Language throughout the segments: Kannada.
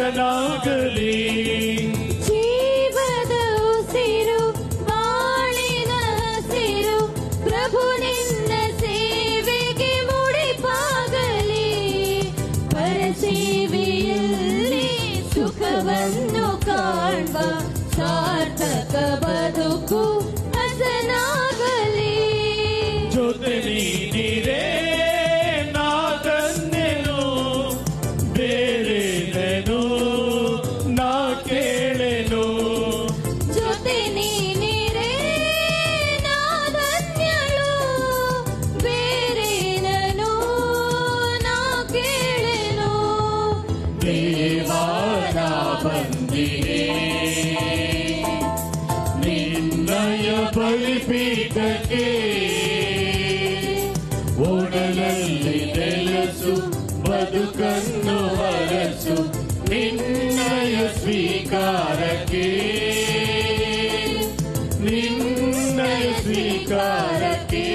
ಹಸನಾಗಲಿ. ಜೀವದ ಉಸಿರು ಬಾಳಿನ ಹಸಿರು ಪ್ರಭು ನಿನ್ನ ಸೇವೆಗೆ ಮುಡಿಪಾಗಲಿ. ಪರಸೇವೆಯಲ್ಲಿ ಸುಖವನ್ನು ಕಾಣ್ಬ ಸಾರ್ಥಕ ಬದುಕು ಹಸನಾಗಲಿ. ಜೊತೆ ನೀನಿರೇ ನಾದನ್ನೆನು ಬೇರೆನೆನು ನಾ ಕೇಳೆನು. ಜೊತೆ ನೀನಿರೇ ನಾದನ್ಯಳು ಬೇರೆನನು ನಾ ಕೇಳೆನು. ದೇವಾನ ಬಂದಿರೆ ನಿನ್ನಯ ಬಲಿಪೀಠಕ್ಕೆ. ಓಡಲಲ್ಲಿ ನೆಲಸು ಬದುಕನ್ನು ಹರಸು ನಿನ್ನಯ ಸ್ವೀಕಾರಕ್ಕೆ. ನಿನ್ನಯ ಸ್ವೀಕಾರಕ್ಕೆ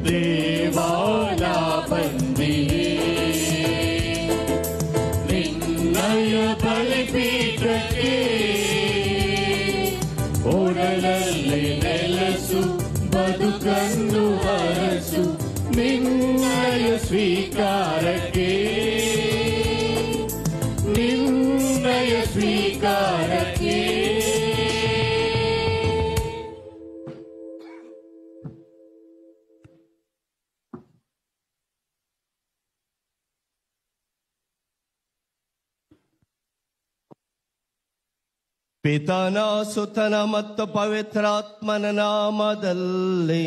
ದೇವಾನ ಬಂದಿರೆ ನಿನ್ನಯ ಬಲಿಪೀಠಕ್ಕೆ. ಓಡಲಲ್ಲಿ ನೆಲಸು ಬದುಕನ್ನು ಹರಸು ನಿನ್ನಯ ಸ್ವೀಕಾರಕ್ಕೆ. ನಿನ್ನಯ ಸ್ವೀಕಾರಕ್ಕೆ. ಪಿತನ ಸುತನ ಮತ್ತು ಪವಿತ್ರಾತ್ಮನ ನಾಮದಲ್ಲಿ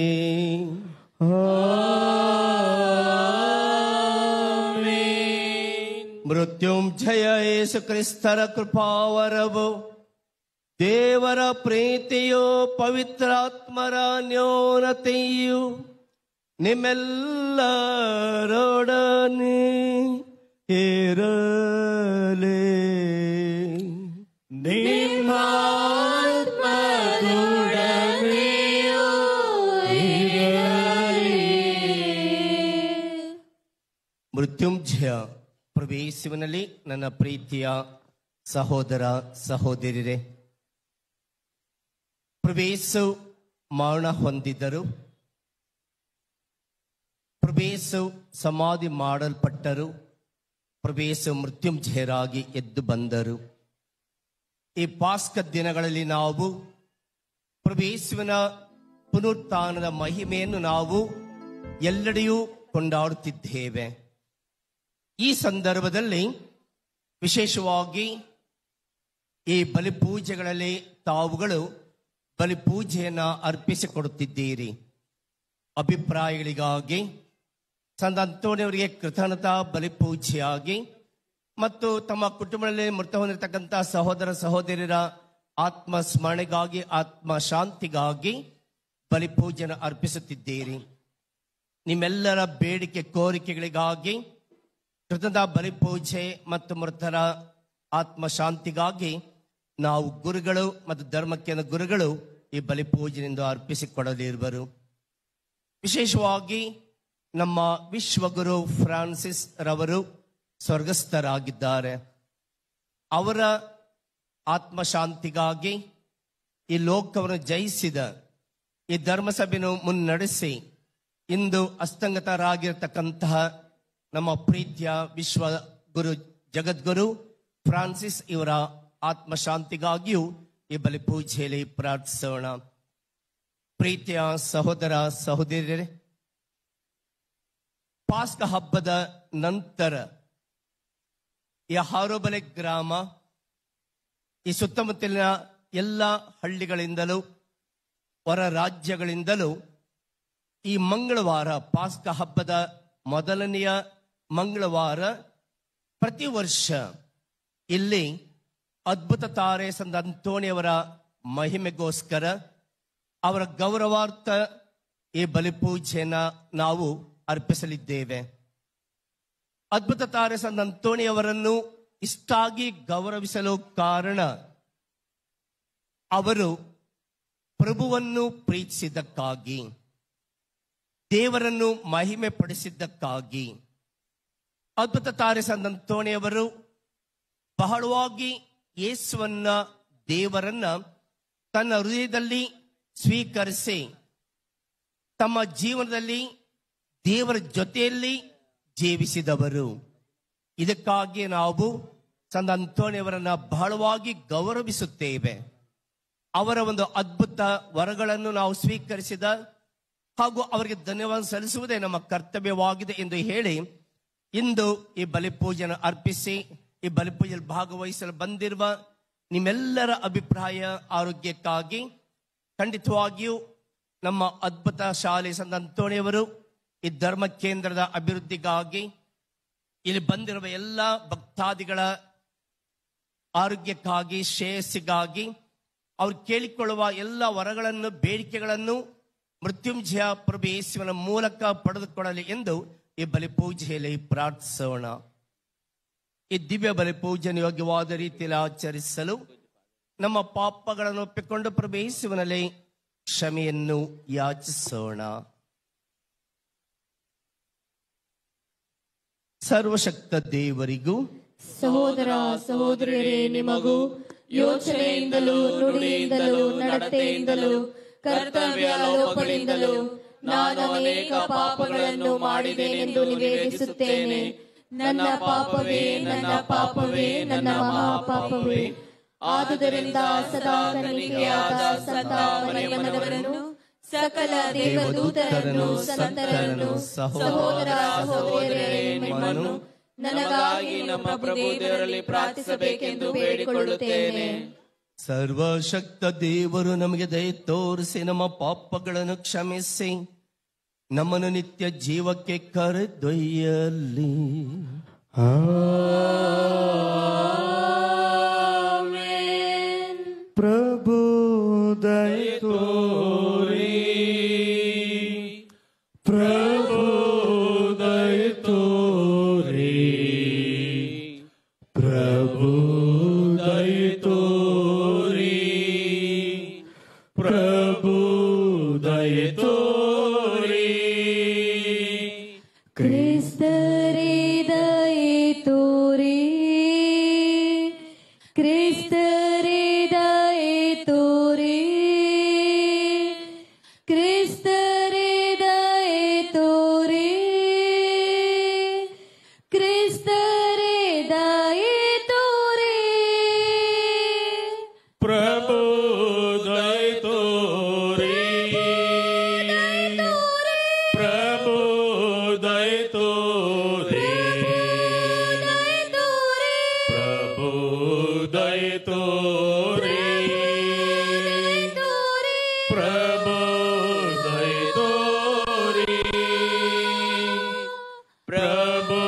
ಮೃತ್ಯುಂಜಯ ಯೇಸು ಕ್ರಿಸ್ತರ ಕೃಪಾವರವು ದೇವರ ಪ್ರೀತಿಯು ಪವಿತ್ರಾತ್ಮರ ನ್ಯೂನತೆಯು ನಿಮ್ಮೆಲ್ಲರೊಡನೆ ಇರಲಿ. ನಿಮ್ಮ ಆತ್ಮದೊಡನೆಯೂ ಇರಲಿ. ಮೃತ್ಯುಂಜಯ ಪ್ರವೇಶಿವನಲ್ಲಿ ನನ್ನ ಪ್ರೀತಿಯ ಸಹೋದರ ಸಹೋದರಿಯರೇ, ಪ್ರವೇಶು ಮರಣ ಹೊಂದಿದ್ದರು, ಪ್ರವೇಶು ಸಮಾಧಿ ಮಾಡಲ್ಪಟ್ಟರು, ಪ್ರವೇಶು ಮೃತ್ಯುಂಜಯರಾಗಿ ಎದ್ದು ಬಂದರು. ಈ ಪಾಸ್ಕ ದಿನಗಳಲ್ಲಿ ನಾವು ಪ್ರವೇಶುವಿನ ಪುನರುತ್ಥಾನದ ಮಹಿಮೆಯನ್ನು ನಾವು ಎಲ್ಲೆಡೆಯೂ ಕೊಂಡಾಡುತ್ತಿದ್ದೇವೆ. ಈ ಸಂದರ್ಭದಲ್ಲಿ ವಿಶೇಷವಾಗಿ ಈ ಬಲಿಪೂಜೆಗಳಲ್ಲಿ ತಾವುಗಳು ಬಲಿಪೂಜೆಯನ್ನು ಅರ್ಪಿಸಿಕೊಡುತ್ತಿದ್ದೀರಿ. ಅಭಿಪ್ರಾಯಗಳಿಗಾಗಿ ಸಂತ ಅಂತೋಣಿಯವರಿಗೆ ಕೃತಜ್ಞತಾ ಬಲಿಪೂಜೆಯಾಗಿ ಮತ್ತು ತಮ್ಮ ಕುಟುಂಬದಲ್ಲಿ ಮೃತ ಹೊಂದಿರತಕ್ಕಂಥ ಸಹೋದರ ಸಹೋದರಿಯರ ಆತ್ಮ ಸ್ಮರಣೆಗಾಗಿ, ಆತ್ಮ ಶಾಂತಿಗಾಗಿ ಬಲಿಪೂಜೆಯನ್ನು ಅರ್ಪಿಸುತ್ತಿದ್ದೀರಿ. ನಿಮ್ಮೆಲ್ಲರ ಬೇಡಿಕೆ ಕೋರಿಕೆಗಳಿಗಾಗಿ ಕೃತಜ್ಞತಾ ಬಲಿಪೂಜೆ ಮತ್ತು ಮೃತರ ಆತ್ಮ ಶಾಂತಿಗಾಗಿ ನಾವು ಗುರುಗಳು ಮತ್ತು ಧರ್ಮಕ್ಕೆ ಗುರುಗಳು ಈ ಬಲಿಪೂಜೆಯಿಂದ ಅರ್ಪಿಸಿಕೊಡಲಿರುವರು. ವಿಶೇಷವಾಗಿ ನಮ್ಮ ವಿಶ್ವಗುರು ಫ್ರಾನ್ಸಿಸ್ ರವರು ಸ್ವರ್ಗಸ್ಥರಾಗಿದ್ದಾರೆ. ಅವರ ಆತ್ಮಶಾಂತಿಗಾಗಿ ಈ ಲೋಕವನ್ನು ಜಯಿಸಿದ ಈ ಧರ್ಮಸಭೆಯನ್ನು ಮುನ್ನಡೆಸಿ ಇಂದು ಅಸ್ತಂಗತರಾಗಿರತಕ್ಕಂತಹ ನಮ್ಮ ಪ್ರೀತಿಯ ವಿಶ್ವ ಗುರು ಜಗದ್ಗುರು ಫ್ರಾನ್ಸಿಸ್ ಇವರ ಆತ್ಮಶಾಂತಿಗಾಗಿಯೂ ಈ ಬಲಿಪೂಜೆಯಲ್ಲಿ ಪ್ರಾರ್ಥಿಸೋಣ. ಪ್ರೀತಿಯ ಸಹೋದರ ಸಹೋದರಿಯರೇ, ಪಾಸ್ಕ ಹಬ್ಬದ ನಂತರ ಈ ಹಾರೋಬಲೆ ಗ್ರಾಮ, ಈ ಸುತ್ತಮುತ್ತಲಿನ ಎಲ್ಲ ಹಳ್ಳಿಗಳಿಂದಲೂ ಹೊರ ರಾಜ್ಯಗಳಿಂದಲೂ ಈ ಮಂಗಳವಾರ, ಪಾಸ್ಕ ಹಬ್ಬದ ಮೊದಲನೆಯ ಮಂಗಳವಾರ ಪ್ರತಿ ವರ್ಷ ಇಲ್ಲಿ ಅದ್ಭುತ ತಾರೆ ಸಂತ ಅಂತೋಣಿಯವರ ಮಹಿಮೆಗೋಸ್ಕರ ಅವರ ಗೌರವಾರ್ಥ ಈ ಬಲಿಪೂಜೆಯನ್ನು ನಾವು ಅರ್ಪಿಸಲಿದ್ದೇವೆ. ಅದ್ಭುತ ತಾರೆ ಸಂತ ಅಂತೋಣಿಯವರನ್ನು ಇಷ್ಟಾಗಿ ಗೌರವಿಸಲು ಕಾರಣ ಅವರು ಪ್ರಭುವನ್ನು ಪ್ರೀತಿಸಿದ್ದಕ್ಕಾಗಿ, ದೇವರನ್ನು ಮಹಿಮೆ ಪಡಿಸಿದ್ದಕ್ಕಾಗಿ, ಅದ್ಭುತ ತಾರೆ ಸಂತ ಅಂತೋಣಿಯವರು ಬಹಳವಾಗಿ ಯೇಸುವನ್ನ ದೇವರನ್ನ ತನ್ನ ಹೃದಯದಲ್ಲಿ ಸ್ವೀಕರಿಸಿ ತಮ್ಮ ಜೀವನದಲ್ಲಿ ದೇವರ ಜೊತೆಯಲ್ಲಿ ಜೀವಿಸಿದವರು. ಇದಕ್ಕಾಗಿ ನಾವು ಸಂತ ಅಂತೋಣಿಯವರನ್ನ ಬಹಳವಾಗಿ ಗೌರವಿಸುತ್ತೇವೆ. ಅವರ ಒಂದು ಅದ್ಭುತ ವರಗಳನ್ನು ನಾವು ಸ್ವೀಕರಿಸಿದ ಹಾಗೂ ಅವರಿಗೆ ಧನ್ಯವಾದ ಸಲ್ಲಿಸುವುದೇ ನಮ್ಮ ಕರ್ತವ್ಯವಾಗಿದೆ ಎಂದು ಹೇಳಿ ಇಂದು ಈ ಬಲಿಪೂಜೆಯನ್ನು ಅರ್ಪಿಸಿ ಈ ಬಲಿಪೂಜೆಯಲ್ಲಿ ಭಾಗವಹಿಸಲು ಬಂದಿರುವ ನಿಮ್ಮೆಲ್ಲರ ಅಭಿಪ್ರಾಯ ಆರೋಗ್ಯಕ್ಕಾಗಿ ಖಂಡಿತವಾಗಿಯೂ ನಮ್ಮ ಅದ್ಭುತ ಶಾಲೆ ಸಂತ ಅಂತೋಣಿಯವರು ಈ ಧರ್ಮ ಕೇಂದ್ರದ ಅಭಿವೃದ್ಧಿಗಾಗಿ ಇಲ್ಲಿ ಬಂದಿರುವ ಎಲ್ಲ ಭಕ್ತಾದಿಗಳ ಆರೋಗ್ಯಕ್ಕಾಗಿ ಶ್ರೇಯಸ್ಸಿಗಾಗಿ ಅವ್ರು ಕೇಳಿಕೊಳ್ಳುವ ಎಲ್ಲ ವರಗಳನ್ನು ಬೇಡಿಕೆಗಳನ್ನು ಮೃತ್ಯುಂಜಯ ಪ್ರಭು ಯೇಸುವಿನ ಮೂಲಕ ಪಡೆದುಕೊಳ್ಳಲಿ ಎಂದು ಈ ಬಲಿಪೂಜೆಯಲ್ಲಿ ಪ್ರಾರ್ಥಿಸೋಣ. ಈ ದಿವ್ಯ ಬಲಿಪೂಜೆಯನ್ನು ಯೋಗ್ಯವಾದ ರೀತಿಯಲ್ಲಿ ಆಚರಿಸಲು ನಮ್ಮ ಪಾಪಗಳನ್ನು ಒಪ್ಪಿಕೊಂಡು ಪ್ರಭು ಯೇಸುವಿನಲ್ಲಿ ಕ್ಷಮೆಯನ್ನು ಯಾಚಿಸೋಣ. ಸರ್ವಶಕ್ತ ದೇವರಿಗೂ ಸಹೋದರ ಸಹೋದರಿಯರೇ ನಿಮಗೂ ಯೋಚನೆಯಿಂದಲೂ ನುಡಿಯಿಂದಲೂ ನಡತೆಯಿಂದಲೂ ಕರ್ತವ್ಯ ಲೋಪದಿಂದಲೂ ನಾನು ಅನೇಕ ಪಾಪಗಳನ್ನು ಮಾಡಿದ್ದೇನೆಂದು ನಿವೇದಿಸುತ್ತೇನೆ. ನನ್ನ ಪಾಪವೇ, ನನ್ನ ಪಾಪವೇ, ನನ್ನ ಮಹಾಪಾಪವೇ. ಆದುದರಿಂದ ಸದಾ ಕನ್ನಿಕೆಯಾದ ಸಂತ ಮರಿಯಮ್ಮನವರನ್ನು, ಸಕಲ ದೇವದೂತರನ್ನು, ಸಂತರನ್ನು, ಸಹೋದರ ಸಹೋದರಿಯರೇ ನಿಮ್ಮನ್ನು ನನಗಾಗಿ ನಮ್ಮ ಪ್ರಭು ದೇವರಲ್ಲಿ ಪ್ರಾರ್ಥಿಸಬೇಕೆಂದು ಬೇಡಿಕೊಳ್ಳುತ್ತೇನೆ. ಸರ್ವಶಕ್ತ ದೇವರು ನಮಗೆ ದಯೆ ತೋರಿಸಿ ನಮ್ಮ ಪಾಪಗಳನ್ನು ಕ್ಷಮಿಸಿ ನಮ್ಮನ್ನು ನಿತ್ಯ ಜೀವಕ್ಕೆ ಕರೆದೊಯ್ಯಲಿ. ಆಮೆನ್. ಪ್ರಭು ದಯೆ ತೋರಿ, ಪ್ರಭು ದಯೆ ತೋರಿ, ಪ್ರಭು ದಯೆ ತೋರಿ, ಪ್ರಭು ದಯೆ ತೋರಿ. ಕ್ರಿಸ್ತರೇ ದಯೆ ತೋರಿ, ಕ್ರಿಸ್ತರೇ ದಯೆ ತೋರಿ, ಕ್ರಿಸ್ತರೇ ದಯೆ ತೋರಿ, ಕ್ರಿಸ್ತರೇ ದಯೆ ತೋರಿ. ಪ್ರಭು ದಯೆ ತೋರಿ, ಪ್ರಭು ದಯೆ ತೋರಿ, ಪ್ರಭು ದಯೆ ತೋರಿ, ಪ್ರಭು ದಯೆ ತೋರಿ, ಪ್ರಭು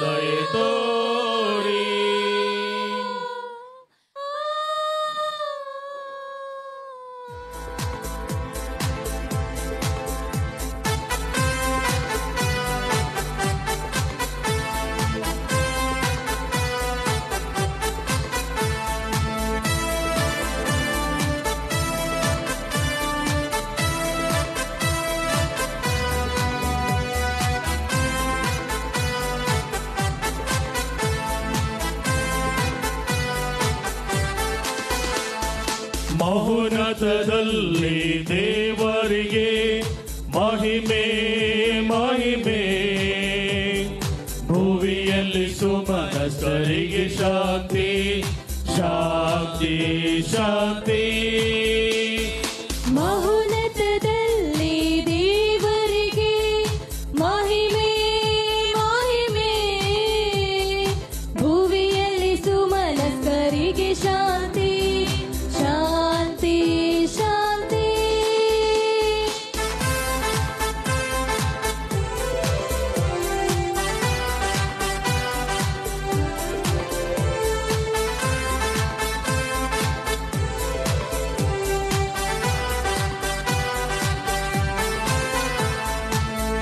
ದಯೆ ತೋರಿ. ಮಹೋನ್ನತದಲ್ಲಿ ದೇವರಿಗೆ ಮಹಿಮೆ ಮಹಿಮೆ, ಭುವಿಯಲ್ಲಿ ಸುಮನಸ್ಕರಿಗೆ ಶಾಂತಿ ಶಾಂತಿ ಶಾಂತಿ. ಮಹೋನ್ನತದಲ್ಲಿ ದೇವರಿಗೆ ಮಹಿಮೆ ಮಹಿಮೆ, ಭುವಿಯಲ್ಲಿ ಸುಮನಸ್ಕರಿಗೆ ಶಾಂತಿ ಶಾಂತಿ ಶಾಂತಿ.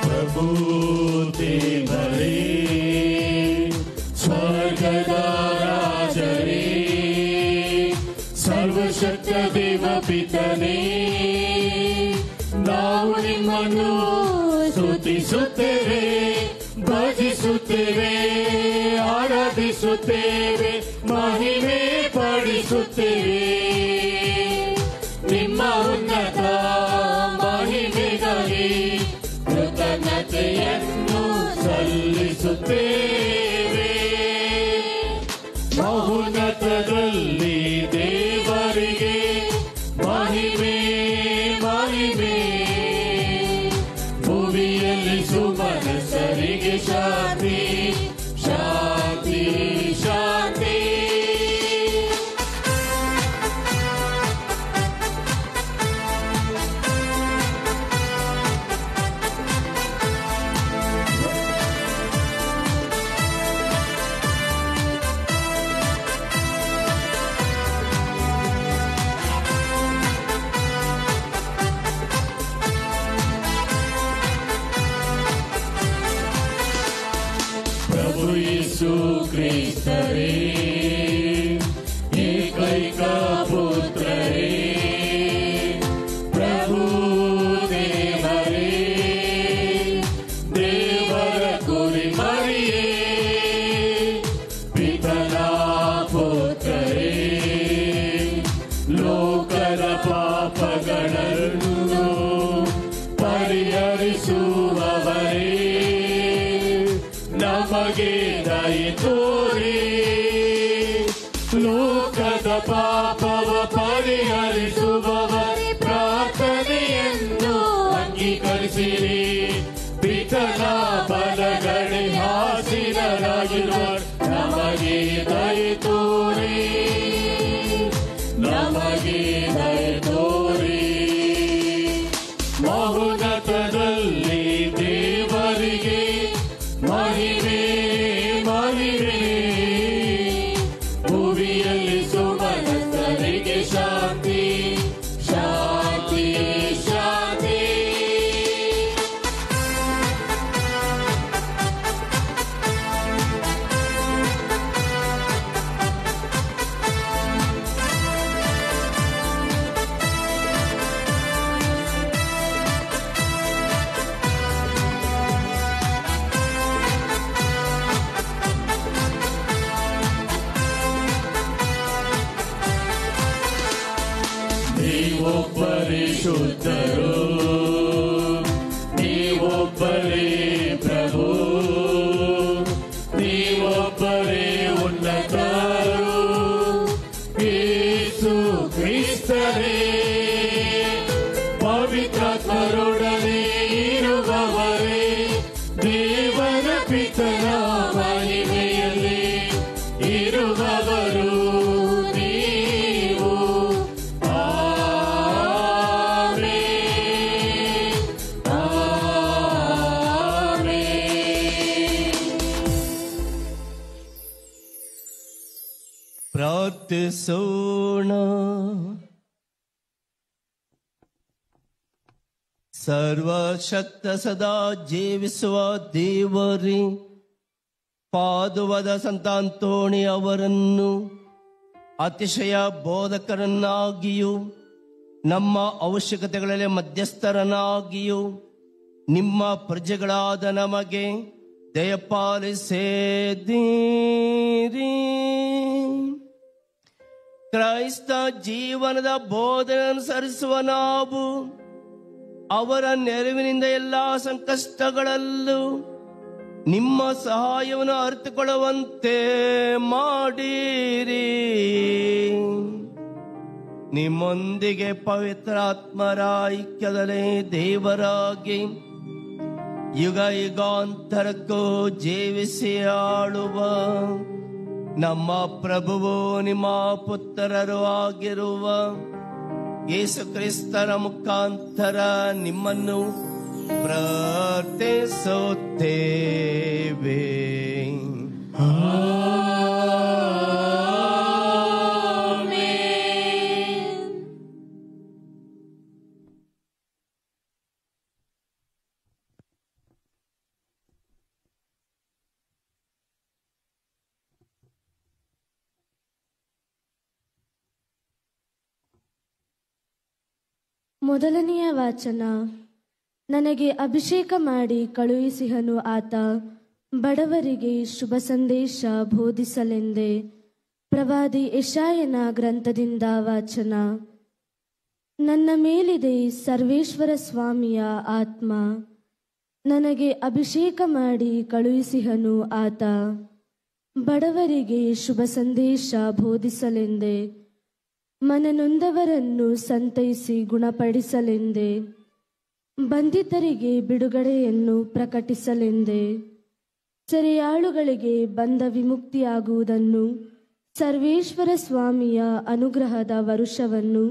ಪ್ರಭು ದೇವರೇ, ಸ್ವರ್ಗದ ರಾಜರೇ, ಸರ್ವಶಕ್ತ ದೇವ ಪಿತನೇ, ನಾವು ನಿಮ್ಮನ್ನು ಸ್ತುತಿಸುತ್ತೇವೆ ಭಜಿಸುತ್ತೇವೆ. ಸ್ತುತಿಸುತ್ತೇವೆ, ಆರಾಧಿಸುತ್ತೇವೆ, ಮಹಿಮೆ ಪಡಿಸುತ್ತೇವೆ. ನಿಮ್ಮ ಉನ್ನತ ಮಹಿಮೆಗಾಗಿ ಕೃತಜ್ಞತೆಯನ್ನು ಸಲ್ಲಿಸುತ್ತೇವೆ. ಮಹೋನ್ನತದಲ್ಲಿ ದೇವರಿಗೆ ಮಹಿಮೆ ಮಹಿಮೆ, ಭೂಮಿಯಲ್ಲಿ ಸುಮನಸ್ಸರಿಗೆ ಶಾಂತಿ ಶಾಂತಿ ಶಾಂತಿ. ಪ್ರಭು ಯೇಸು ಕ್ರಿಸ್ತರೇ, ಏಕೈಕ ಪುತ್ರರೇ, ಪ್ರಭು ದೇವರೇ, ದೇವರ ಕುರಿಮರಿಯೇ, ಪಿತನ ಪುತ್ರರೇ, ಲೋಕದ ಪಾಪಗಳನ್ನು ಪರಿಹರಿಸುವವರೇ, ನಮಗೆ ದಯೆ ತೋರಿ ಲೋಕದ ಪಾಪವ ಪರಿಹರಿಸುವವರೇ, ಪ್ರಾರ್ಥನೆಯನ್ನು ಅಂಗೀಕರಿಸಿರಿ. ಪಿತನ ಬಲಗಡೆ ಆಸೀನರಾಗಿರುವ ನಮಗೆ ದಯೆ ತೋರಿ, ನಮಗೆ ದಯೆ ತೋರಿ. ಮಹೋನ್ನತದಲ್ಲಿ ದೇವರಿಗೆ ಮಹಿಮೆ ಮಹಿಮೆ, ಭೂಮಿಯಲ್ಲಿ ಸುಮನಸ್ಸರಿಗೆ ಶಾಂತಿ ಶಾಂತಿ ಶಾಂತಿ. ನೀವೊಬ್ಬರೇ ಶುದ್ಧರು, ನೀವೊಬ್ಬರೇ ಪ್ರಭು, ನೀವೊಬ್ಬರೇ ಉನ್ನತರು, ಯೇಸು ಕ್ರಿಸ್ತರೇ. ಪವಿತ್ರಾತ್ಮರೊಡನೆ ಇರುವವರೇ, ದೇವರ ಪಿತನ ಮಹಿಮೆಯಲ್ಲಿ ಇರುವವರು ನೀವು. ಪ್ರಾರ್ಥಿಸೋಣ. ಸರ್ವಶಕ್ತ ಸದಾ ಜೀವಿಸುವ ದೇವರೇ, ಪಾದುವದ ಸಂತ ಅಂತೋಣಿ ಅವರನ್ನು ಅತಿಶಯ ಬೋಧಕರನ್ನಾಗಿಯೂ ನಮ್ಮ ಅವಶ್ಯಕತೆಗಳಲ್ಲಿ ಮಧ್ಯಸ್ಥರನ್ನಾಗಿಯೂ ನಿಮ್ಮ ಪ್ರಜೆಗಳಾದ ನಮಗೆ ದಯಪಾಲಿಸಿದ್ದೀರಿ. ಕ್ರೈಸ್ತ ಜೀವನದ ಬೋಧನೆ ಅನುಸರಿಸುವ ನಾವು ಅವರ ನೆರವಿನಿಂದ ಎಲ್ಲ ಸಂಕಷ್ಟಗಳಲ್ಲೂ ನಿಮ್ಮ ಸಹಾಯವನ್ನು ಅರಿತುಕೊಳ್ಳುವಂತೆ ಮಾಡಿರಿ. ನಿಮ್ಮೊಂದಿಗೆ ಪವಿತ್ರಾತ್ಮರ ಐಕ್ಯದಲ್ಲೇ ದೇವರಾಗಿ ಯುಗ ಯುಗಾಂತರಕ್ಕೂ ಜೀವಿಸಿ ಆಳುವ ನಮ್ಮ ಪ್ರಭುವು ನಿಮ್ಮ ಪುತ್ರರು ಆಗಿರುವ ಯೇಸು ಕ್ರಿಸ್ತರ ಮುಖಾಂತರ ನಿಮ್ಮನ್ನು ಪ್ರಾರ್ಥಿಸುತ್ತೇವೆ. ಮೊದಲನೆಯ ವಾಚನ. ನನಗೆ ಅಭಿಷೇಕ ಮಾಡಿ ಕಳುಹಿಸಿಹನು ಆತ, ಬಡವರಿಗೆ ಶುಭ ಸಂದೇಶ ಬೋಧಿಸಲೆಂದೇ ಪ್ರವಾದಿ ಯೆಶಾಯನ ಗ್ರಂಥದಿಂದ ವಾಚನ. ನನ್ನ ಮೇಲಿದೆ ಸರ್ವೇಶ್ವರ ಸ್ವಾಮಿಯ ಆತ್ಮ, ನನಗೆ ಅಭಿಷೇಕ ಮಾಡಿ ಕಳುಹಿಸಿಹನು ಆತ. ಬಡವರಿಗೆ ಶುಭ ಸಂದೇಶ ಬೋಧಿಸಲೆಂದೇ, ಮನನೊಂದವರನ್ನು ಸಂತೈಸಿ ಗುಣಪಡಿಸಲೆಂದೇ, ಬಂಧಿತರಿಗೆ ಬಿಡುಗಡೆಯನ್ನು ಪ್ರಕಟಿಸಲೆಂದೇ, ಸೆರೆಯಾಳುಗಳಿಗೆ ಬಂಧ ವಿಮುಕ್ತಿಯಾಗುವುದನ್ನು, ಸರ್ವೇಶ್ವರ ಸ್ವಾಮಿಯ ಅನುಗ್ರಹದ ವರುಷವನ್ನು,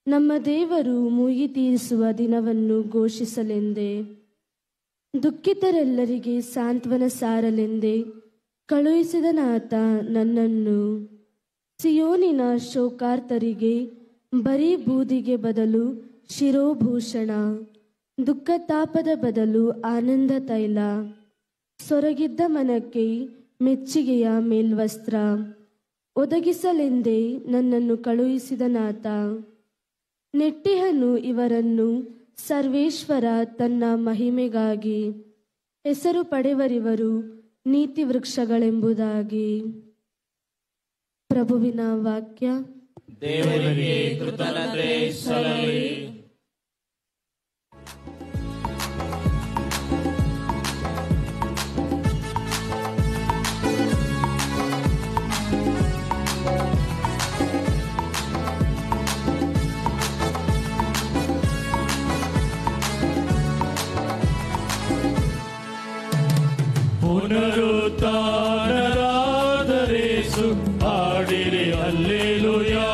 ನಮ್ಮ ದೇವರು ಮುಗಿ ತೀರಿಸುವ ದಿನವನ್ನು ಘೋಷಿಸಲೆಂದೇ, ದುಃಖಿತರೆಲ್ಲರಿಗೆ ಸಾಂತ್ವನ ಸಾರಲೆಂದೇ ಕಳುಹಿಸಿದನಾತ ನನ್ನನ್ನು. ಸಿಯೋನಿನ ಶೋಕಾರ್ತರಿಗೆ ಬರೀ ಬೂದಿಗೆ ಬದಲು ಶಿರೋಭೂಷಣ, ದುಃಖತಾಪದ ಬದಲು ಆನಂದ ತೈಲ, ಸೊರಗಿದ್ದ ಮನಕ್ಕೆ ಮೆಚ್ಚುಗೆಯ ಮೇಲ್ವಸ್ತ್ರ ಒದಗಿಸಲೆಂದೇ ನನ್ನನ್ನು ಕಳುಹಿಸಿದನಾತ. ನೆಟ್ಟಿಹನು ಇವರನ್ನು ಸರ್ವೇಶ್ವರ ತನ್ನ ಮಹಿಮೆಗಾಗಿ, ಹೆಸರು ಪಡೆವರಿವರು ನೀತಿ ವೃಕ್ಷಗಳೆಂಬುದಾಗಿ. ಪ್ರಭುವಿನ ವಾಕ್ಯ. ದೇವರಿಗೆ ಕೃತಜ್ಞತೆ ಸಲ್ಲಲಿ. ಪುನರುತ್ಥಾನರಾದರೇಸು ಹಾಡಿರಿ ಹಲ್ಲೆಲೂಯಾ.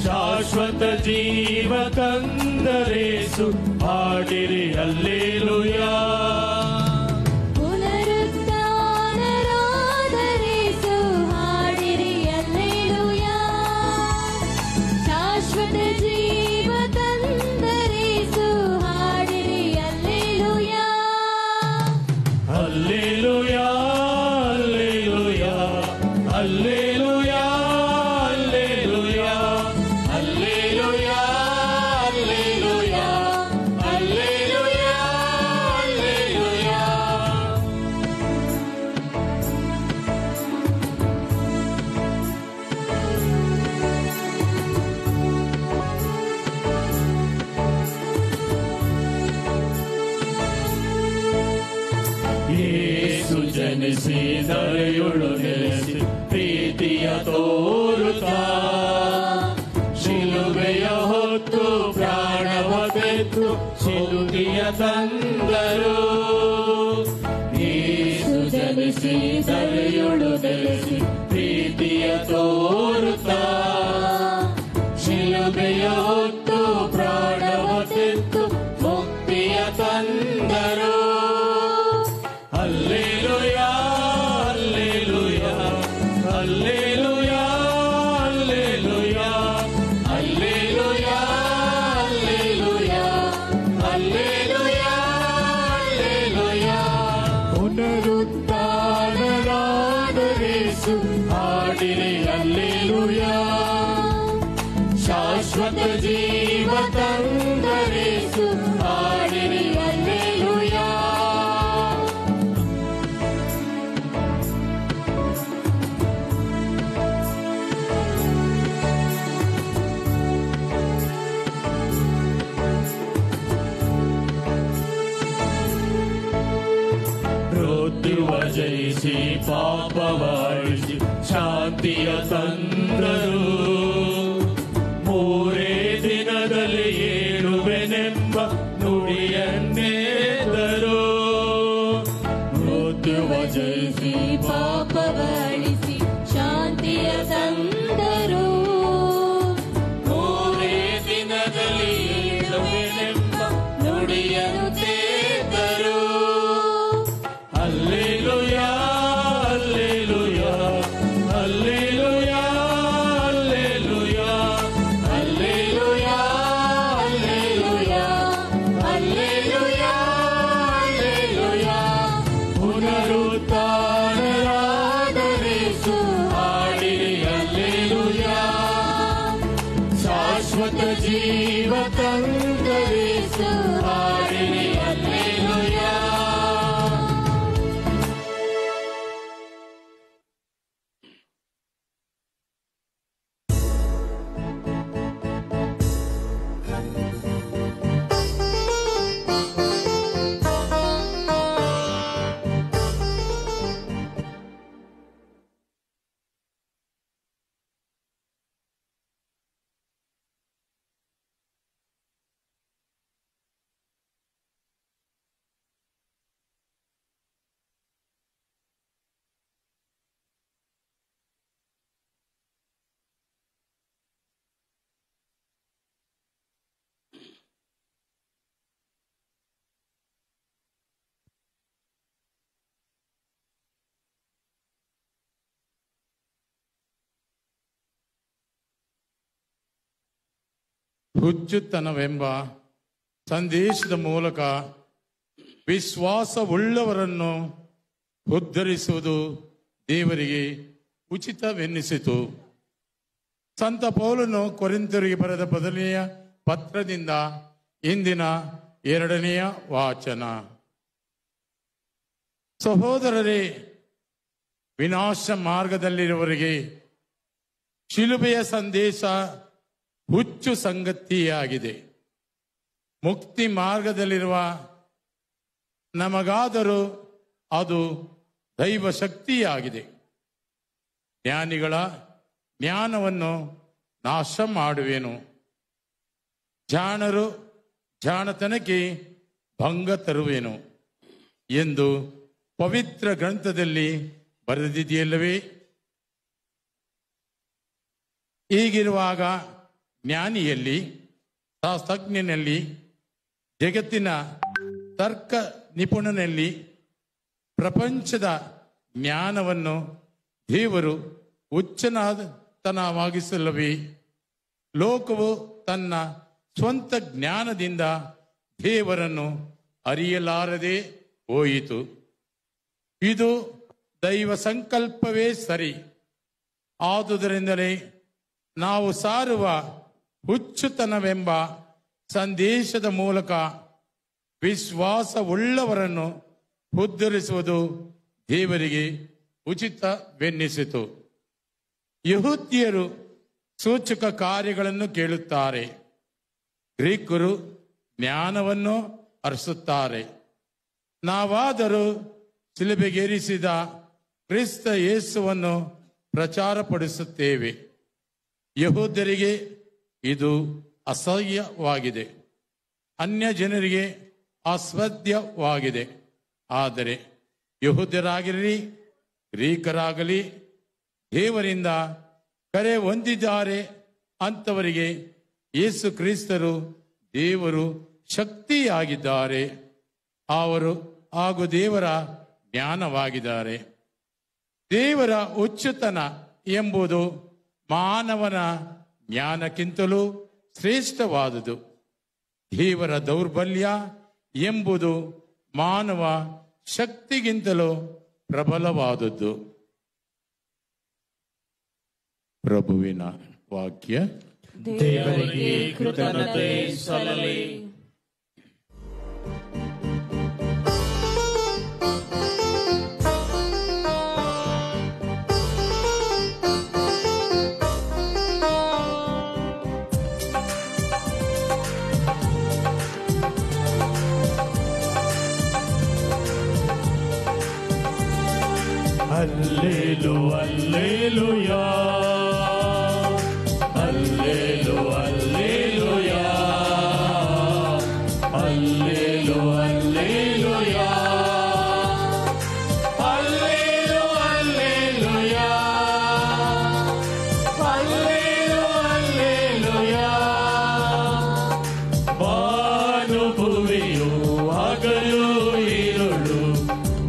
ಶಾಶ್ವತ ಜೀವ ತಂದರೇಸು ಹಾಡಿರಿ ಹಲ್ಲೆಲೂಯಾ. ಪುನರುತ್ಥಾನರಾದರೇಸು ಹಾಡಿರಿ ಹಲ್ಲೆಲೂಯಾ. ಶಾಶ್ವತ ಜೀವ ತಂದರೇಸು ಹಾಡಿರಿ hallelujah. Hallelujah hallelujah hallelujah hallelujah hallelujah hallelujah hallelujah Yesu ಜನಿಸಿ ದರೆಯೊಳು ನೆಲೆಸಿ ಪ್ರೀತಿಯ ತೋರುತ್ತಾ, ಶಿಲುಬೆಯ ಹೊತ್ತು ಪ್ರಾಣವ ತೆತ್ತು ಶಿಲುಗಿಯ ತಂದರು. ಯೇಸು ಜನಿಸಿ ದರೆಯೊಳು ನೆಲೆಸಿ ಪ್ರೀತಿಯ ತೋರುತ್ತಾ, ಶಿಲುಬೆಯ ಹೊತ್ತು ಪ್ರಾಣವ ತೆತ್ತು ಮುಕ್ತಿಯ ತಂದರು. Hallelujah hallelujah hallelujah hallelujah hallelujah hallelujah hallelujah. ಪುನರುತ್ಥಾನರಾದರೇಸು ಹಾಡಿರಿ ಹಲ್ಲೆಲೂಯಾ. ಶಾಶ್ವತ ಜೀವ ತಂದರೇಸು ಹಾಡಿರಿ ಹಲ್ಲೆಲೂಯಾ. ಮೃತ್ಯುವ ಜಯಿಸಿ ಪಾಪವಾಳಿಸಿ ಶಾಂತಿಯ ತಂದರು. ಮೂರೇ ದಿನದಲ್ಲಿ ಏಳುವೆನೆಂಬ ನುಡಿಯನ್ನೇದರು. ಮೃತ್ಯುವ ಜಯಿಸಿ ಪಾಪವಳಿಸಿ ಶಾಂತಿಯ ತಂದರು. ಮೂರೇ ದಿನದಲ್ಲಿ ಏಳುವೆನೆಂಬ ನುಡಿಯನ್ನು ತೇದರು. Hallelujah hallelujah hallelujah hallelujah hallelujah hallelujah hallelujah. ಪುನರುತ್ಥಾನರಾದರೇಸು ಹಾಡಿರಿ ಹಲ್ಲೆಲೂಯಾ. ಶಾಶ್ವತ ಜೀವ ತಂದರೇಸು ಹಾಡಿರಿ ಹಲ್ಲೆಲೂಯಾ. ಹುಚ್ಚುತನವೆಂಬ ಸಂದೇಶದ ಮೂಲಕ ವಿಶ್ವಾಸವುಳ್ಳವರನ್ನು ಉದ್ಧರಿಸುವುದು ದೇವರಿಗೆ ಉಚಿತವೆನ್ನಿಸಿತು. ಸಂತ ಪೌಲನು ಕೊರಿಂಥರಿಗೆ ಬರೆದ ಮೊದಲನೆಯ ಪತ್ರದಿಂದ ಇಂದಿನ 2ನೆಯ ವಾಚನ. ಸಹೋದರರೇ, ವಿನಾಶ ಮಾರ್ಗದಲ್ಲಿರುವವರಿಗೆ ಶಿಲುಬೆಯ ಸಂದೇಶ ಹುಚ್ಚು ಸಂಗತಿಯಾಗಿದೆ. ಮುಕ್ತಿ ಮಾರ್ಗದಲ್ಲಿರುವ ನಮಗಾದರೂ ಅದು ದೈವ ಶಕ್ತಿಯಾಗಿದೆ. ಜ್ಞಾನಿಗಳ ಜ್ಞಾನವನ್ನು ನಾಶ ಮಾಡುವೆನು, ಜಾಣರು ಜಾಣತನಕ್ಕೆ ಭಂಗ ತರುವೆನು ಎಂದು ಪವಿತ್ರ ಗ್ರಂಥದಲ್ಲಿ ಬರೆದಿದೆಯಲ್ಲವೇ? ಹೀಗಿರುವಾಗ ಜ್ಞಾನಿಯಲ್ಲಿ, ಶಾಸ್ತ್ರಜ್ಞನಲ್ಲಿ, ಜಗತ್ತಿನ ತರ್ಕ ನಿಪುಣನಲ್ಲಿ ಪ್ರಪಂಚದ ಜ್ಞಾನವನ್ನು ದೇವರು ಹುಚ್ಚುತನವಾಗಿಸಲ್ಲವೇ? ಲೋಕವು ತನ್ನ ಸ್ವಂತ ಜ್ಞಾನದಿಂದ ದೇವರನ್ನು ಅರಿಯಲಾರದೆ ಹೋಯಿತು. ಇದು ದೈವ ಸಂಕಲ್ಪವೇ ಸರಿ. ಆದುದರಿಂದಲೇ ನಾವು ಸಾರುವ ಹುಚ್ಚುತನವೆಂಬ ಸಂದೇಶದ ಮೂಲಕ ವಿಶ್ವಾಸವುಳ್ಳವರನ್ನು ಉದ್ಧರಿಸುವುದು ದೇವರಿಗೆ ಉಚಿತವೆನ್ನಿಸಿತು. ಯಹೂದ್ಯರು ಸೂಚಕ ಕಾರ್ಯಗಳನ್ನು ಕೇಳುತ್ತಾರೆ, ಗ್ರೀಕರು ಜ್ಞಾನವನ್ನು ಹರಿಸುತ್ತಾರೆ. ನಾವಾದರೂ ಶಿಲುಬೆಗೇರಿಸಿದ ಕ್ರಿಸ್ತ ಯೇಸುವನ್ನು ಪ್ರಚಾರಪಡಿಸುತ್ತೇವೆ. ಯಹೂದ್ಯರಿಗೆ ಇದು ಅಸಹ್ಯವಾಗಿದೆ, ಅನ್ಯ ಜನರಿಗೆ ಅಸ್ವಾದ್ಯವಾಗಿದೆ. ಆದರೆ ಯಹೂದ್ಯರಾಗಿರಲಿ ಗ್ರೀಕರಾಗಲಿ ದೇವರಿಂದ ಕರೆ ಹೊಂದಿದ್ದಾರೆ ಅಂಥವರಿಗೆ ಯೇಸು ಕ್ರಿಸ್ತರು ದೇವರು ಶಕ್ತಿಯಾಗಿದ್ದಾರೆ. ಅವರು ಹಾಗೂ ದೇವರ ಜ್ಞಾನವಾಗಿದ್ದಾರೆ. ದೇವರ ಹುಚ್ಚುತನ ಎಂಬುದು ಮಾನವನ ಜ್ಞಾನಕ್ಕಿಂತಲೂ ಶ್ರೇಷ್ಠವಾದುದು. ದೇವರ ದೌರ್ಬಲ್ಯ ಎಂಬುದು ಮಾನವ ಶಕ್ತಿಗಿಂತಲೂ ಪ್ರಬಲವಾದದ್ದು. ಪ್ರಭುವಿನ ವಾಕ್ಯ. ದೇವರಿಗೆ ಕೃತಜ್ಞತೆ ಸಲ್ಲಲಿ. Allelu, alleluia. Allelu, alleluia. Allelu, alleluia. Allelu, alleluia. Allelu, alleluia. Banu ಭುವಿಯು ಹಗಲು ಇರುಳು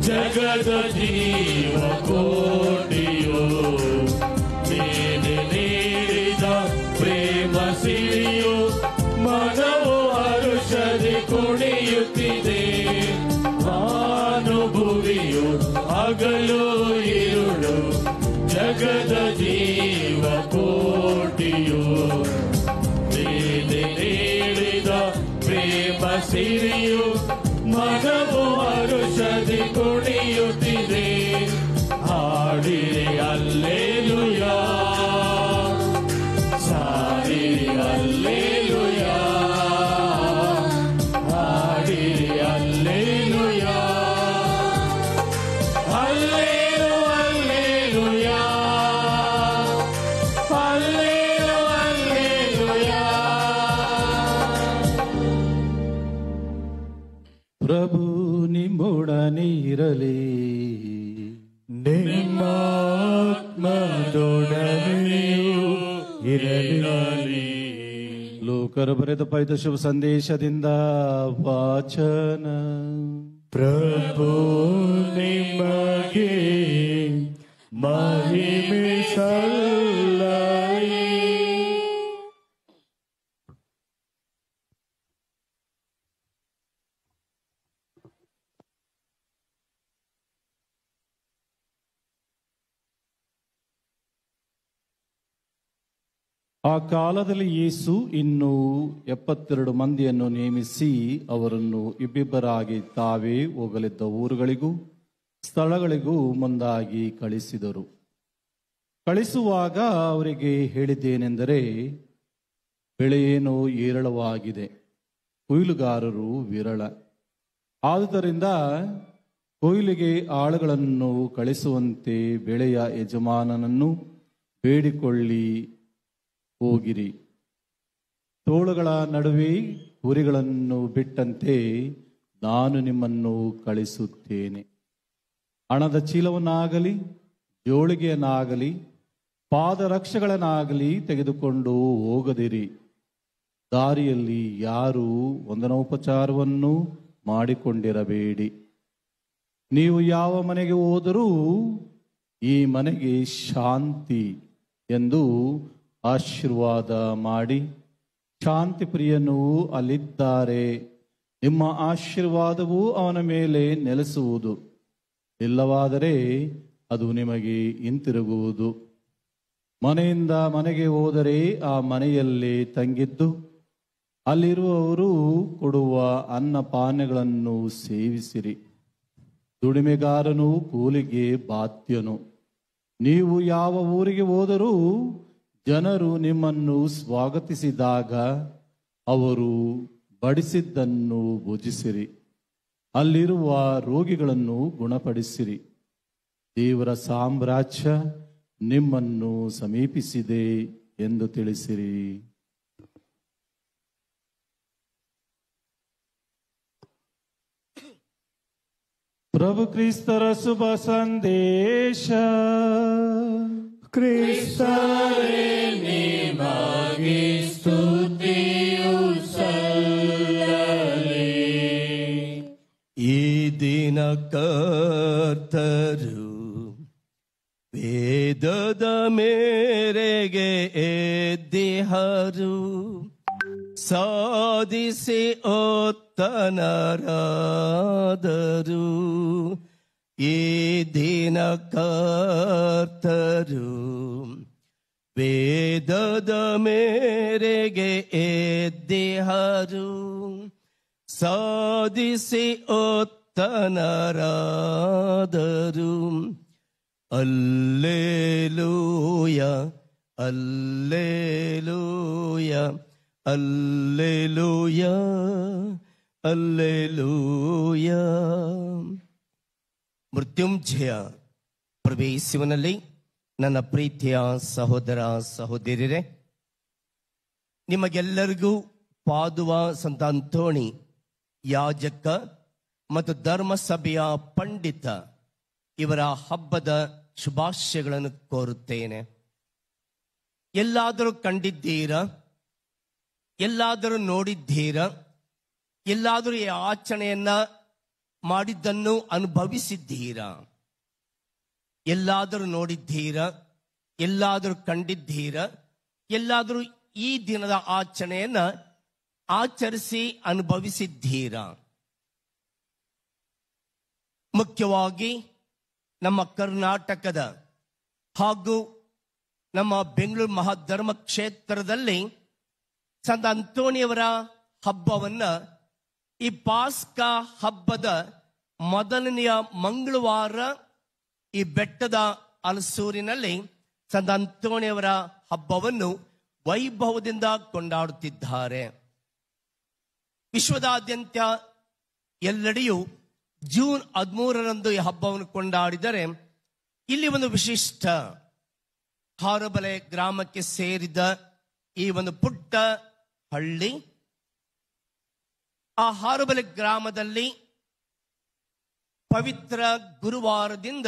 ಜಗದ ಜೀವ ಕೋಟಿಯೋ ನೀನೆ ನೀಡಿದ ಪ್ರೇಮ ಸಿರಿಯು ಮನವು ಹರುಷದಿ ಕುಣಿಯುತ್ತಿದೆ. ಭಾನುಭುವಿಯು ಹಗಲು ಇರುಳು ಜಗದ ಜೀವ ಕೋಟಿಯೋ ನೀನೆ ನೀಡಿದ ಪ್ರೇಮ ಸಿರಿಯು ಮನವು ಹರುಷದಿ ಕುಣಿಯುತ್ತಿದೆ. ಹಾಡಿರಿ ಅಲ್ಲೇಲುಯಾ, ಸಾರಿರಿ ಅಲ್ಲೇಲುಯಾ, ಹಾಡಿರಿ ಅಲ್ಲೇಲುಯಾ, ಅಲ್ಲೇಲು ಅಲ್ಲೇಲುಯಾ, ಅಲ್ಲೇಲು ಅಲ್ಲೇಲುಯಾ. ಪ್ರಭು ನಿಮ್ಮೊಡನೆ ಇರಲಿ, ನಿಮ್ಮಾತ್ಮದೊಡನೆಯೂ ಇರಲಿ. ಲೋಕರು ಬರೆದ ಪವಿತ್ರ ಶುಭ ಸಂದೇಶದಿಂದ ವಾಚನ. ಪ್ರಭು ನಿಮಗೆ ಮಹಿಮೆ ಸಲ್ಲಲಿ. ಆ ಕಾಲದಲ್ಲಿ ಯೇಸು ಇನ್ನೂ 72 ಮಂದಿಯನ್ನು ನೇಮಿಸಿ ಅವರನ್ನು ಇಬ್ಬಿಬ್ಬರಾಗಿ ತಾವೇ ಹೋಗಲಿದ್ದ ಊರುಗಳಿಗೂ ಸ್ಥಳಗಳಿಗೂ ಮುಂದಾಗಿ ಕಳಿಸಿದರು. ಕಳಿಸುವಾಗ ಅವರಿಗೆ ಹೇಳಿದ್ದೇನೆಂದರೆ, ಬೆಳೆಯೇನೋ ಏರಳವಾಗಿದೆ, ಕೊಯ್ಲುಗಾರರು ವಿರಳ. ಆದುದರಿಂದ ಕೊಯ್ಲಿಗೆ ಆಳುಗಳನ್ನು ಕಳಿಸುವಂತೆ ಬೆಳೆಯ ಯಜಮಾನನನ್ನು ಬೇಡಿಕೊಳ್ಳಿ ಹೋಗಿರಿ. ತೋಳುಗಳ ನಡುವೆ ಕುರಿಗಳನ್ನು ಬಿಟ್ಟಂತೆ ನಾನು ನಿಮ್ಮನ್ನು ಕಳಿಸುತ್ತೇನೆ. ಹಣದ ಚೀಲವನ್ನಾಗಲಿ ಜೋಳಿಗೆಯನ್ನಾಗಲಿ ಪಾದರಕ್ಷೆಗಳನ್ನಾಗಲಿ ತೆಗೆದುಕೊಂಡು ಹೋಗದಿರಿ. ದಾರಿಯಲ್ಲಿ ಯಾರೂ ವಂದನೋಪಚಾರವನ್ನು ಮಾಡಿಕೊಂಡಿರಬೇಡಿ. ನೀವು ಯಾವ ಮನೆಗೆ ಹೋದರೂ ಈ ಮನೆಗೆ ಶಾಂತಿ ಎಂದು ಆಶೀರ್ವಾದ ಮಾಡಿ, ಶಾಂತಿ ಪ್ರಿಯನು ಅಲ್ಲಿದ್ದಾರೆ, ನಿಮ್ಮ ಆಶೀರ್ವಾದವು ಅವನ ಮೇಲೆ ನೆಲೆಸುವುದು, ಇಲ್ಲವಾದರೆ ಅದು ನಿಮಗೆ ಹಿಂತಿರುಗುವುದು. ಮನೆಯಿಂದ ಮನೆಗೆ ಹೋದರೆ ಆ ಮನೆಯಲ್ಲೇ ತಂಗಿದ್ದು ಅಲ್ಲಿರುವವರು ಕೊಡುವ ಅನ್ನ ಪಾನಗಳನ್ನು ಸೇವಿಸಿರಿ. ದುಡಿಮೆಗಾರನು ಕೂಲಿಗೆ ಬಾಧ್ಯನು. ನೀವು ಯಾವ ಊರಿಗೆ ಹೋದರೂ ಜನರು ನಿಮ್ಮನ್ನು ಸ್ವಾಗತಿಸಿದಾಗ ಅವರು ಬಡಿಸಿದ್ದನ್ನು ಭುಜಿಸಿರಿ. ಅಲ್ಲಿರುವ ರೋಗಿಗಳನ್ನು ಗುಣಪಡಿಸಿರಿ. ದೇವರ ಸಾಮ್ರಾಜ್ಯ ನಿಮ್ಮನ್ನು ಸಮೀಪಿಸಿದೆ ಎಂದು ತಿಳಿಸಿರಿ. ಪ್ರಭು ಕ್ರಿಸ್ತರ ಶುಭ ಸಂದೇಶ. ಕ್ರಿಸ್ತರೇ ನಿಮಗೆ ಸ್ತುತಿಯು ಸಲ್ಲಲಿ. ಈ ದಿನ ಕರ್ತರು ವೇದದ ಮೇರೆಗೆ ಎದ್ದಿಹರು, ಸಾಧಿಸಿ ಓತ್ತನರಾದರು. ಈ ದಿನ ಕರ್ತರು ವೇದದ ಮೇರೆಗೆ ಎದ್ದಿಹರು, ಸಾಧಿಸಿ ಓತ್ತನರಾದರು. Alleluia alleluia alleluia alleluia. ಮೃತ್ಯುಂಜಯ ಪ್ರವೇಶಿಸುವನಲ್ಲಿ ನನ್ನ ಪ್ರೀತಿಯ ಸಹೋದರ ಸಹೋದರಿಯರೇ, ನಿಮಗೆಲ್ಲರಿಗೂ ಪಾದುವ ಸಂತ ಅಂತೋಣಿ ಯಾಜಕ ಮತ್ತು ಧರ್ಮಸಭೆಯ ಪಂಡಿತ ಇವರ ಹಬ್ಬದ ಶುಭಾಶಯಗಳನ್ನು ಕೋರುತ್ತೇನೆ. ಎಲ್ಲಾದರೂ ಕಂಡಿದ್ದೀರಾ? ಎಲ್ಲಾದರೂ ನೋಡಿದ್ದೀರಾ? ಎಲ್ಲಾದರೂ ಈ ಆಚರಣೆಯನ್ನ ಮಾಡಿದ್ದನ್ನು ಅನುಭವಿಸಿದ್ದೀರಾ? ಎಲ್ಲಾದರೂ ನೋಡಿದ್ದೀರಾ? ಎಲ್ಲಾದರೂ ಕಂಡಿದ್ದೀರಾ? ಎಲ್ಲಾದರೂ ಈ ದಿನದ ಆಚರಣೆಯನ್ನ ಆಚರಿಸಿ ಅನುಭವಿಸಿದ್ದೀರಾ? ಮುಖ್ಯವಾಗಿ ನಮ್ಮ ಕರ್ನಾಟಕದ ಹಾಗೂ ನಮ್ಮ ಬೆಂಗಳೂರು ಮಹಾಧರ್ಮ ಕ್ಷೇತ್ರದಲ್ಲಿ ಸಂತ ಅಂತೋಣಿಯವರ ಹಬ್ಬವನ್ನ ಈ ಪಾಸ್ಕಾ ಹಬ್ಬದ ಮೊದಲನೆಯ ಮಂಗಳವಾರ ಈ ಬೆಟ್ಟದ ಅಲಸೂರಿನಲ್ಲಿ ಸಂತ ಅಂತೋಣಿಯವರ ಹಬ್ಬವನ್ನು ವೈಭವದಿಂದ ಕೊಂಡಾಡುತ್ತಿದ್ದಾರೆ. ವಿಶ್ವದಾದ್ಯಂತ ಎಲ್ಲೆಡೆಯೂ ಜೂನ್ 13ರಂದು ಈ ಹಬ್ಬವನ್ನು ಕೊಂಡಾಡಿದರೆ, ಇಲ್ಲಿ ಒಂದು ವಿಶಿಷ್ಟ ಹಾರಬಲೆ ಗ್ರಾಮಕ್ಕೆ ಸೇರಿದ ಈ ಒಂದು ಪುಟ್ಟ ಹಳ್ಳಿ, ಆ ಹಾರಬಲೆ ಗ್ರಾಮದಲ್ಲಿ ಪವಿತ್ರ ಗುರುವಾರದಿಂದ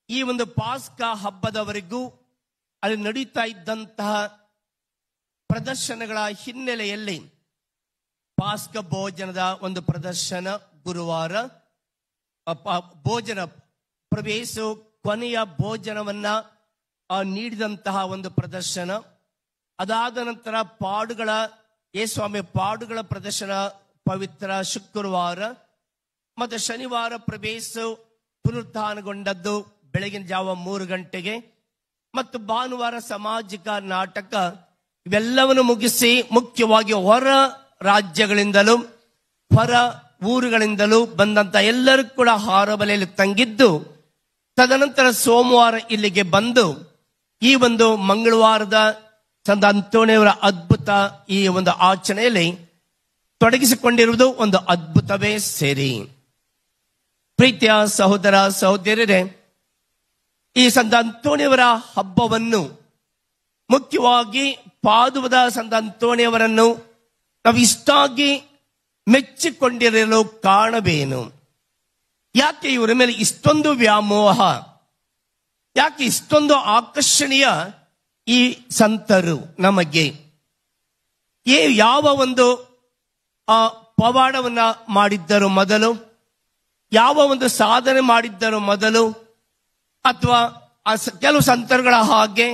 ಈ ಒಂದು ಪಾಸ್ಕಾ ಹಬ್ಬದವರೆಗೂ ಅಲ್ಲಿ ನಡೀತಾ ಇದ್ದಂತಹ ಪ್ರದರ್ಶನಗಳ ಹಿನ್ನೆಲೆಯಲ್ಲಿ ಪಾಸ್ಕಾ ಭೋಜನದ ಒಂದು ಪ್ರದರ್ಶನ ಗುರುವಾರ, ಭೋಜನ ಪ್ರವೇಶ ಕೊನೆಯ ಭೋಜನವನ್ನ ನೀಡಿದಂತಹ ಒಂದು ಪ್ರದರ್ಶನ, ಅದಾದ ನಂತರ ಪಾಡುಗಳ ಯೇಸ್ವಾಮಿ ಪಾಡುಗಳ ಪ್ರದರ್ಶನ ಪವಿತ್ರ ಶುಕ್ರವಾರ, ಮತ್ತು ಶನಿವಾರ ಪ್ರವೇಶ ಪುನರುತ್ಥಾನಗೊಂಡದ್ದು ಬೆಳಗಿನ ಜಾವ 3 ಗಂಟೆಗೆ. ಮತ್ತು ಭಾನುವಾರ ಸಾಮಾಜಿಕ ನಾಟಕ ಇವೆಲ್ಲವನ್ನು ಮುಗಿಸಿ ಮುಖ್ಯವಾಗಿ ಹೊರ ರಾಜ್ಯಗಳಿಂದಲೂ ಹೊರ ಊರುಗಳಿಂದಲೂ ಬಂದಂತ ಎಲ್ಲರೂ ಕೂಡ ಹಾರಬಲೆಯಲ್ಲಿ ತಂಗಿದ್ದು, ತದನಂತರ ಸೋಮವಾರ ಇಲ್ಲಿಗೆ ಬಂದು ಈ ಒಂದು ಮಂಗಳವಾರದ ಸಂತ ಅಂತೋಣಿಯವರ ಅದ್ಭುತ ಈ ಒಂದು ಆಚರಣೆಯಲ್ಲಿ ತೊಡಗಿಸಿಕೊಂಡಿರುವುದು ಒಂದು ಅದ್ಭುತವೇ ಸೇರಿ. ಪ್ರೀತಿಯ ಸಹೋದರ ಸಹೋದರಿಯರೇ, ಈ ಸಂತ ಅಂತೋಣಿಯವರ ಹಬ್ಬವನ್ನು ಮುಖ್ಯವಾಗಿ ಪಾದುವದ ಸಂತ ಅಂತೋಣಿಯವರನ್ನು ನಾವು ಇಷ್ಟಾಗಿ ಮೆಚ್ಚಿಕೊಂಡಿರಲು ಕಾರಣವೇನು? ಯಾಕೆ ಇವರ ಮೇಲೆ ಇಷ್ಟೊಂದು ವ್ಯಾಮೋಹ? ಯಾಕೆ ಇಷ್ಟೊಂದು ಆಕರ್ಷಣೀಯ ಈ ಸಂತರು ನಮಗೆ? ಯಾವ ಒಂದು ಪವಾಡವನ್ನ ಮಾಡಿದ್ದರು ಮೊದಲು? ಯಾವ ಒಂದು ಸಾಧನೆ ಮಾಡಿದ್ದರು ಮೊದಲು? ಅಥವಾ ಕೆಲವು ಸಂತರುಗಳ ಹಾಗೆ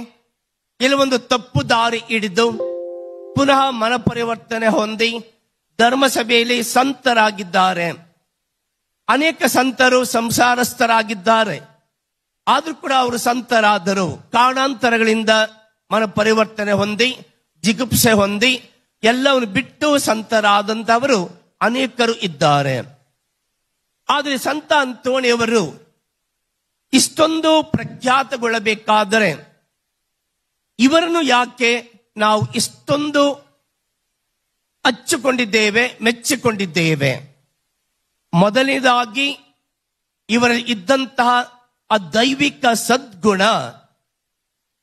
ಕೆಲವೊಂದು ತಪ್ಪು ದಾರಿ ಹಿಡಿದು ಪುನಃ ಮನ ಪರಿವರ್ತನೆ ಹೊಂದಿ ಧರ್ಮಸಭೆಯಲ್ಲಿ ಸಂತರಾಗಿದ್ದಾರೆ. ಅನೇಕ ಸಂತರು ಸಂಸಾರಸ್ಥರಾಗಿದ್ದಾರೆ, ಆದ್ರೂ ಕೂಡ ಅವರು ಸಂತರಾದರು. ಕಾರಣಾಂತರಗಳಿಂದ ಮನ ಪರಿವರ್ತನೆ ಹೊಂದಿ ಜಿಗುಪ್ಸೆ ಹೊಂದಿ ಎಲ್ಲವನ್ನು ಬಿಟ್ಟು ಸಂತರಾದಂತವರು ಅನೇಕರು ಇದ್ದಾರೆ. ಆದರೆ ಸಂತ ಅಂತೋಣಿಯವರು ಇಷ್ಟೊಂದು ಪ್ರಖ್ಯಾತಗೊಳ್ಳಬೇಕಾದರೆ ಇವರನ್ನು ಯಾಕೆ ನಾವು ಇಷ್ಟೊಂದು ಹಚ್ಚಿಕೊಂಡಿದ್ದೇವೆ, ಮೆಚ್ಚಿಕೊಂಡಿದ್ದೇವೆ? ಮೊದಲನೇದಾಗಿ ಇವರಲ್ಲಿ ಇದ್ದಂತಹ ಆ ದೈವಿಕ ಸದ್ಗುಣ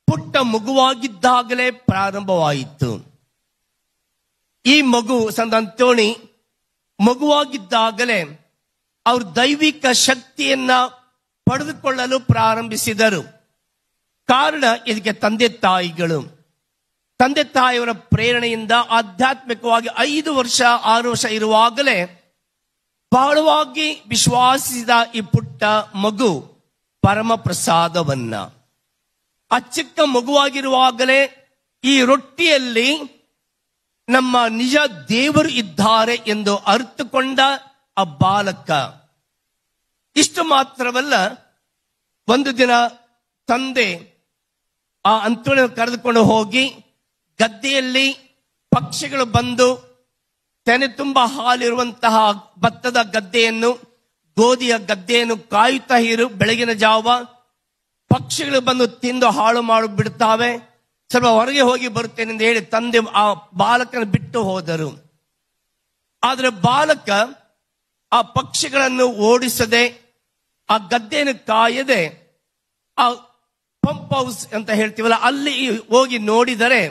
ಪುಟ್ಟ ಮಗುವಾಗಿದ್ದಾಗಲೇ ಪ್ರಾರಂಭವಾಯಿತು. ಈ ಮಗು ಸಂತ ಅಂತೋಣಿ ಮಗುವಾಗಿದ್ದಾಗಲೇ ಅವರು ದೈವಿಕ ಶಕ್ತಿಯನ್ನ ಪಡೆದುಕೊಳ್ಳಲು ಪ್ರಾರಂಭಿಸಿದರು. ಕಾರಣ ಇದಕ್ಕೆ ತಂದೆ ತಾಯಿಯವರ ಪ್ರೇರಣೆಯಿಂದ ಆಧ್ಯಾತ್ಮಿಕವಾಗಿ 5 ವರ್ಷ 6 ವರ್ಷ ಇರುವಾಗಲೇ ಬಹಳವಾಗಿ ವಿಶ್ವಾಸಿಸಿದ ಈ ಪುಟ್ಟ ಮಗು ಪರಮ ಪ್ರಸಾದವನ್ನ ಆ ಚಿಕ್ಕ ಮಗುವಾಗಿರುವಾಗಲೇ ಈ ರೊಟ್ಟಿಯಲ್ಲಿ ನಮ್ಮ ನಿಜ ದೇವರು ಇದ್ದಾರೆ ಎಂದು ಅರ್ಥಕೊಂಡ ಆ ಬಾಲಕ. ಇಷ್ಟು ಮಾತ್ರವಲ್ಲ, ಒಂದು ದಿನ ತಂದೆ ಆ ಅಂತೋಣಿಯ ಕರೆದುಕೊಂಡು ಹೋಗಿ ಗದ್ದೆಯಲ್ಲಿ ಪಕ್ಷಿಗಳು ಬಂದು ತೆನೆ ತುಂಬ ಹಾಲಿರುವಂತಹ ಭತ್ತದ ಗದ್ದೆಯನ್ನು, ಗೋಧಿಯ ಗದ್ದೆಯನ್ನು ಕಾಯುತ್ತಾ ಬೆಳಗಿನ ಜಾವ ಪಕ್ಷಿಗಳು ಬಂದು ತಿಂದು ಹಾಳು ಮಾಡಿ ಬಿಡ್ತಾವೆ, ಸ್ವಲ್ಪ ಹೊರಗೆ ಹೋಗಿ ಬರುತ್ತೇನೆ ಎಂದು ಹೇಳಿ ತಂದೆ ಆ ಬಾಲಕನ ಬಿಟ್ಟು ಹೋದರು. ಆದ್ರೆ ಬಾಲಕ ಆ ಪಕ್ಷಿಗಳನ್ನು ಓಡಿಸದೆ, ಆ ಗದ್ದೆಯನ್ನು ಕಾಯದೆ, ಆ ಪಂಪ್ ಹೌಸ್ ಅಂತ ಹೇಳ್ತೀವಲ್ಲ ಅಲ್ಲಿ ಹೋಗಿ ನೋಡಿದರೆ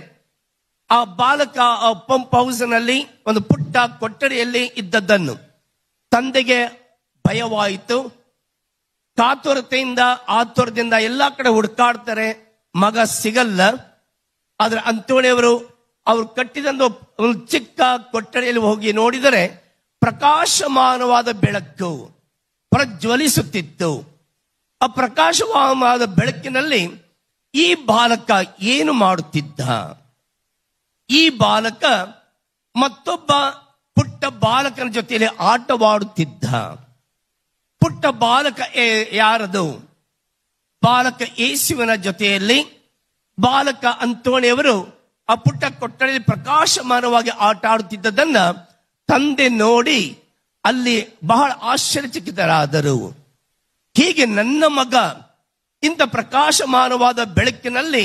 ಆ ಬಾಲಕ ಆ ಪಂಪ್ ಹೌಸ್ ನಲ್ಲಿ ಒಂದು ಪುಟ್ಟ ಕೊಠಡಿಯಲ್ಲಿ ಇದ್ದದ್ದನ್ನು ತಂದೆಗೆ ಭಯವಾಯಿತು. ಆತುರದಿಂದ ಎಲ್ಲಾ ಕಡೆ ಹುಡುಕಾಡ್ತಾರೆ, ಮಗ ಸಿಗಲ್ಲ. ಆದ್ರೆ ಅಂತೋಣಿಯವರು ಅವರು ಕಟ್ಟಿದಂತ ಒಂದು ಚಿಕ್ಕ ಕೊಠಡಿಯಲ್ಲಿ ಹೋಗಿ ನೋಡಿದರೆ ಪ್ರಕಾಶಮಾನವಾದ ಬೆಳಕು ಪ್ರಜ್ವಲಿಸುತ್ತಿತ್ತು. ಆ ಪ್ರಕಾಶಮಾನವಾದ ಬೆಳಕಿನಲ್ಲಿ ಈ ಬಾಲಕ ಏನು ಮಾಡುತ್ತಿದ್ದ? ಈ ಬಾಲಕ ಮತ್ತೊಬ್ಬ ಪುಟ್ಟ ಬಾಲಕನ ಜೊತೆಯಲ್ಲಿ ಆಟವಾಡುತ್ತಿದ್ದ. ಪುಟ್ಟ ಬಾಲಕ ಯಾರದು? ಬಾಲಕ ಯೇಸುವಿನ ಜೊತೆಯಲ್ಲಿ ಬಾಲಕ ಅಂತೋಣಿಯವರು ಆ ಪುಟ್ಟ ಕೊಠಡಿಯಲ್ಲಿ ಪ್ರಕಾಶಮಾನವಾಗಿ ಆಟ ಆಡುತ್ತಿದ್ದದನ್ನ ತಂದೆ ನೋಡಿ ಅಲ್ಲಿ ಬಹಳ ಆಶ್ಚರ್ಯಚಕಿತರಾದರು. ಹೀಗೆ ನನ್ನ ಮಗ ಇಂಥ ಪ್ರಕಾಶಮಾನವಾದ ಬೆಳಕಿನಲ್ಲಿ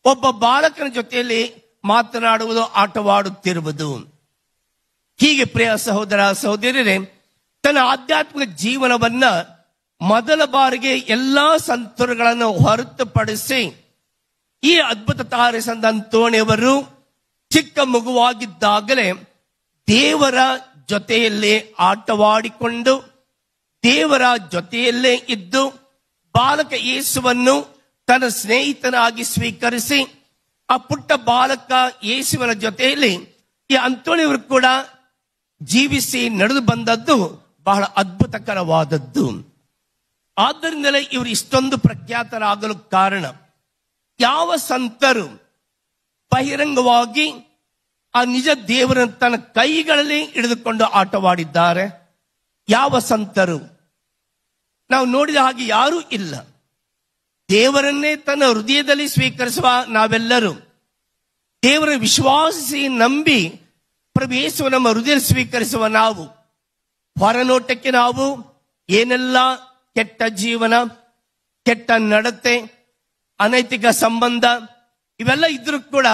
ಒಬ್ಬ ಬಾಲಕನ ಜೊತೆಯಲ್ಲಿ ಮಾತನಾಡುವುದು, ಆಟವಾಡುತ್ತಿರುವುದು. ಹೀಗೆ ಪ್ರಿಯ ಸಹೋದರ ಸಹೋದರಿಯರೇ, ತನ್ನ ಆಧ್ಯಾತ್ಮಿಕ ಜೀವನವನ್ನ ಮೊದಲ ಬಾರಿಗೆ ಎಲ್ಲಾ ಸಂತರುಗಳನ್ನು ಹೊರತುಪಡಿಸಿ ಈ ಅದ್ಭುತ ತಾರೆ ಸಂತ ಅಂತೋಣಿಯವರು ಚಿಕ್ಕ ಮಗುವಾಗಿದ್ದಾಗಲೇ ದೇವರ ಜೊತೆಯಲ್ಲೇ ಆಟವಾಡಿಕೊಂಡು ದೇವರ ಜೊತೆಯಲ್ಲೇ ಇದ್ದು ಬಾಲಕ ಯೇಸುವನ್ನು ತನ್ನ ಸ್ನೇಹಿತನಾಗಿ ಸ್ವೀಕರಿಸಿ ಆ ಪುಟ್ಟ ಬಾಲಕ ಯೇಸುವಿನ ಜೊತೆಯಲ್ಲಿ ಈ ಅಂತೋಣಿಯವರು ಕೂಡ ಜೀವಿಸಿ ನಡೆದು ಬಂದದ್ದು ಬಹಳ ಅದ್ಭುತಕರವಾದದ್ದು. ಆದ್ದರಿಂದಲೇ ಇವರು ಇಷ್ಟೊಂದು ಪ್ರಖ್ಯಾತರಾಗಲು ಕಾರಣ. ಯಾವ ಸಂತರು ಬಹಿರಂಗವಾಗಿ ಆ ನಿಜ ದೇವರನ್ನು ತನ್ನ ಕೈಗಳಲ್ಲಿ ಹಿಡಿದುಕೊಂಡು ಆಟವಾಡಿದ್ದಾರೆ? ಯಾವ ಸಂತರು? ನಾವು ನೋಡಿದ ಹಾಗೆ ಯಾರೂ ಇಲ್ಲ. ದೇವರನ್ನೇ ತನ್ನ ಹೃದಯದಲ್ಲಿ ಸ್ವೀಕರಿಸುವ ನಾವೆಲ್ಲರೂ ದೇವರ ವಿಶ್ವಾಸಿಸಿ ನಂಬಿ ಪ್ರಭು ಯೇಸು ನಮ್ಮ ಹೃದಯ ಸ್ವೀಕರಿಸುವ ನಾವು ಹೊರನೋಟಕ್ಕೆ ನಾವು ಏನೆಲ್ಲ ಕೆಟ್ಟ ಜೀವನ, ಕೆಟ್ಟ ನಡತೆ, ಅನೈತಿಕ ಸಂಬಂಧ ಇವೆಲ್ಲ ಇದ್ರೂ ಕೂಡ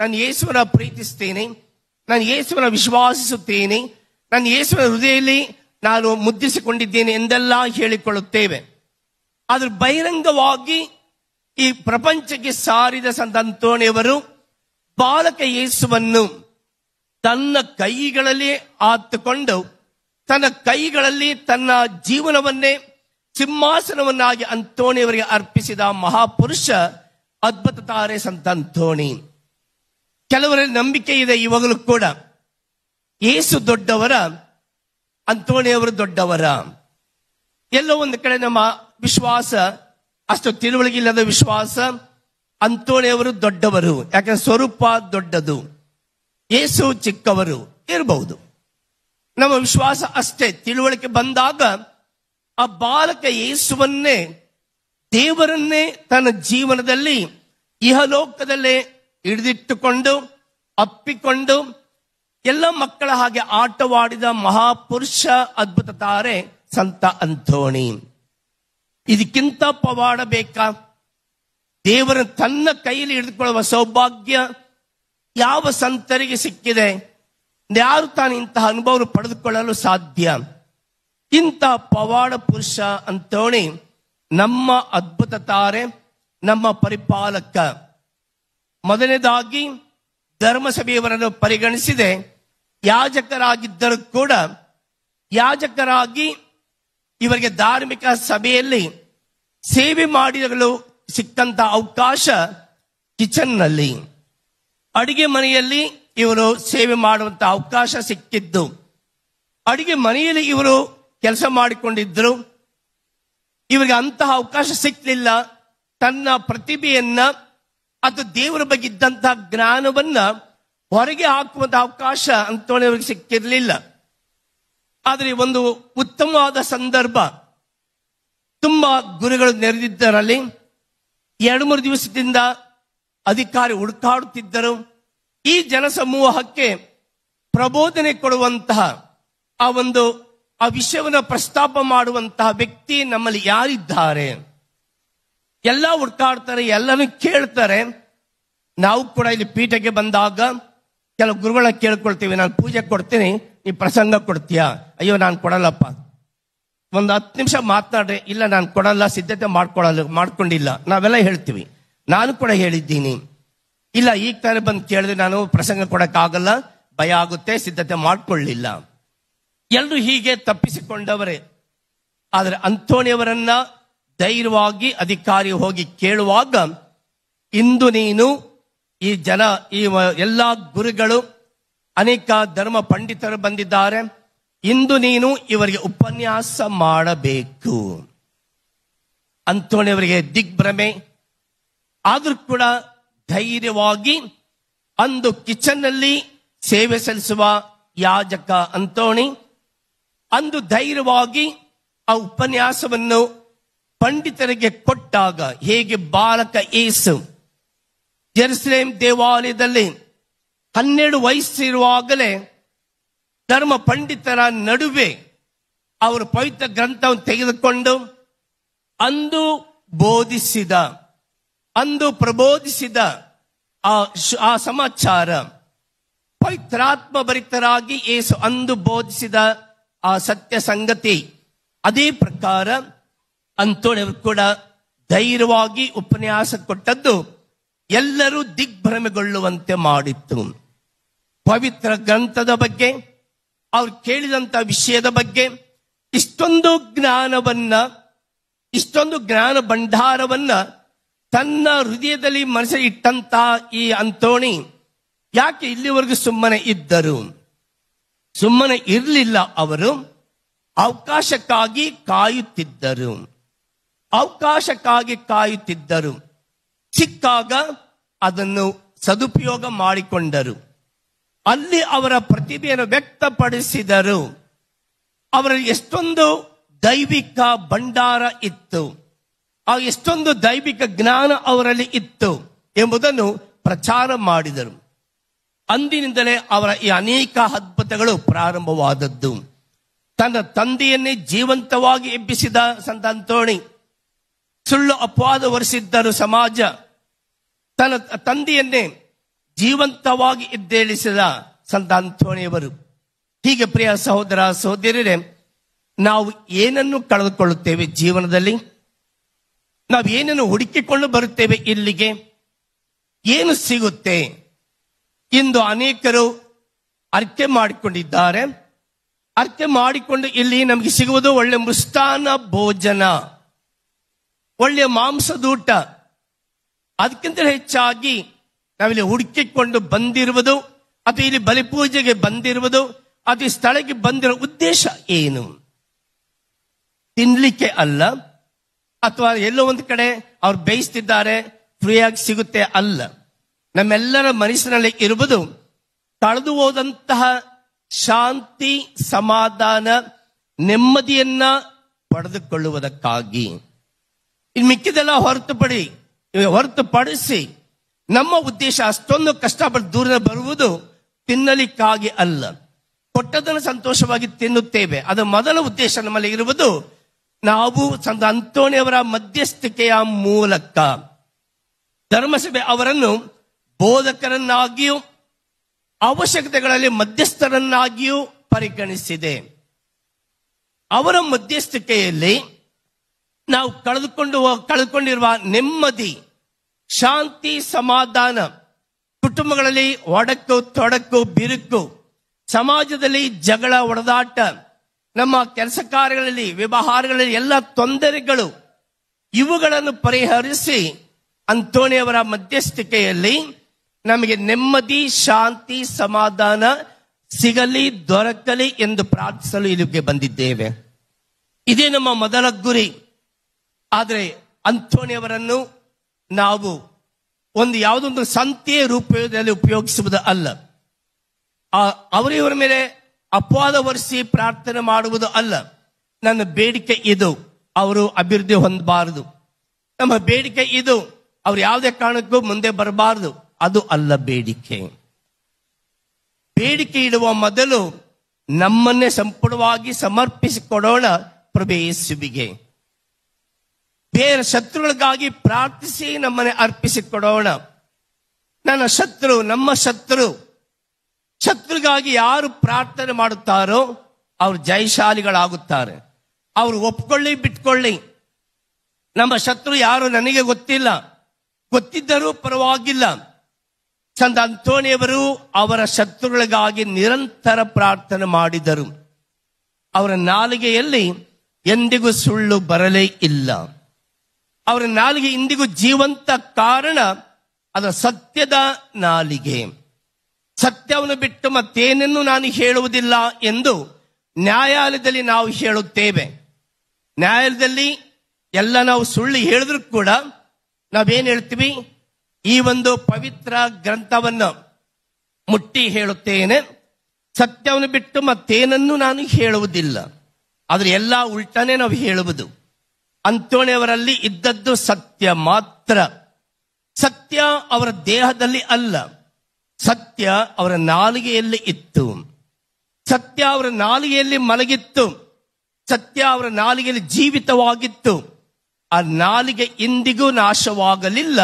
ನಾನು ಯೇಸುವನ ಪ್ರೀತಿಸ್ತೇನೆ, ನಾನು ಯೇಸುವನ ವಿಶ್ವಾಸಿಸುತ್ತೇನೆ, ನಾನು ಯೇಸುವನ ಹೃದಯದಲ್ಲಿ ನಾನು ಮುದ್ರಿಸಿಕೊಂಡಿದ್ದೇನೆ ಎಂದೆಲ್ಲ ಹೇಳಿಕೊಳ್ಳುತ್ತೇವೆ. ಆದ್ರೆ ಬಹಿರಂಗವಾಗಿ ಈ ಪ್ರಪಂಚಕ್ಕೆ ಸಾರಿದ ಸಂತ ಅಂತೋಣಿಯವರು ಬಾಲಕ ಯೇಸುವನ್ನು ತನ್ನ ಕೈಗಳಲ್ಲಿ ಆತುಕೊಂಡು ತನ್ನ ಕೈಗಳಲ್ಲಿ ತನ್ನ ಜೀವನವನ್ನೇ ಸಿಂಹಾಸನವನ್ನಾಗಿ ಅಂತೋಣಿಯವರಿಗೆ ಅರ್ಪಿಸಿದ ಮಹಾಪುರುಷ, ಅದ್ಭುತ ತಾರೆ ಸಂತ ಅಂತೋಣಿ. ಕೆಲವರಲ್ಲಿ ನಂಬಿಕೆ ಇದೆ ಇವಾಗಲೂ ಕೂಡ, ಯೇಸು ದೊಡ್ಡವರ, ಅಂತೋಣಿಯವರು ದೊಡ್ಡವರ. ಎಲ್ಲೋ ಒಂದು ಕಡೆ ನಮ್ಮ ವಿಶ್ವಾಸ ಅಷ್ಟು ತಿಳುವಳಿಕೆ ಇಲ್ಲದ ವಿಶ್ವಾಸ, ಅಂತೋಣಿಯವರು ದೊಡ್ಡವರು, ಯಾಕಂದ್ರೆ ಸ್ವರೂಪ ದೊಡ್ಡದು, ಯೇಸು ಚಿಕ್ಕವರು ಇರಬಹುದು. ನಮ್ಮ ವಿಶ್ವಾಸ ಅಷ್ಟೇ. ತಿಳುವಳಿಕೆ ಬಂದಾಗ ಆ ಬಾಲಕ ಯೇಸುವನ್ನೇ, ದೇವರನ್ನೇ ತನ್ನ ಜೀವನದಲ್ಲಿ ಇಹಲೋಕದಲ್ಲೇ ಹಿಡಿದಿಟ್ಟುಕೊಂಡು ಅಪ್ಪಿಕೊಂಡು ಎಲ್ಲ ಮಕ್ಕಳ ಹಾಗೆ ಆಟವಾಡಿದ ಮಹಾಪುರುಷ, ಅದ್ಭುತ ತಾರೆ ಸಂತ ಅಂತೋಣಿ. ಇದಕ್ಕಿಂತ ಪವಾಡ ಬೇಕಾ? ದೇವರ ತನ್ನ ಕೈಯಲ್ಲಿ ಹಿಡಿದುಕೊಳ್ಳುವ ಸೌಭಾಗ್ಯ ಯಾವ ಸಂತರಿಗೆ ಸಿಕ್ಕಿದೆ? ಯಾರು ತಾನು ಇಂತಹ ಅನುಭವ ಪಡೆದುಕೊಳ್ಳಲು ಸಾಧ್ಯ? ಇಂತಹ ಪವಾಡ ಪುರುಷ ಅಂತೋಣಿ ನಮ್ಮ ಅದ್ಭುತ ತಾರೆ, ನಮ್ಮ ಪರಿಪಾಲಕ. ಮೊದಲನೇದಾಗಿ ಧರ್ಮಸಭೆಯವರನ್ನು ಪರಿಗಣಿಸಿದೆ. ಯಾಜಕರಾಗಿದ್ದರೂ ಕೂಡ ಯಾಜಕರಾಗಿ ಇವರಿಗೆ ಧಾರ್ಮಿಕ ಸಭೆಯಲ್ಲಿ ಸೇವೆ ಮಾಡಲು ಸಿಕ್ಕಂತ ಅವಕಾಶ ಕಿಚನ್ನಲ್ಲಿ, ಅಡಿಗೆ ಮನೆಯಲ್ಲಿ ಇವರು ಸೇವೆ ಮಾಡುವಂತ ಅವಕಾಶ ಸಿಕ್ಕಿದ್ದು. ಅಡಿಗೆ ಮನೆಯಲ್ಲಿ ಇವರು ಕೆಲಸ ಮಾಡಿಕೊಂಡಿದ್ರು. ಇವರಿಗೆ ಅಂತಹ ಅವಕಾಶ ಸಿಕ್ಕಲಿಲ್ಲ. ತನ್ನ ಪ್ರತಿಭೆಯನ್ನ ಅಥವಾ ದೇವರ ಬಗ್ಗೆ ಇದ್ದಂತಹ ಜ್ಞಾನವನ್ನ ಹೊರಗೆ ಹಾಕುವಂತ ಅವಕಾಶ ಅಂತೋಣಿಯವರಿಗೆ ಸಿಕ್ಕಿರಲಿಲ್ಲ. ಆದರೆ ಒಂದು ಉತ್ತಮವಾದ ಸಂದರ್ಭ, ತುಂಬಾ ಗುರುಗಳು ನೆರೆದಿದ್ದರಲ್ಲಿ 2-3 ದಿವಸದಿಂದ ಅಧಿಕಾರಿ ಹುಡುಕಾಡುತ್ತಿದ್ದರು. ಈ ಜನಸಮೂಹಕ್ಕೆ ಪ್ರಬೋಧನೆ ಕೊಡುವಂತಹ ಆ ವಿಷಯವನ್ನು ಪ್ರಸ್ತಾಪ ಮಾಡುವಂತಹ ವ್ಯಕ್ತಿ ನಮ್ಮಲ್ಲಿ ಯಾರಿದ್ದಾರೆ? ಎಲ್ಲ ಹುಡುಕಾಡ್ತಾರೆ, ಎಲ್ಲನೂ ಕೇಳ್ತಾರೆ. ನಾವು ಕೂಡ ಇಲ್ಲಿ ಪೀಠಕ್ಕೆ ಬಂದಾಗ ಕೆಲವು ಗುರುಗಳನ್ನ ಕೇಳ್ಕೊಳ್ತೀವಿ, ನಾನು ಪೂಜೆ ಕೊಡ್ತೀನಿ, ನೀ ಪ್ರಸಂಗ ಕೊಡ್ತೀಯಾ? ಅಯ್ಯೋ ನಾನು ಕೊಡಲ್ಲಪ್ಪ. ಒಂದು 10 ನಿಮಿಷ ಮಾತನಾಡ್ರಿ, ಇಲ್ಲ ನಾನು ಕೊಡಲ್ಲ, ಸಿದ್ಧತೆ ಮಾಡ್ಕೊಂಡಿಲ್ಲ, ನಾವೆಲ್ಲ ಹೇಳ್ತೀವಿ. ನಾನು ಕೂಡ ಹೇಳಿದ್ದೀನಿ, ಇಲ್ಲ ಈಗ ತಾನೇ ಬಂದು ಕೇಳಿದ್ರೆ ನಾನು ಪ್ರಸಂಗ ಕೊಡಕ್ಕಾಗಲ್ಲ, ಭಯ ಆಗುತ್ತೆ, ಸಿದ್ಧತೆ ಮಾಡ್ಕೊಳ್ಳಿಲ್ಲ. ಎಲ್ಲರೂ ಹೀಗೆ ತಪ್ಪಿಸಿಕೊಂಡವರೇ. ಆದರೆ ಅಂತೋಣಿಯವರನ್ನ ಧೈರ್ಯವಾಗಿ ಅಧಿಕಾರಿ ಹೋಗಿ ಕೇಳುವಾಗ, ಇಂದು ನೀನು ಈ ಎಲ್ಲ ಗುರುಗಳು, ಅನೇಕ ಧರ್ಮ ಪಂಡಿತರು ಬಂದಿದ್ದಾರೆ, ಇಂದು ನೀನು ಇವರಿಗೆ ಉಪನ್ಯಾಸ ಮಾಡಬೇಕು. ಅಂತೋಣಿಯವರಿಗೆ ದಿಗ್ಭ್ರಮೆ ಆದ್ರೂ ಕೂಡ ಧೈರ್ಯವಾಗಿ ಅಂದು ಕಿಚನ್ನಲ್ಲಿ ಸೇವೆ ಸಲ್ಲಿಸುವ ಯಾಜಕ ಅಂತೋಣಿ ಅಂದು ಧೈರ್ಯವಾಗಿ ಆ ಉಪನ್ಯಾಸವನ್ನು ಪಂಡಿತರಿಗೆ ಕೊಟ್ಟಾಗ, ಹೇಗೆ ಬಾಲಕ ಯೇಸು ಜೆರುಸಲೇಮ್ ದೇವಾಲಯದಲ್ಲಿ 12 ವಯಸ್ಸಿರುವಾಗಲೇ ಧರ್ಮ ಪಂಡಿತರ ನಡುವೆ ಅವರು ಪವಿತ್ರ ಗ್ರಂಥವನ್ನು ತೆಗೆದುಕೊಂಡು ಅಂದು ಬೋಧಿಸಿದ, ಅಂದು ಪ್ರಬೋಧಿಸಿದ ಆ ಸಮಾಚಾರ, ಪವಿತ್ರಾತ್ಮ ಭರಿತರಾಗಿ ಯೇಸು ಅಂದು ಬೋಧಿಸಿದ ಆ ಸತ್ಯ ಸಂಗತಿ, ಅದೇ ಪ್ರಕಾರ ಅಂತೋಣಿಯವರು ಕೂಡ ಧೈರ್ಯವಾಗಿ ಉಪನ್ಯಾಸ ಕೊಟ್ಟದ್ದು ಎಲ್ಲರೂ ದಿಗ್ಭ್ರಮೆಗೊಳ್ಳುವಂತೆ ಮಾಡಿತ್ತು. ಪವಿತ್ರ ಗ್ರಂಥದ ಬಗ್ಗೆ, ಅವ್ರು ಕೇಳಿದಂತ ವಿಷಯದ ಬಗ್ಗೆ ಇಷ್ಟೊಂದು ಜ್ಞಾನ ಭಂಡಾರವನ್ನ ತನ್ನ ಹೃದಯದಲ್ಲಿ ಮನಸ್ಸಲ್ಲಿ ಇಟ್ಟಂತ ಈ ಅಂತೋಣಿ ಯಾಕೆ ಇಲ್ಲಿವರೆಗೂ ಸುಮ್ಮನೆ ಇದ್ದರು? ಸುಮ್ಮನೆ ಇರಲಿಲ್ಲ. ಅವರು ಅವಕಾಶಕ್ಕಾಗಿ ಕಾಯುತ್ತಿದ್ದರು. ಸಿಕ್ಕಾಗ ಅದನ್ನು ಸದುಪಯೋಗ ಮಾಡಿಕೊಂಡರು. ಅಲ್ಲಿ ಅವರ ಪ್ರತಿಭೆಯನ್ನು ವ್ಯಕ್ತಪಡಿಸಿದರು. ಅವರಲ್ಲಿ ಎಷ್ಟೊಂದು ದೈವಿಕ ಭಂಡಾರ ಇತ್ತು. ಎಷ್ಟೊಂದು ದೈವಿಕ ಜ್ಞಾನ ಅವರಲ್ಲಿ ಇತ್ತು ಎಂಬುದನ್ನು ಪ್ರಚಾರ ಮಾಡಿದರು. ಅಂದಿನಿಂದಲೇ ಅವರ ಈ ಅನೇಕ ಅದ್ಭುತಗಳು ಪ್ರಾರಂಭವಾದದ್ದು. ತನ್ನ ತಂದೆಯನ್ನೇ ಜೀವಂತವಾಗಿ ಎಬ್ಬಿಸಿದ ಸಂತ ಅಂತೋಣಿ ಸುಳ್ಳು ಅಪವಾದ ಹೊರಿಸಿದ್ದರು ಸಮಾಜ. ತನ್ನ ತಂದೆಯನ್ನೇ ಜೀವಂತವಾಗಿ ಎದ್ದೇಳಿಸಿದ ಸಂತ ಅಂತೋಣಿಯವರು. ಹೀಗೆ ಪ್ರಿಯ ಸಹೋದರ ಸಹೋದರಿಯರೇ, ನಾವು ಏನನ್ನು ಕಳೆದುಕೊಳ್ಳುತ್ತೇವೆ ಜೀವನದಲ್ಲಿ? ನಾವು ಏನನ್ನು ಹುಡುಕಿಕೊಂಡು ಬರುತ್ತೇವೆ ಇಲ್ಲಿಗೆ? ಏನು ಸಿಗುತ್ತೆ? ಇಂದು ಅನೇಕರು ಅರ್ಕೆ ಮಾಡಿಕೊಂಡಿದ್ದಾರೆ. ಅರ್ಕೆ ಮಾಡಿಕೊಂಡು ಇಲ್ಲಿ ನಮಗೆ ಸಿಗುವುದು ಒಳ್ಳೆ ಮೃಷ್ಟಾನ್ನ ಭೋಜನ, ಒಳ್ಳೆಯ ಮಾಂಸದೂಟ. ಅದಕ್ಕಿಂತ ಹೆಚ್ಚಾಗಿ ನಾವಿಲ್ಲಿ ಹುಡುಕಿಕೊಂಡು ಬಂದಿರುವುದು ಅಥವಾ ಇಲ್ಲಿ ಬಲಿಪೂಜೆಗೆ ಬಂದಿರುವುದು ಅಥವಾ ಸ್ಥಳಕ್ಕೆ ಬಂದಿರೋ ಉದ್ದೇಶ ಏನು? ತಿನ್ಲಿಕ್ಕೆ ಅಲ್ಲ, ಅಥವಾ ಎಲ್ಲೋ ಒಂದು ಕಡೆ ಅವ್ರು ಬೇಯಿಸ್ತಿದ್ದಾರೆ ಫ್ರೀಯಾಗಿ ಸಿಗುತ್ತೆ ಅಲ್ಲ. ನಮ್ಮೆಲ್ಲರ ಮನಸ್ಸಿನಲ್ಲಿ ಇರುವುದು ಕಳೆದು ಹೋದಂತಹ ಶಾಂತಿ, ಸಮಾಧಾನ, ನೆಮ್ಮದಿಯನ್ನ ಪಡೆದುಕೊಳ್ಳುವುದಕ್ಕಾಗಿ. ಇನ್ನು ಮಿಕ್ಕಿದೆಲ್ಲ ಹೊರತುಪಡಿಸಿ ನಮ್ಮ ಉದ್ದೇಶ ಅಷ್ಟೊಂದು ಕಷ್ಟಪಟ್ಟು ದೂರ ಬರುವುದು ತಿನ್ನಲಿಕ್ಕಾಗಿ ಅಲ್ಲ. ಕೊಟ್ಟದನ್ನು ಸಂತೋಷವಾಗಿ ತಿನ್ನುತ್ತೇವೆ, ಅದರ ಮೊದಲ ಉದ್ದೇಶ ನಮ್ಮಲ್ಲಿ ಇರುವುದು ನಾವು ಸಂತ ಅಂತೋಣಿಯವರ ಮಧ್ಯಸ್ಥಿಕೆಯ ಮೂಲಕ ಧರ್ಮಸಭೆ ಅವರನ್ನು ಬೋಧಕರನ್ನಾಗಿಯೂ ಅವಶ್ಯಕತೆಗಳಲ್ಲಿ ಮಧ್ಯಸ್ಥರನ್ನಾಗಿಯೂ ಪರಿಗಣಿಸಿದೆ. ಅವರ ಮಧ್ಯಸ್ಥಿಕೆಯಲ್ಲಿ ನಾವು ಕಳೆದುಕೊಂಡಿರುವ ನೆಮ್ಮದಿ, ಶಾಂತಿ, ಸಮಾಧಾನ, ಕುಟುಂಬಗಳಲ್ಲಿ ಒಡಕು ತೊಡಕು ಬಿರುಕು, ಸಮಾಜದಲ್ಲಿ ಜಗಳ ಹೊಡೆದಾಟ, ನಮ್ಮ ಕೆಲಸ ಕಾರ್ಯಗಳಲ್ಲಿ ವ್ಯವಹಾರಗಳಲ್ಲಿ ಎಲ್ಲ ತೊಂದರೆಗಳು, ಇವುಗಳನ್ನು ಪರಿಹರಿಸಿ ಅಂತೋಣಿಯವರ ಮಧ್ಯಸ್ಥಿಕೆಯಲ್ಲಿ ನಮಗೆ ನೆಮ್ಮದಿ, ಶಾಂತಿ, ಸಮಾಧಾನ ಸಿಗಲಿ, ದೊರಕಲಿ ಎಂದು ಪ್ರಾರ್ಥಿಸಲು ಇಲ್ಲಿಗೆ ಬಂದಿದ್ದೇವೆ. ಇದೇ ನಮ್ಮ ಮೊದಲ ಗುರಿ. ಆದರೆ ಅಂತೋಣಿಯವರನ್ನು ನಾವು ಯಾವುದೊಂದು ಸಂತೆಯ ರೂಪದಲ್ಲಿ ಉಪಯೋಗಿಸುವುದು ಅಲ್ಲ. ಅವರಿವರ ಮೇಲೆ ಅಪವಾದ ಹೊರಿಸಿ ಪ್ರಾರ್ಥನೆ ಮಾಡುವುದು ಅಲ್ಲ. ನನ್ನ ಬೇಡಿಕೆ ಇದು, ಅವರು ಅಭಿವೃದ್ಧಿ ಹೊಂದಬಾರದು. ನಮ್ಮ ಬೇಡಿಕೆ ಇದು, ಅವ್ರು ಯಾವುದೇ ಕಾರಣಕ್ಕೂ ಮುಂದೆ ಬರಬಾರದು. ಅದು ಅಲ್ಲ ಬೇಡಿಕೆ. ಬೇಡಿಕೆ ಇಡುವ ಮೊದಲು ನಮ್ಮನ್ನೇ ಸಂಪೂರ್ಣವಾಗಿ ಸಮರ್ಪಿಸಿಕೊಡೋಣ ಪ್ರಭು ಯೇಸುವಿಗೆ. ಬೇರೆ ಶತ್ರುಗಳಿಗಾಗಿ ಪ್ರಾರ್ಥಿಸಿ ನಮ್ಮನ್ನೇ ಅರ್ಪಿಸಿಕೊಡೋಣ. ನನ್ನ ಶತ್ರು, ನಮ್ಮ ಶತ್ರುಗಾಗಿ ಯಾರು ಪ್ರಾರ್ಥನೆ ಮಾಡುತ್ತಾರೋ ಅವರು ಜಯಶಾಲಿಗಳಾಗುತ್ತಾರೆ. ಅವರು ಒಪ್ಕೊಳ್ಳಿ ಬಿಟ್ಕೊಳ್ಳಿ. ನಮ್ಮ ಶತ್ರು ಯಾರು ನನಗೆ ಗೊತ್ತಿಲ್ಲ, ಗೊತ್ತಿದ್ದರೂ ಪರವಾಗಿಲ್ಲ. ಸಂತ ಅಂತೋಣಿಯವರು ಅವರ ಶತ್ರುಗಳಿಗಾಗಿ ನಿರಂತರ ಪ್ರಾರ್ಥನೆ ಮಾಡಿದರು. ಅವರ ನಾಲಿಗೆಯಲ್ಲಿ ಎಂದಿಗೂ ಸುಳ್ಳು ಬರಲೇ ಇಲ್ಲ. ಅವರ ನಾಲಿಗೆ ಇಂದಿಗೂ ಜೀವಂತ. ಕಾರಣ ಅದು ಸತ್ಯದ ನಾಲಿಗೆ. ಸತ್ಯವನ್ನು ಬಿಟ್ಟು ಮತ್ತೇನನ್ನು ನಾನು ಹೇಳುವುದಿಲ್ಲ ಎಂದು ನ್ಯಾಯಾಲಯದಲ್ಲಿ ನಾವು ಹೇಳುತ್ತೇವೆ. ನ್ಯಾಯಾಲಯದಲ್ಲಿ ಎಲ್ಲ ನಾವು ಸುಳ್ಳು ಹೇಳಿದ್ರು ಕೂಡ ನಾವೇನ್ ಹೇಳ್ತೀವಿ? ಈ ಒಂದು ಪವಿತ್ರ ಗ್ರಂಥವನ್ನು ಮುಟ್ಟಿ ಹೇಳುತ್ತೇನೆ, ಸತ್ಯವನ್ನು ಬಿಟ್ಟು ಮತ್ತೇನನ್ನು ನಾನು ಹೇಳುವುದಿಲ್ಲ. ಆದ್ರೆ ಎಲ್ಲ ಉಲ್ಟಾನೇ ನಾವು ಹೇಳುವುದು. ಅಂತೋಣಿಯವರಲ್ಲಿ ಇದ್ದದ್ದು ಸತ್ಯ ಮಾತ್ರ. ಸತ್ಯ ಅವರ ದೇಹದಲ್ಲಿ ಅಲ್ಲ, ಸತ್ಯ ಅವರ ನಾಲಿಗೆಯಲ್ಲಿ ಇತ್ತು. ಸತ್ಯ ಅವರ ನಾಲಿಗೆಯಲ್ಲಿ ಮಲಗಿತ್ತು. ಸತ್ಯ ಅವರ ನಾಲಿಗೆಯಲ್ಲಿ ಜೀವಿತವಾಗಿತ್ತು. ಆ ನಾಲಿಗೆ ಇಂದಿಗೂ ನಾಶವಾಗಲಿಲ್ಲ.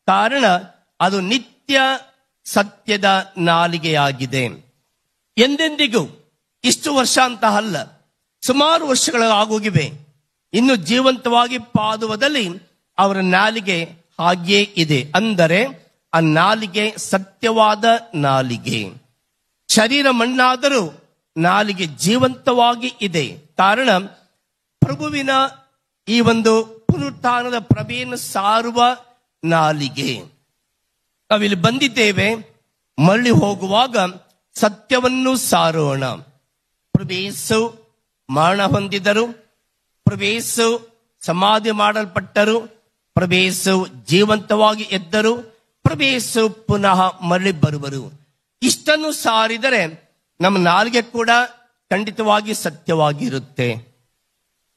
ಕಾರಣ ಅದು ನಿತ್ಯ ಸತ್ಯದ ನಾಲಿಗೆಯಾಗಿದೆ. ಎಂದೆಂದಿಗೂ ಇಷ್ಟು ವರ್ಷ ಅಂತ ಅಲ್ಲ, ಸುಮಾರು ವರ್ಷಗಳು ಆಗೋಗಿವೆ. ಇನ್ನು ಜೀವಂತವಾಗಿ ಪಾದುವದಲ್ಲಿ ಅವರ ನಾಲಿಗೆ ಹಾಗೆಯೇ ಇದೆ. ಅಂದರೆ ಆ ನಾಲಿಗೆ ಸತ್ಯವಾದ ನಾಲಿಗೆ. ಶರೀರ ಮಣ್ಣಾದರೂ ನಾಲಿಗೆ ಜೀವಂತವಾಗಿ ಇದೆ. ಕಾರಣ ಪ್ರಭುವಿನ ಈ ಒಂದು ಪುನರುತ್ಥಾನದ ಪ್ರಭೆಯನ್ನು ಸಾರುವ ನಾಲಿಗೆ. ನಾವಿಲ್ಲಿ ಬಂದಿದ್ದೇವೆ, ಮರಳಿ ಹೋಗುವಾಗ ಸತ್ಯವನ್ನು ಸಾರೋಣ. ಪ್ರಭು ಯೇಸು ಮರಣ ಹೊಂದಿದರು, ಪ್ರಭು ಯೇಸು ಸಮಾಧಿ ಮಾಡಲ್ಪಟ್ಟರು, ಪ್ರಭು ಯೇಸು ಜೀವಂತವಾಗಿ ಎದ್ದರು, ಪ್ರಭು ಯೇಸು ಪುನಃ ಮರಳಿ ಬರುವರು. ಇಷ್ಟನ್ನು ಸಾರಿದರೆ ನಮ್ಮ ನಾಲಿಗೆ ಕೂಡ ಖಂಡಿತವಾಗಿ ಸತ್ಯವಾಗಿರುತ್ತೆ.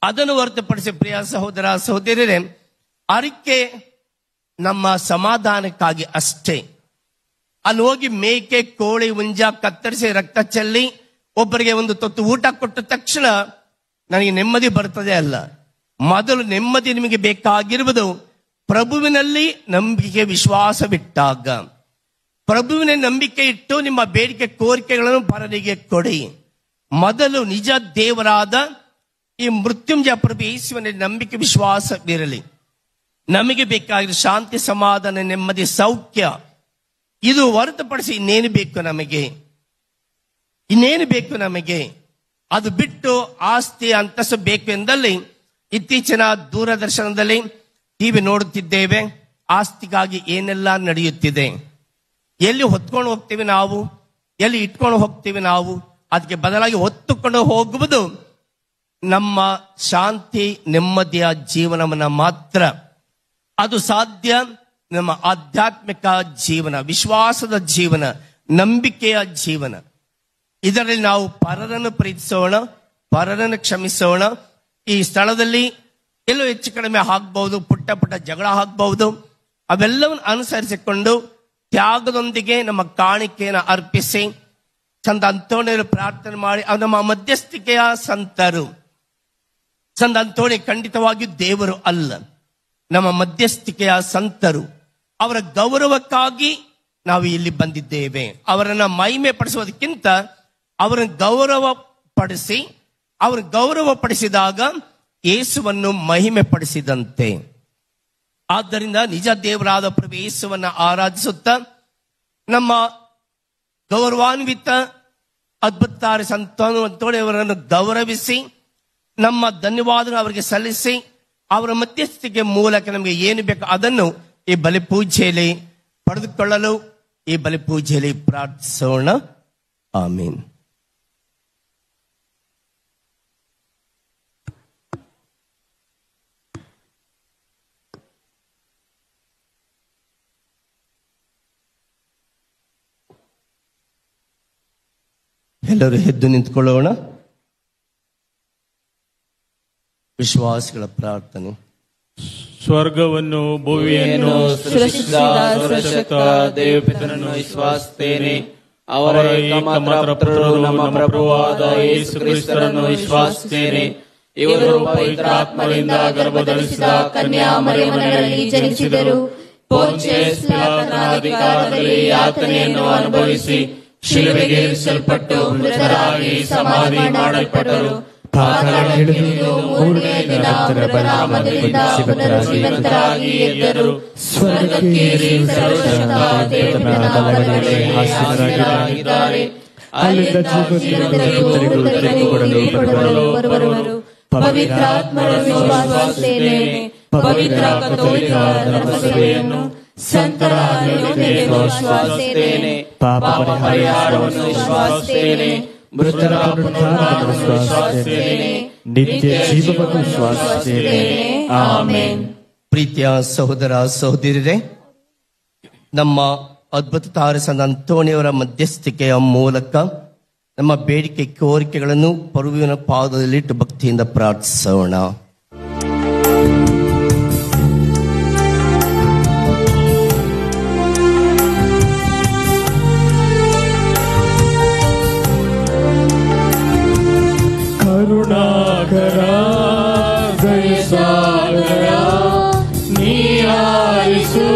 ಅದನ್ನು ಹೊರತುಪಡಿಸಿ ಪ್ರಿಯ ಸಹೋದರ ಸಹೋದರಿಯರೇ, ಅರಿಕೆ ನಮ್ಮ ಸಮಾಧಾನಕ್ಕಾಗಿ ಅಷ್ಟೇ. ಅಲ್ಲಿ ಹೋಗಿ ಮೇಕೆ, ಕೋಳಿ, ಹುಂಜ ಕತ್ತರಿಸಿ ರಕ್ತ ಚೆಲ್ಲಿ ಒಬ್ಬರಿಗೆ ಒಂದು ತೊತ್ತು ಊಟ ಕೊಟ್ಟ ತಕ್ಷಣ ನನಗೆ ನೆಮ್ಮದಿ ಬರ್ತದೆ ಅಲ್ಲ. ಮೊದಲು ನೆಮ್ಮದಿ ನಿಮಗೆ ಬೇಕಾಗಿರುವುದು ಪ್ರಭುವಿನಲ್ಲಿ ನಂಬಿಕೆ ವಿಶ್ವಾಸವಿಟ್ಟಾಗ. ಪ್ರಭುವಿನ ನಂಬಿಕೆ ಇಟ್ಟು ನಿಮ್ಮ ಬೇಡಿಕೆ ಕೋರಿಕೆಗಳನ್ನು ಪರನಿಗೆ ಕೊಡಿ. ಮೊದಲು ನಿಜ ದೇವರಾದ ಈ ಮೃತ್ಯುಂಜಯ ಪ್ರಭು ಯೇಸುವಿನಲ್ಲಿ ನಂಬಿಕೆ ವಿಶ್ವಾಸವಿರಲಿ. ನಮಗೆ ಬೇಕಾಗಿರೋ ಶಾಂತಿ, ಸಮಾಧಾನ, ನೆಮ್ಮದಿ, ಸೌಖ್ಯ ಇದು ಹೊರತುಪಡಿಸಿ ಇನ್ನೇನು ಬೇಕು ನಮಗೆ? ಇನ್ನೇನು ಬೇಕು ನಮಗೆ? ಅದು ಬಿಟ್ಟು ಆಸ್ತಿ, ಅಂತಸ್ತು ಬೇಕು ಎಂದಲ್ಲಿ ಇತ್ತೀಚಿನ ದೂರದರ್ಶನದಲ್ಲಿ ಟಿವಿ ನೋಡುತ್ತಿದ್ದೇವೆ. ಆಸ್ತಿಗಾಗಿ ಏನೆಲ್ಲ ನಡೆಯುತ್ತಿದೆ. ಎಲ್ಲಿ ಹೊತ್ಕೊಂಡು ಹೋಗ್ತೀವಿ ನಾವು, ಎಲ್ಲಿ ಇಟ್ಕೊಂಡು ಹೋಗ್ತೀವಿ ನಾವು. ಅದಕ್ಕೆ ಬದಲಾಗಿ ಹೊತ್ತುಕೊಂಡು ಹೋಗುವುದು ನಮ್ಮ ಶಾಂತಿ, ನೆಮ್ಮದಿಯ ಜೀವನವನ್ನ ಮಾತ್ರ. ಅದು ಸಾಧ್ಯ ನಮ್ಮ ಆಧ್ಯಾತ್ಮಿಕ ಜೀವನ, ವಿಶ್ವಾಸದ ಜೀವನ, ನಂಬಿಕೆಯ ಜೀವನ. ಇದರಲ್ಲಿ ನಾವು ಪರರನ್ನು ಪ್ರೀತಿಸೋಣ, ಪರರನ್ನು ಕ್ಷಮಿಸೋಣ. ಈ ಸ್ಥಳದಲ್ಲಿ ಎಲ್ಲೋ ಹೆಚ್ಚು ಕಡಿಮೆ ಆಗ್ಬಹುದು, ಪುಟ್ಟ ಪುಟ್ಟ ಜಗಳ ಆಗ್ಬಹುದು. ಅವೆಲ್ಲವನ್ನು ಅನುಸರಿಸಿಕೊಂಡು ತ್ಯಾಗದೊಂದಿಗೆ ನಮ್ಮ ಕಾಣಿಕೆಯನ್ನು ಅರ್ಪಿಸಿ ಸಂತ ಅಂತೋಣಿಯರು ಪ್ರಾರ್ಥನೆ ಮಾಡಿ, ಅದು ನಮ್ಮ ಮಧ್ಯಸ್ಥಿಕೆಯ ಸಂತರು. ಸಂತ ಅಂತೋಣಿ ಖಂಡಿತವಾಗಿಯೂ ದೇವರು ಅಲ್ಲ, ನಮ್ಮ ಮಧ್ಯಸ್ಥಿಕೆಯ ಸಂತರು. ಅವರ ಗೌರವಕ್ಕಾಗಿ ನಾವು ಇಲ್ಲಿ ಬಂದಿದ್ದೇವೆ. ಅವರನ್ನ ಮಹಿಮೆ ಪಡಿಸುವುದಕ್ಕಿಂತ ಅವರನ್ನು ಗೌರವ ಪಡಿಸಿದಾಗ ಯೇಸುವನ್ನು ಮಹಿಮೆ ಪಡಿಸಿದಂತೆ. ಆದ್ದರಿಂದ ನಿಜ ದೇವರಾದ ಪ್ರಭು ಯೇಸುವನ್ನ ಆರಾಧಿಸುತ್ತಾ ನಮ್ಮ ಗೌರವಾನ್ವಿತ ಅದ್ಭುತ ಸಂತೋಣಿಯವರನ್ನು ಗೌರವಿಸಿ ನಮ್ಮ ಧನ್ಯವಾದ ಅವರಿಗೆ ಸಲ್ಲಿಸಿ ಅವರ ಮಧ್ಯಸ್ಥಿಕೆ ಮೂಲಕ ನಮಗೆ ಏನು ಬೇಕು ಅದನ್ನು ಈ ಬಲಿಪೂಜೆಯಲ್ಲಿ ಪಡೆದುಕೊಳ್ಳಲು ಈ ಬಲಿಪೂಜೆಯಲ್ಲಿ ಪ್ರಾರ್ಥಿಸೋಣ. ಆಮೀನ್. ಎಲ್ಲರೂ ಎದ್ದು ನಿಂತ್ಕೊಳ್ಳೋಣ. ವಿಶ್ವಾಸಿಗಳ ಪ್ರಾರ್ಥನೆ. ಸ್ವರ್ಗವನ್ನು ಭೂಮಿಯನ್ನು ಸೃಷ್ಟಿಸಿದ ಸರ್ವಶಕ್ತ ದೇವಪಿತನನ್ನು ವಿಶ್ವಾಸಿಸುತ್ತೇನೆ. ಅವರ ಏಕಮಾತ್ರ ಪುತ್ರರು ನಮ್ಮ ಪ್ರಭುವಾದ ಯೇಸು ಕ್ರಿಸ್ತರನ್ನು ವಿಶ್ವಾಸಿಸುತ್ತೇನೆ. ಇವರು ಪವಿತ್ರಾತ್ಮರಿಂದ ಗರ್ಭಧರಿಸಿದ ಕನ್ಯಾ ಮರಿಯಮ್ಮನಲ್ಲಿ ಜನಿಸಿದರು. ಪೋಂಚಿಯಸ್ ಪಿಲಾತನ ಅಧಿಕಾರದಲ್ಲಿ ಯಾತನೆಯನ್ನು ಅನುಭವಿಸಿ ಶಿಲುಬೆಗೇರಿಸಲ್ಪಟ್ಟು ಮೃತರಾಗಿ ಸಮಾಧಿ ಮಾಡಲ್ಪಟ್ಟರು. ಪಾತಾಳಕ್ಕಿಳಿದು ಮೂರನೇ ದಿನ ಪುನರುತ್ಥಾನದಿಂದ ಪುನರುಜ್ಜೀವಿತರಾಗಿ ಎದ್ದರು. ಸ್ವರ್ಗಕ್ಕೇರಿ ಸರ್ವಶಕ್ತ ದೇವರ ಬಲಗಡೆ ಆಸೀನರಾಗಿದ್ದಾರೆ. ಅಲ್ಲಿಂದ ಜೀವಕ್ಕೆ ಕೊಡಲು ಬರುವರು. ಪವಿತ್ರಾತ್ಮರನ್ನು ವಿಶ್ವಾಸಿಸುತ್ತೇನೆ. ಪವಿತ್ರ ಕಥೋಲಿಕ ಧರ್ಮಸಭೆಯನ್ನು ಸಂತರ ಅನ್ಯೋನ್ಯತೆಯನ್ನು ವಿಶ್ವಾಸಿಸುತ್ತೇನೆ. ಪಾಪ ಪರಿಹಾರವನ್ನು ವಿಶ್ವಾಸಿಸುತ್ತೇನೆ. ಮೃತರ ಪುನರುತ್ಥಾನವನ್ನು ವಿಶ್ವಾಸಿಸುತ್ತೇನೆ. ನಿತ್ಯ ಜೀವವನ್ನು ವಿಶ್ವಾಸಿಸುತ್ತೇನೆ. ಆಮೆನ್. ಪ್ರೀತಿಯ ಸಹೋದರ ಸಹೋದರಿಯರೇ, ನಮ್ಮ ಅದ್ಭುತ ತಾರಸನ ಅಂತೋಣಿಯವರ ಮಧ್ಯಸ್ಥಿಕೆಯ ಮೂಲಕ ನಮ್ಮ ಬೇಡಿಕೆ ಕೋರಿಕೆಗಳನ್ನು ಪ್ರಭುವಿನ ಪಾದದಲ್ಲಿಟ್ಟು ಭಕ್ತಿಯಿಂದ ಪ್ರಾರ್ಥಿಸೋಣ. ಕರುಣಾಕರ ದಯಸಾಗರ ನೀರಾರಿಸು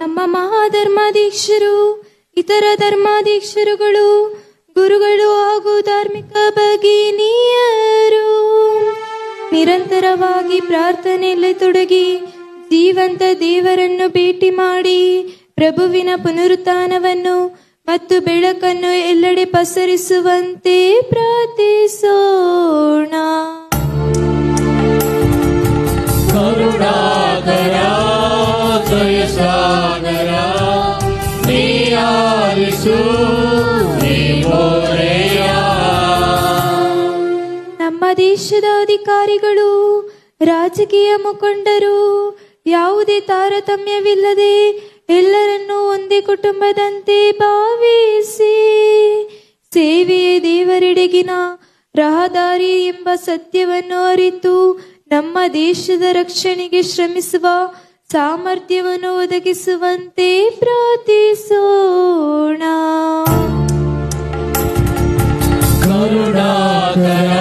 ನಮ್ಮ ಮಹಾಧರ್ಮಾಧೀಶರು, ಇತರ ಧರ್ಮಾಧೀಶರುಗಳು, ಗುರುಗಳು ಹಾಗೂ ಧಾರ್ಮಿಕ ಭಗಿನಿಯರು ನಿರಂತರವಾಗಿ ಪ್ರಾರ್ಥನೆಯಲ್ಲಿ ತೊಡಗಿ ಜೀವಂತ ದೇವರನ್ನು ಭೇಟಿ ಮಾಡಿ ಪ್ರಭುವಿನ ಪುನರುತ್ಥಾನವನ್ನು ಮತ್ತು ಬೆಳಕನ್ನು ಎಲ್ಲೆಡೆ ಪಸರಿಸುವಂತೆ ಪ್ರಾರ್ಥಿಸೋಣ. ಕರುಣಾಕರ ದಯಸಾಗರ ನೀರಾರಿಸು ನಮ್ಮ ದೇಶದ ಅಧಿಕಾರಿಗಳು, ರಾಜಕೀಯ ಮುಖಂಡರು ಯಾವುದೇ ತಾರತಮ್ಯವಿಲ್ಲದೆ ಎಲ್ಲರನ್ನೂ ಒಂದೇ ಕುಟುಂಬದಂತೆ ಭಾವಿಸಿ ಸೇವೆಯೇ ದೇವರೆಡೆಗಿನ ರಹದಾರಿ ಎಂಬ ಸತ್ಯವನ್ನು ಅರಿತು ನಮ್ಮ ದೇಶದ ರಕ್ಷಣೆಗೆ ಶ್ರಮಿಸುವ ಸಾಮರ್ಥ್ಯವನ್ನು ಒದಗಿಸುವಂತೆ ಪ್ರಾರ್ಥಿಸೋಣ. ಕರುಣಾಕರ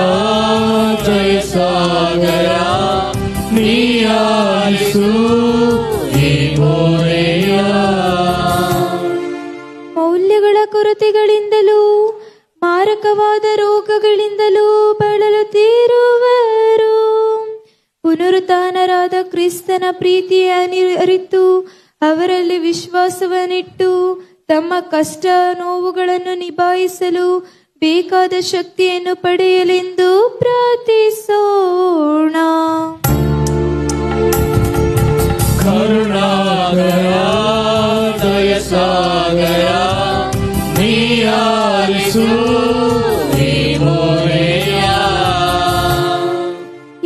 ಜಯ ಸಾಗರ ನೀಯಾಲಿಸು ಈ ಮೊರೆಯ. ಮೌಲ್ಯಗಳ ಕೊರತೆಗಳಿಂದಲೂ ಮಾರಕವಾದ ರೋಗಗಳಿಂದಲೂ ಬಳಲುತ್ತಿರುವರು ಪುನರುತ್ಥಾನರಾದ ಕ್ರಿಸ್ತನ ಪ್ರೀತಿಯ ಅರಿತು ಅವರಲ್ಲಿ ವಿಶ್ವಾಸವನ್ನಿಟ್ಟು ತಮ್ಮ ಕಷ್ಟ ನೋವುಗಳನ್ನು ನಿಭಾಯಿಸಲು ಬೇಕಾದ ಶಕ್ತಿಯನ್ನು ಪಡೆಯಲೆಂದು ಪ್ರಾರ್ಥಿಸೋಣ. ಕರುಣಾಕರ ದಯ ಸಾಗರ ನೀಯಾಲಿಸು ಈ ಮೊರೆಯ.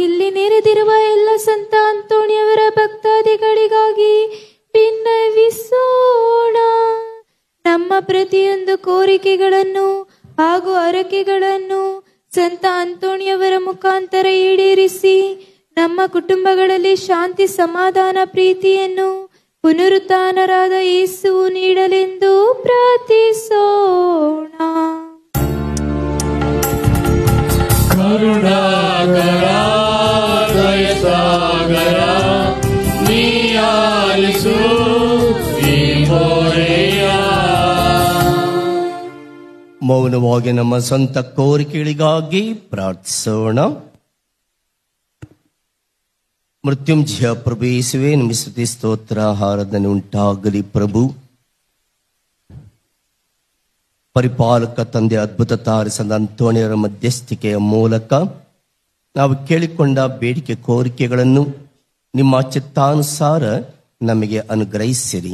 ಇಲ್ಲಿ ನೆರೆದಿರುವ ಎಲ್ಲ ಸಂತ ಅಂತೋಣಿಯವರ ಭಕ್ತಾದಿಗಳಿಗಾಗಿ ಭಿನ್ನವಿಸೋಣ. ನಮ್ಮ ಪ್ರತಿಯೊಂದು ಕೋರಿಕೆಗಳನ್ನು ಹಾಗೂ ಹರಕೆಗಳನ್ನು ಸಂತ ಅಂತೋಣಿಯವರ ಮುಖಾಂತರ ಈಡೇರಿಸಿ ನಮ್ಮ ಕುಟುಂಬಗಳಲ್ಲಿ ಶಾಂತಿ, ಸಮಾಧಾನ, ಪ್ರೀತಿಯನ್ನು ಪುನರುತ್ಥಾನರಾದ ಯೇಸು ನೀಡಲೆಂದು ಪ್ರಾರ್ಥಿಸೋಣ. ಕರುಣಾಕರ ದಯ ಸಾಗರ ನೀಯಾಲಿಸು ಈ ಮೊರೆಯ. ಮೌನವಾಗಿ ನಮ್ಮ ಸ್ವಂತ ಕೋರಿಕೆಗಳಿಗಾಗಿ ಪ್ರಾರ್ಥಿಸೋಣ. ಮೃತ್ಯುಂಜಯ ಪ್ರಭು ಯೇಸುವೇ, ನಿಮ್ಮ ಸ್ತುತಿ ಸ್ತೋತ್ರ ಆರಾಧನೆ ಉಂಟಾಗಲಿ ಪ್ರಭು. ಪರಿಪಾಲಕ ತಂದೆ ಅದ್ಭುತ ತಾರೆ ಸಂತ ಅಂತೋಣಿಯವರ ಮಧ್ಯಸ್ಥಿಕೆಯ ಮೂಲಕ ನಾವು ಕೇಳಿಕೊಂಡ ಬೇಡಿಕೆ ಕೋರಿಕೆಗಳನ್ನು ನಿಮ್ಮ ಚಿತ್ತಾನುಸಾರ ನಮಗೆ ಅನುಗ್ರಹಿಸಿರಿ.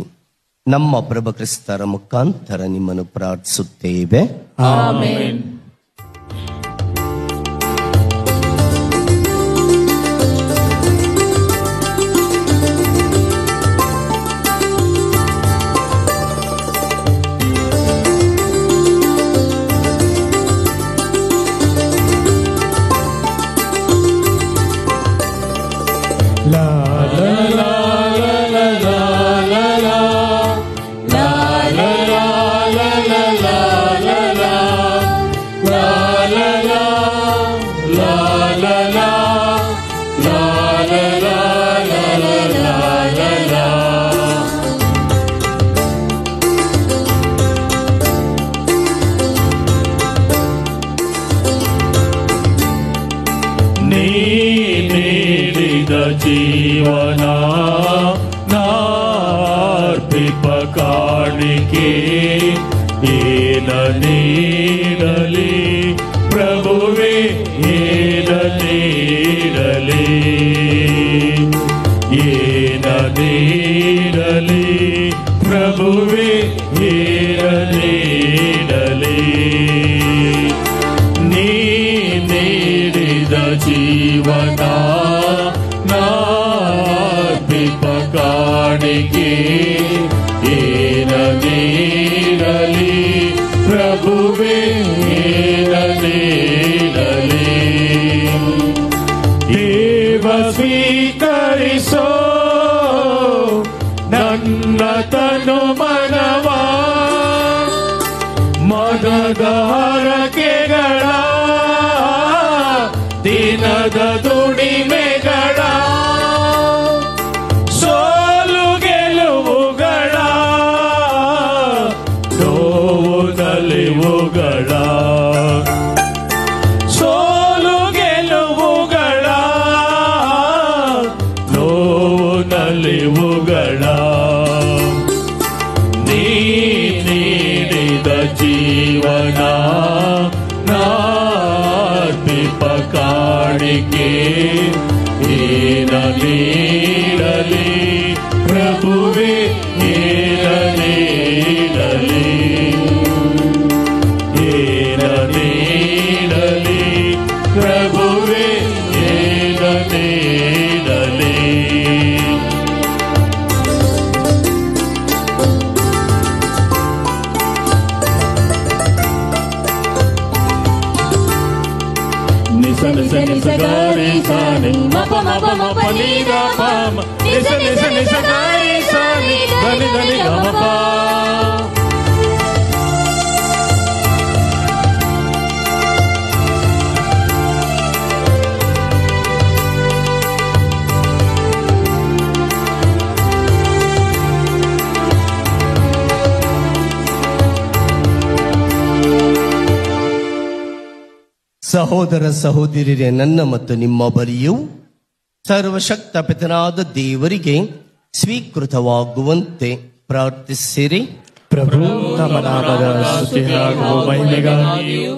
ನಮ್ಮ ಪ್ರಭು ಕ್ರಿಸ್ತರ ಮುಖಾಂತರ ನಿಮ್ಮನ್ನು ಪ್ರಾರ್ಥಿಸುತ್ತೇವೆ. ಆಮೆನ್. ಜೀವನ ನಾರ್ಪಿಪ ಕಾಣಿಕೆ ಏನ ನೀಡಲಿ ಪ್ರಭುವೇ, ಏನ ನೀಡಲಿ, ಏನ ನೀಡಲಿ ಪ್ರಭುವೇ, ಏನ ನೀಡಲಿ. ನೀ ನೀಡಿದ ಜೀವನ ನಾರ್ಪಿಪ ಕಾಣಿಕೆ ಏನ ನೀಡಲಿ ಪ್ರಭುವೇ, ಏನ ನೀಡಲಿ. ದೇವ ಸ್ವೀಕರಿಸೋ ನನ್ನ ತನು ಮನವ, ಮನದ ಹರಕೆಗಳ ದಿನದ ದುಡಿಮೆಗಳ ಸೋಲು ಗೆಲುವುಗಳ ನೋವು ನಲಿವುಗಳ, ಸೋಲು ಗೆಲುವುಗಳ ನೋವು ನಲಿವುಗಳ ನೀ ನೀಡಿದ ಜೀವನ ನಾರ್ಪಿಪ ಕಾಣಿಕೆ ಏನ ನೀಡಲಿ ಪ್ರಭುವೇ, ಏನ ನೀಡಲಿ, ಏನ ನೀಡಲಿ ಪ್ರಭುವೇ, ಏನ ನೀಡಲಿ. ಪಮ ಪನಿ ದ ಪಮ ನಿಸ ನಿಸ ನಿಸ ಗಾರಿ ಸಾನಿ ಧನಿ ಧನಿ ಗಮಪ. ಸಹೋದರ ಸಹೋದರಿಯರೇ, ನನ್ನ ಮತ್ತು ನಿಮ್ಮ ಬಲಿಯು ಸರ್ವಶಕ್ತ ಪಿತನಾದ ದೇವರಿಗೆ ಸ್ವೀಕೃತವಾಗುವಂತೆ ಪ್ರಾರ್ಥಿಸಿರಿ. ಪ್ರಭು ತಮ್ಮ ನಾಮದ ಸ್ತುತಿ ಹಾಗೂ ಮಹಿಮೆಗಾಗಿಯೂ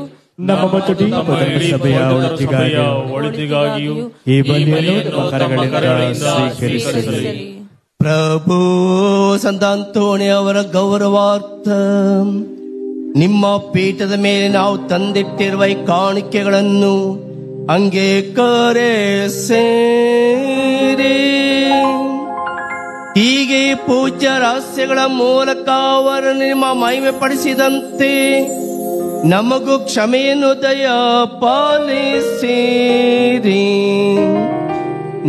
ನಮ್ಮ ಮತ್ತು ನಿಮ್ಮ ಸಭೆಯ ಒಳಿತಿಗಾಗಿಯೂ ಈ ಬಲಿಯನ್ನು ನಮ್ಮ ಕರಗಳಿಂದ ಸ್ವೀಕರಿಸಿರಿ. ಪ್ರಭು ಸಂತ ಅಂತೋಣಿ ಅವರ ಗೌರವಾರ್ಥ ನಿಮ್ಮ ಪೀಠದ ಮೇಲೆ ನಾವು ತಂದಿಟ್ಟಿರುವ ಈ ಕಾಣಿಕೆಗಳನ್ನು ಅಂಗೀಕರಿಸಿರಿ. ಹೀಗೆ ಪೂಜ್ಯ ರಹಸ್ಯಗಳ ಮೂಲಕ ಅವರನ್ನು ನಿಮ್ಮ ಮಹಿಮೆ ಪಡಿಸಿದಂತೆ ನಮಗೂ ಕ್ಷಮೆಯನ್ನು ದಯಪಾಲಿಸಿರಿ.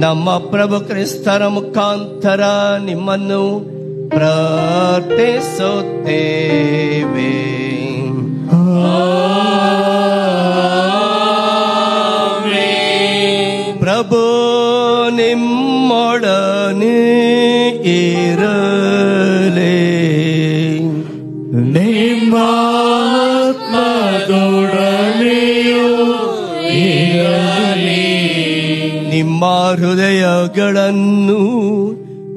ನಮ್ಮ ಪ್ರಭು ಕ್ರಿಸ್ತರ ಮುಖಾಂತರ ನಿಮ್ಮನ್ನು ಪ್ರಾರ್ಥಿಸುತ್ತೇವೆ. ಪ್ರಭು ನಿಮ್ಮೊಡನೆ ಇರಲಿ. ನಿಮ್ಮ ಆತ್ಮದೊಡನೆಯೂ ಇರಲಿ. ನಿಮ್ಮ ಹೃದಯಗಳನ್ನು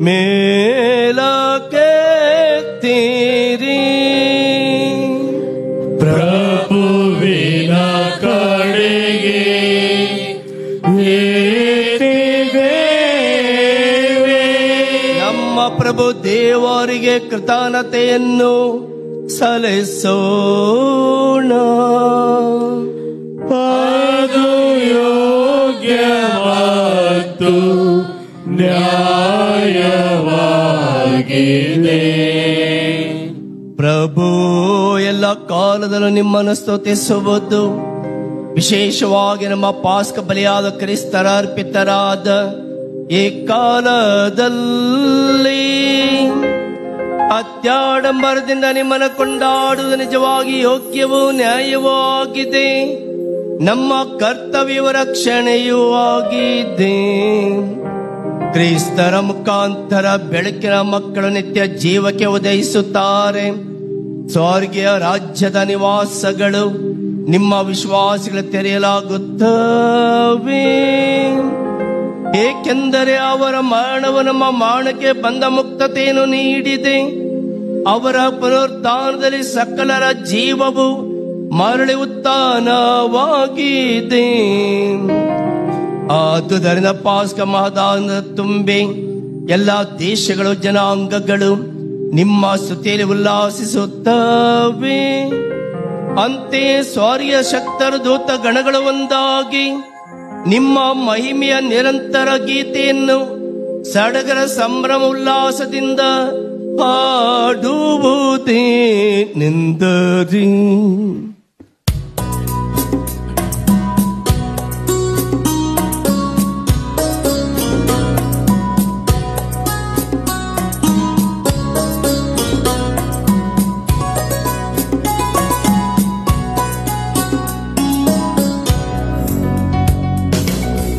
ಮೇಲಕ್ಕೆತ್ತಿರಿ. ಪ್ರಭುವಿನ ಕಡೆಗೆ ನಮ್ಮ ಪ್ರಭು ದೇವರಿಗೆ ಕೃತಜ್ಞತೆಯನ್ನು ಸಲ್ಲಿಸೋಣ. ಅದು ಯೋಗ್ಯ ಮತ್ತು ನ್ಯಾಯವಾಗಿದೆ. ಪ್ರಭು ಎಲ್ಲ ಕಾಲದಲ್ಲೂ ನಿಮ್ಮನ್ನು ಸ್ತುತಿಸುವುದು, ವಿಶೇಷವಾಗಿ ನಮ್ಮ ಪಾಸ್ಕ ಬಲಿಯಾದ ಕ್ರಿಸ್ತರ ಅರ್ಪಿತರಾದ ಈ ಕಾಲದಲ್ಲಿ ಅತ್ಯಾಡಂಬರದಿಂದ ನಿಮ್ಮನ್ನು ಕೊಂಡಾಡುವುದು ನಿಜವಾಗಿ ಯೋಗ್ಯವೂ ನ್ಯಾಯವೂ ಆಗಿದೆ. ನಮ್ಮ ಕರ್ತವ್ಯ ರಕ್ಷಣೆಯೂ ಆಗಿದೆ. ಕ್ರಿಸ್ತರ ಮುಖಾಂತರ ಬೆಳಕಿನ ಮಕ್ಕಳು ನಿತ್ಯ ಜೀವಕ್ಕೆ ಉದಯಿಸುತ್ತಾರೆ. ಸ್ವರ್ಗೀಯ ರಾಜ್ಯದ ನಿವಾಸಗಳು ನಿಮ್ಮ ವಿಶ್ವಾಸಿಗಳು ತೆರೆಯಲಾಗುತ್ತವೆ. ಏಕೆಂದರೆ ಅವರ ಮರಣವು ನಮ್ಮ ಮರಣಕ್ಕೆ ಬಂದ ಮುಕ್ತತೆಯನ್ನು ನೀಡಿದೆ. ಅವರ ಪುನರುತ್ಥಾನದಲ್ಲಿ ಸಕಲರ ಜೀವವು ಮರಳಿ ಉತ್ಥಾನವಾಗಿದೆ. ಆದುದರಿಂದ ಪಾಸ್ಕ ಮಹದಾನದ ತುಂಬಿ ಎಲ್ಲ ದೇಶಗಳು ಜನಾಂಗಗಳು ನಿಮ್ಮ ಸ್ತುತಿಯಲ್ಲಿ ಉಲ್ಲಾಸಿಸುತ್ತವೆ. ಅಂತೆಯೇ ಸ್ವರ್ಗೀಯ ಶಕ್ತರ ದೂತ ಗಣಗಳು ಒಂದಾಗಿ ನಿಮ್ಮ ಮಹಿಮೆಯ ನಿರಂತರ ಗೀತೆಯನ್ನು ಸಡಗರ ಸಂಭ್ರಮ ಉಲ್ಲಾಸದಿಂದ ಹಾಡುವುದೇ ನಿಂದರಿ.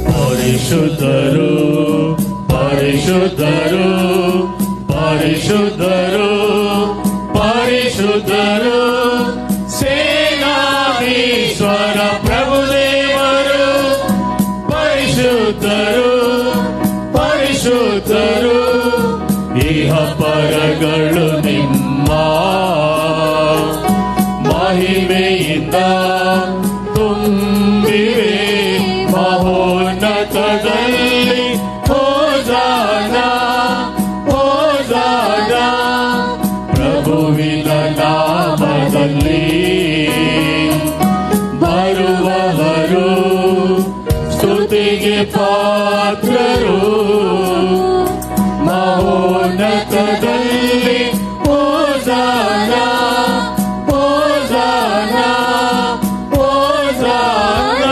ಪರಿಶುದ್ಧರು ಪರಿಶುದ್ಧರು ಪರಿಶುದ್ಧರು ಪರಿಶುದ್ಧರು ಸೇನಾಧೀಶ್ವರ ಪ್ರಭುದೇವರು. ಪರಿಶುದ್ಧರು ಪರಿಶುದ್ಧರು ಇಹ ಪರಗಳು ನಿಮ್ಮ ಮಹಿಮೆಯಿಂದ ತುಂಬಿವೆ. ಮಹೋನ್ನತದಲ್ಲಿ ಹೋಜಾನ ಹೋಜಾನ. ಪ್ರಭುವಿನ ನಾಮದಲ್ಲಿ ಬರುವವರು ಸ್ತುತಿಗೆ ಪಾತ್ರರು. ಮಹೋನ್ನತದಲ್ಲಿ ಹೋಜಾನ ಹೋಜಾನ ಹೋಜಾನ.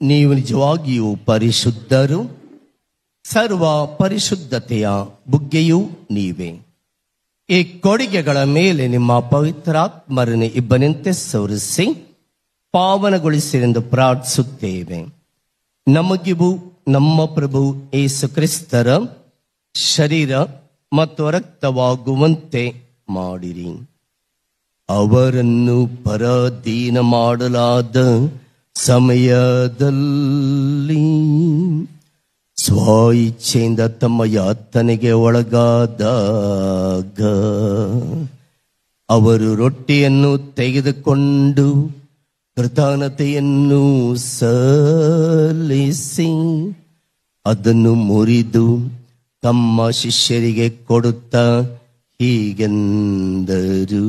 ನೀವು ನಿಜವಾಗಿಯೂ ಪರಿಶುದ್ಧರು, ಸರ್ವ ಪರಿಶುದ್ಧತೆಯ ಬುಗ್ಗೆಯೂ ನೀವೇ. ಈ ಕೊಡುಗೆಗಳ ಮೇಲೆ ನಿಮ್ಮ ಪವಿತ್ರಾತ್ಮರನ್ನು ಇಬ್ಬನಿಂತೆ ಸವರಿಸಿ ಪಾವನಗೊಳಿಸಿರೆಂದು ಪ್ರಾರ್ಥಿಸುತ್ತೇವೆ. ನಮಗಿವು ನಮ್ಮ ಪ್ರಭು ಯೇಸು ಕ್ರಿಸ್ತರ ಶರೀರ ಮತ್ತು ರಕ್ತವಾಗುವಂತೆ ಮಾಡಿರಿ. ಅವರನ್ನು ಪರಾಧೀನ ಮಾಡಲಾದ ಸಮಯದಲ್ಲಿ ಸ್ವಇಚ್ಛೆಯಿಂದ ತಮ್ಮ ಯಾತನೆಗೆ ಒಳಗಾದಾಗ ಅವರು ರೊಟ್ಟಿಯನ್ನು ತೆಗೆದುಕೊಂಡು ಕೃತಜ್ಞತೆಯನ್ನು ಸಲ್ಲಿಸಿ ಅದನ್ನು ಮುರಿದು ತಮ್ಮ ಶಿಷ್ಯರಿಗೆ ಕೊಡುತ್ತಾ ಹೀಗೆಂದರು,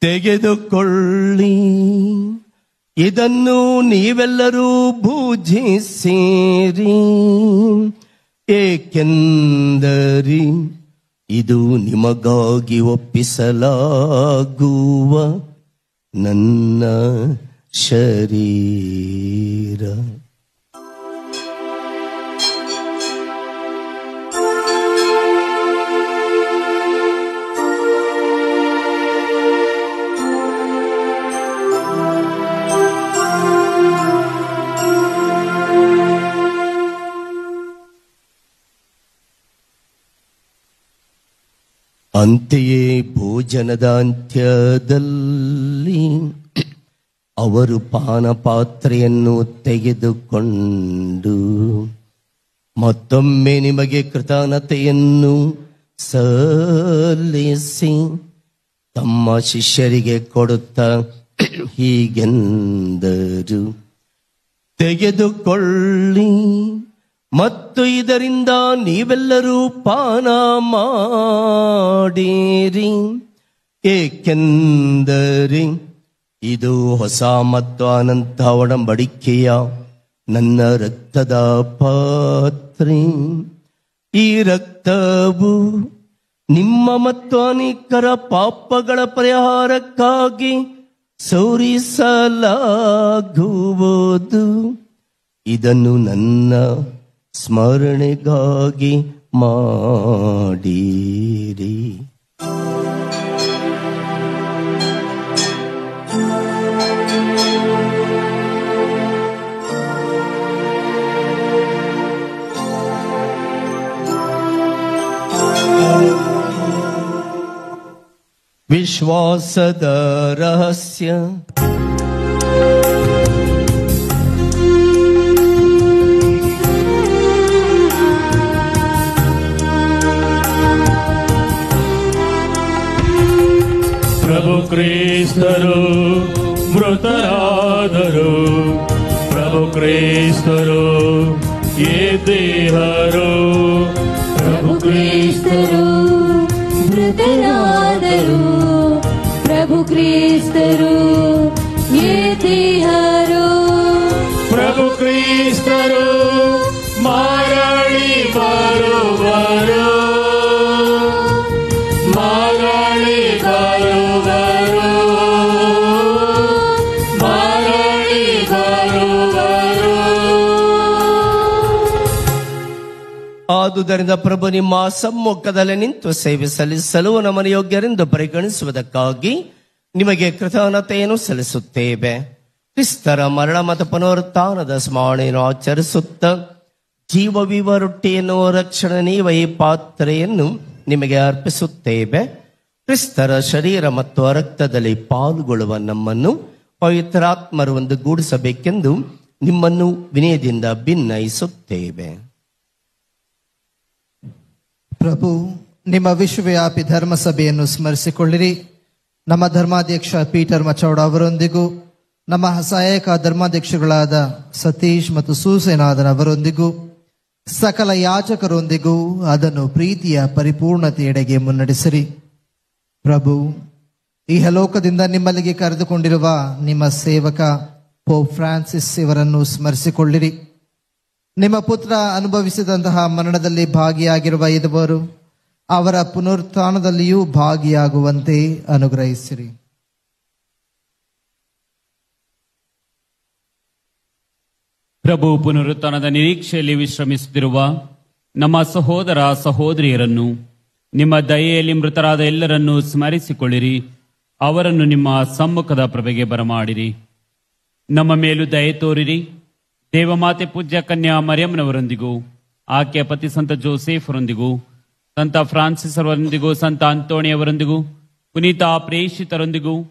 ತೆಗೆದುಕೊಳ್ಳಿ, ಇದನ್ನು ನೀವೆಲ್ಲರೂ ಭುಜಿಸಿರಿ, ಏಕೆಂದರೆ ಇದು ನಿಮಗಾಗಿ ಒಪ್ಪಿಸಲಾಗುವ ನನ್ನ ಶರೀರ. ಅಂತೆಯೇ ಭೋಜನದ ಅಂತ್ಯದಲ್ಲಿ ಅವರು ಪಾನಪಾತ್ರೆಯನ್ನು ತೆಗೆದುಕೊಂಡು ಮತ್ತೊಮ್ಮೆ ನಿಮಗೆ ಕೃತಜ್ಞತೆಯನ್ನು ಸಲ್ಲಿಸಿ ತಮ್ಮ ಶಿಷ್ಯರಿಗೆ ಕೊಡುತ್ತಾ ಹೀಗೆಂದರು, ತೆಗೆದುಕೊಳ್ಳಿ ಮತ್ತು ಇದರಿಂದ ನೀವೆಲ್ಲರೂ ಪಾನ ಮಾಡಿರಿ, ಏಕೆಂದರೆ ಇದು ಹೊಸ ಮತ್ತು ಅನಂತ ಒಡಂಬಡಿಕೆಯ ನನ್ನ ರಕ್ತದ ಪಾತ್ರೆ. ಈ ರಕ್ತವು ನಿಮ್ಮ ಮತ್ತು ಅನೇಕರ ಪಾಪಗಳ ಪರಿಹಾರಕ್ಕಾಗಿ ಸುರಿಸಲಾಗುವುದು. ಇದನ್ನು ನನ್ನ ಸ್ಮರಣೆಗಾಗಿ ಮಾಡಿರಿ. ವಿಶ್ವಾಸದ ರಹಸ್ಯ. ಪ್ರಭು ಕ್ರಿಸ್ತರು ಮೃತರಾದರು, ಪ್ರಭು ಕ್ರಿಸ್ತರು ಎದ್ದೇಳರು, ಪ್ರಭು ಕ್ರಿಸ್ತರು ಮೃತರಾದರು, ಪ್ರಭು ಕ್ರಿಸ್ತರು ಎದ್ದೇಳರು, ಪ್ರಭು ಕ್ರಿಸ್ತರು ಮರಳಿ ಬರುವರು, ಮರಳಿ ಬರುವರು, ಮರಳಿ ಬರುವರು. ಆದುದರಿಂದ ಪ್ರಭು ನಿಮ್ಮ ಸಮ್ಮುಖದಲ್ಲಿ ನಿಂತು ಸೇವೆ ಸಲ್ಲಿಸಲು ನಮ್ಮನ್ನು ಯೋಗ್ಯರೆಂದು ಪರಿಗಣಿಸುವುದಕ್ಕಾಗಿ ನಿಮಗೆ ಕೃತಜ್ಞತೆಯನ್ನು ಸಲ್ಲಿಸುತ್ತೇವೆ. ಕ್ರಿಸ್ತರ ಮರಣ ಮತ್ತು ಪುನರುತ್ಥಾನದ ಸ್ಮರಣೆಯನ್ನು ಆಚರಿಸುತ್ತ ಜೀವವಿವ ರೊಟ್ಟಿಯನ್ನು ರಕ್ಷಣೀಯ ಈ ಪಾತ್ರೆಯನ್ನು ನಿಮಗೆ ಅರ್ಪಿಸುತ್ತೇವೆ. ಕ್ರಿಸ್ತರ ಶರೀರ ಮತ್ತು ರಕ್ತದಲ್ಲಿ ಪಾಲ್ಗೊಳ್ಳುವ ನಮ್ಮನ್ನು ಪವಿತ್ರಾತ್ಮರು ಒಂದುಗೂಡಿಸಬೇಕೆಂದು ನಿಮ್ಮನ್ನು ವಿನಯದಿಂದ ಭಿನ್ನಯಿಸುತ್ತೇವೆ. ಪ್ರಭು, ನಿಮ್ಮ ವಿಶ್ವವ್ಯಾಪಿ ಧರ್ಮಸಭೆಯನ್ನು ಸ್ಮರಿಸಿಕೊಳ್ಳಿರಿ. ನಮ್ಮ ಧರ್ಮಾಧ್ಯಕ್ಷ ಪೀಟರ್ ಮಚೌಡ ಅವರೊಂದಿಗೂ, ನಮ್ಮ ಸಹಾಯಕ ಧರ್ಮಾಧ್ಯಕ್ಷಗಳಾದ ಸತೀಶ್ ಮತ್ತು ಸೂಸೇನಾದನ್ ಅವರೊಂದಿಗೂ, ಸಕಲ ಯಾಜಕರೊಂದಿಗೂ ಅದನ್ನು ಪ್ರೀತಿಯ ಪರಿಪೂರ್ಣತೆಯೆಡೆಗೆ ಮುನ್ನಡೆಸಿರಿ. ಪ್ರಭು, ಈ ಲೋಕದಿಂದ ನಿಮ್ಮಲ್ಲಿಗೆ ಕರೆದುಕೊಂಡಿರುವ ನಿಮ್ಮ ಸೇವಕ ಪೋಪ್ ಫ್ರಾನ್ಸಿಸ್ ಇವರನ್ನು ಸ್ಮರಿಸಿಕೊಳ್ಳಿರಿ. ನಿಮ್ಮ ಪುತ್ರ ಅನುಭವಿಸಿದಂತಹ ಮರಣದಲ್ಲಿ ಭಾಗಿಯಾಗಿರುವ ಇದುವರು ಅವರ ಪುನರುತ್ಥಾನದಲ್ಲಿಯೂ ಭಾಗಿಯಾಗುವಂತೆ ಅನುಗ್ರಹಿಸಿರಿ. ಪ್ರಭು ಪುನರುತ್ಥಾನದ ನಿರೀಕ್ಷೆಯಲ್ಲಿ ವಿಶ್ರಮಿಸುತ್ತಿರುವ ನಮ್ಮ ಸಹೋದರ ಸಹೋದರಿಯರನ್ನು ನಿಮ್ಮ ದಯೆಯಲ್ಲಿ ಮೃತರಾದ ಎಲ್ಲರನ್ನೂ ಸ್ಮರಿಸಿಕೊಳ್ಳಿರಿ. ಅವರನ್ನು ನಿಮ್ಮ ಸಮ್ಮುಖದ ಪ್ರಭೆಗೆ ಬರಮಾಡಿರಿ. ನಮ್ಮ ಮೇಲೂ ದಯೆ ತೋರಿರಿ. ದೇವಮಾತೆ ಪೂಜ್ಯ ಕನ್ಯಾ ಮರಿಯಮ್ಮನವರೊಂದಿಗೂ, ಆಕೆಯ ಪತಿ ಸಂತ ಜೋಸೆಫರೊಂದಿಗೂ, ಸಂತ ಫ್ರಾನ್ಸಿಸ್ ಅವರೊಂದಿಗೂ, ಸಂತ ಅಂತೋಣಿಯವರೊಂದಿಗೂ, ಪುನೀತ ಪ್ರೇಷಿತರೊಂದಿಗೂ,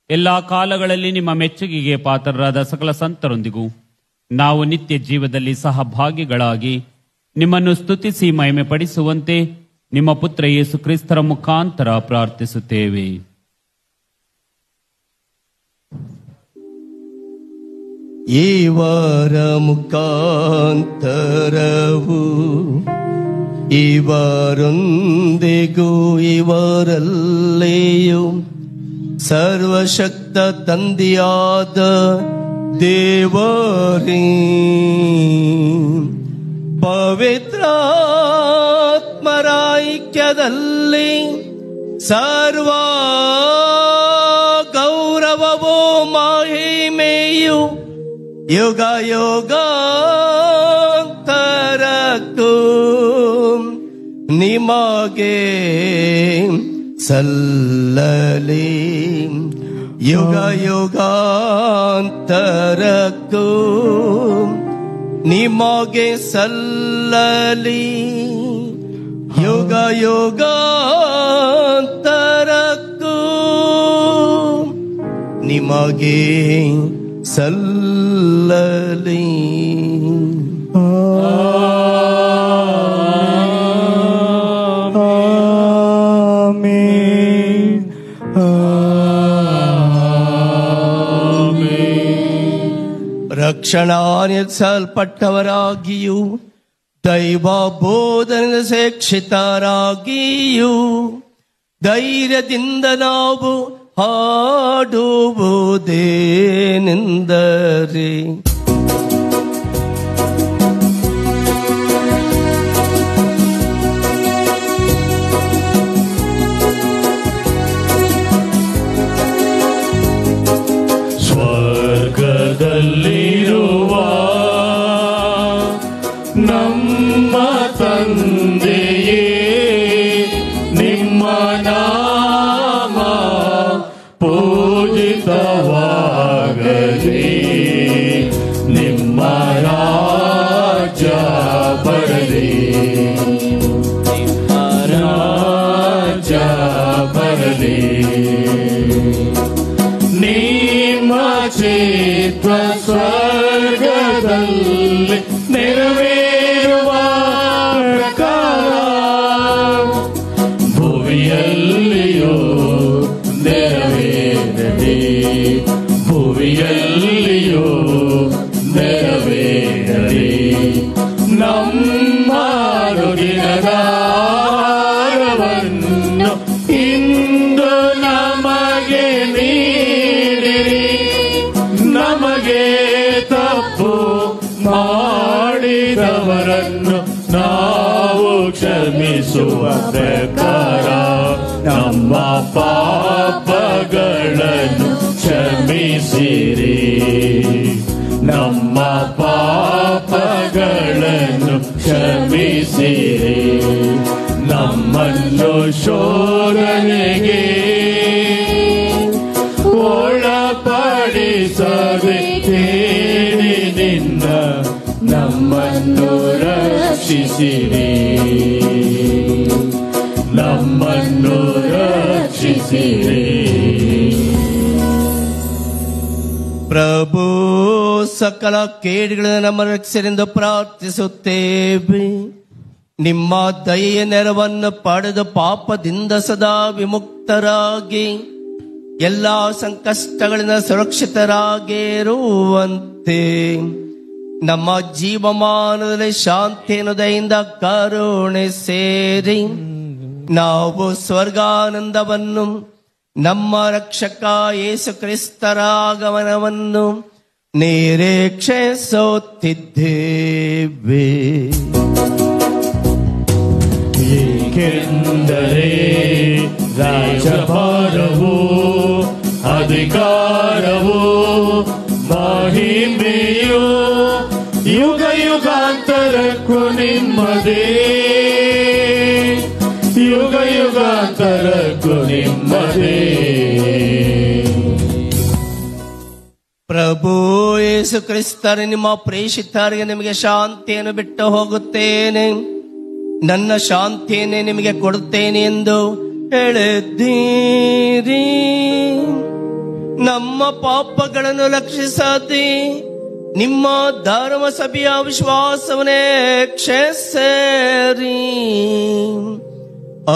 ಎಲ್ಲಾ ಕಾಲಗಳಲ್ಲಿ ನಿಮ್ಮ ಮೆಚ್ಚುಗೆಗೆ ಪಾತ್ರರಾದ ಸಕಲ ಸಂತರೊಂದಿಗೂ ನಾವು ನಿತ್ಯ ಜೀವದಲ್ಲಿ ಸಹಭಾಗಿಗಳಾಗಿ ನಿಮ್ಮನ್ನು ಸ್ತುತಿಸಿ ಮಹಿಮೆ ಪಡಿಸುವಂತೆ ನಿಮ್ಮ ಪುತ್ರ ಯೇಸು ಕ್ರಿಸ್ತರ ಮುಖಾಂತರ ಪ್ರಾರ್ಥಿಸುತ್ತೇವೆ. ಇವರ ಮುಖಾಂತರವು ಇವರೊಂದಿಗೂ ಇವರಲ್ಲಿಯೂ ಸರ್ವಶಕ್ತ ತಂದೆಯಾದ ದೇವರೇ, ಪವಿತ್ರಾತ್ಮರ ಐಕ್ಯದಲ್ಲಿ ಸರ್ವ ಗೌರವವೂ ಮಹಿಮೆಯು ಯುಗ ಯುಗಾಂತರಕ್ಕೂ ನಿಮಗೆ ಸಲ್ಲಲಿ. ಯುಗ ಯುಗಾಂತರಕ್ಕೂ ನಿಮಗೆ ಸಲ್ಲಲಿ. ಯುಗ ಯುಗಾಂತರಕ್ಕೂ ನಿಮಗೆ ಸಲ್ಲಲಿ. ರಕ್ಷಣಾನಿಸಲ್ಪಟ್ಟವರಾಗಿಯೂ ದೈವ ಬೋಧನೆ ಶಿಕ್ಷಿತರಾಗಿಯೂ ಧೈರ್ಯದಿಂದ ನಾವು ಹಾಡುವುದೇನೆಂದರೆ, ಸ್ವರ್ಗದಲ್ಲಿರುವ ನಮ್ಮ ತಂದೆಯೇ, ನಿಮ್ಮ ನಾಮ ಪೂಜಿತವಾಗಲಿ. ನಿಮ್ಮ ರಾಜ್ಯ ಬರಲಿ. ನಿಮ್ಮ ರಾಜ್ಯ ಬರಲಿ. ನಿಮ್ಮ ಚಿತ್ತ ಸ್ವರ್ಗದಲ್ಲಿ ನೆರವೇರುವ ಪ್ರಕಾರ ಭುವಿಯಲ್ಲಿಯೂ ನೆರವೇರಲಿ. ಭುವಿಯಲ್ಲಿಯೂ ನೆರವೇರಲಿ. ನಮ್ಮ ಅನುದಿನದ ಆಹಾರವನ್ನು ಇಂದು ನಮಗೆ ನೀಡಿರಿ. ನಮಗೆ ತಪ್ಪು ಮಾಡಿದವರನ್ನು ನಾವು ಕ್ಷಮಿಸುವ ಪ್ರಕಾರ ನಮ್ಮ ಪಾಪಗಳನ್ನು ಕ್ಷಮಿಸಿರಿ. ನಮ್ಮ ಪಾಪಗಳನ್ನು ಕ್ಷಮಿಸಿರಿ. ನಮ್ಮನ್ನು ಶೋಧನೆಗೆ ಒಳಪಡಿಸದೆ ಕೇಳಿನಿಂದ ನಮ್ಮನ್ನು ರಕ್ಷಿಸಿರಿ. ನಮ್ಮನ್ನು ರಕ್ಷಿಸಿರಿ. ಪ್ರಭು ಸಕಲ ಕೇಡುಗಳನ್ನು ನಮ್ಮ ರಕ್ಷಣೆಂದು ಪ್ರಾರ್ಥಿಸುತ್ತೇವೆ. ನಿಮ್ಮ ದಯೆಯ ನೆರವನ್ನು ಪಡೆದು ಪಾಪದಿಂದ ಸದಾ ವಿಮುಕ್ತರಾಗಿ ಎಲ್ಲ ಸಂಕಷ್ಟಗಳಿಂದ ಸುರಕ್ಷಿತರಾಗಿರುವಂತೆ ನಮ್ಮ ಜೀವಮಾನದಲ್ಲಿ ಶಾಂತಿಯನ್ನು ದಯೆಯಿಂದ ಕರುಣೆ ಸೇರಿ ನಾವು ಸ್ವರ್ಗಾನಂದವನ್ನು ನಮ್ಮ ರಕ್ಷಕ ಯೇಸು ಕ್ರಿಸ್ತರ ಆಗಮನವನ್ನು ನಿರೀಕ್ಷಿಸುತ್ತಿದ್ದೇವೆ. ಏಕೆಂದರೆ ರಾಜ್ಯಭಾರವು ಅಧಿಕಾರವು ಮಹಿಮೆಯು ಯುಗ ಯುಗಾಂತರಕ್ಕೂ ನಿಮ್ಮದೇ, ಯುಗ ಯುಗಾಂತರಕ್ಕೂ ನಿಮ್ಮದೇ. ಪ್ರಭು ಯೇಸು ಕ್ರಿಸ್ತರು ನಿಮ್ಮ ಪ್ರೇಷಿತರಿಗೆ ನಿಮಗೆ ಶಾಂತಿಯನ್ನು ಬಿಟ್ಟು ಹೋಗುತ್ತೇನೆ, ನನ್ನ ಶಾಂತಿಯನ್ನೇ ನಿಮಗೆ ಕೊಡುತ್ತೇನೆ ಎಂದು ಹೇಳಿದ್ದೀರಿ. ನಮ್ಮ ಪಾಪಗಳನ್ನು ಲಕ್ಷಿಸದೆ ನಿಮ್ಮ ಧರ್ಮಸಭೆಯ ವಿಶ್ವಾಸವನ್ನೇ ಕ್ಷಮಿಸಿರಿ.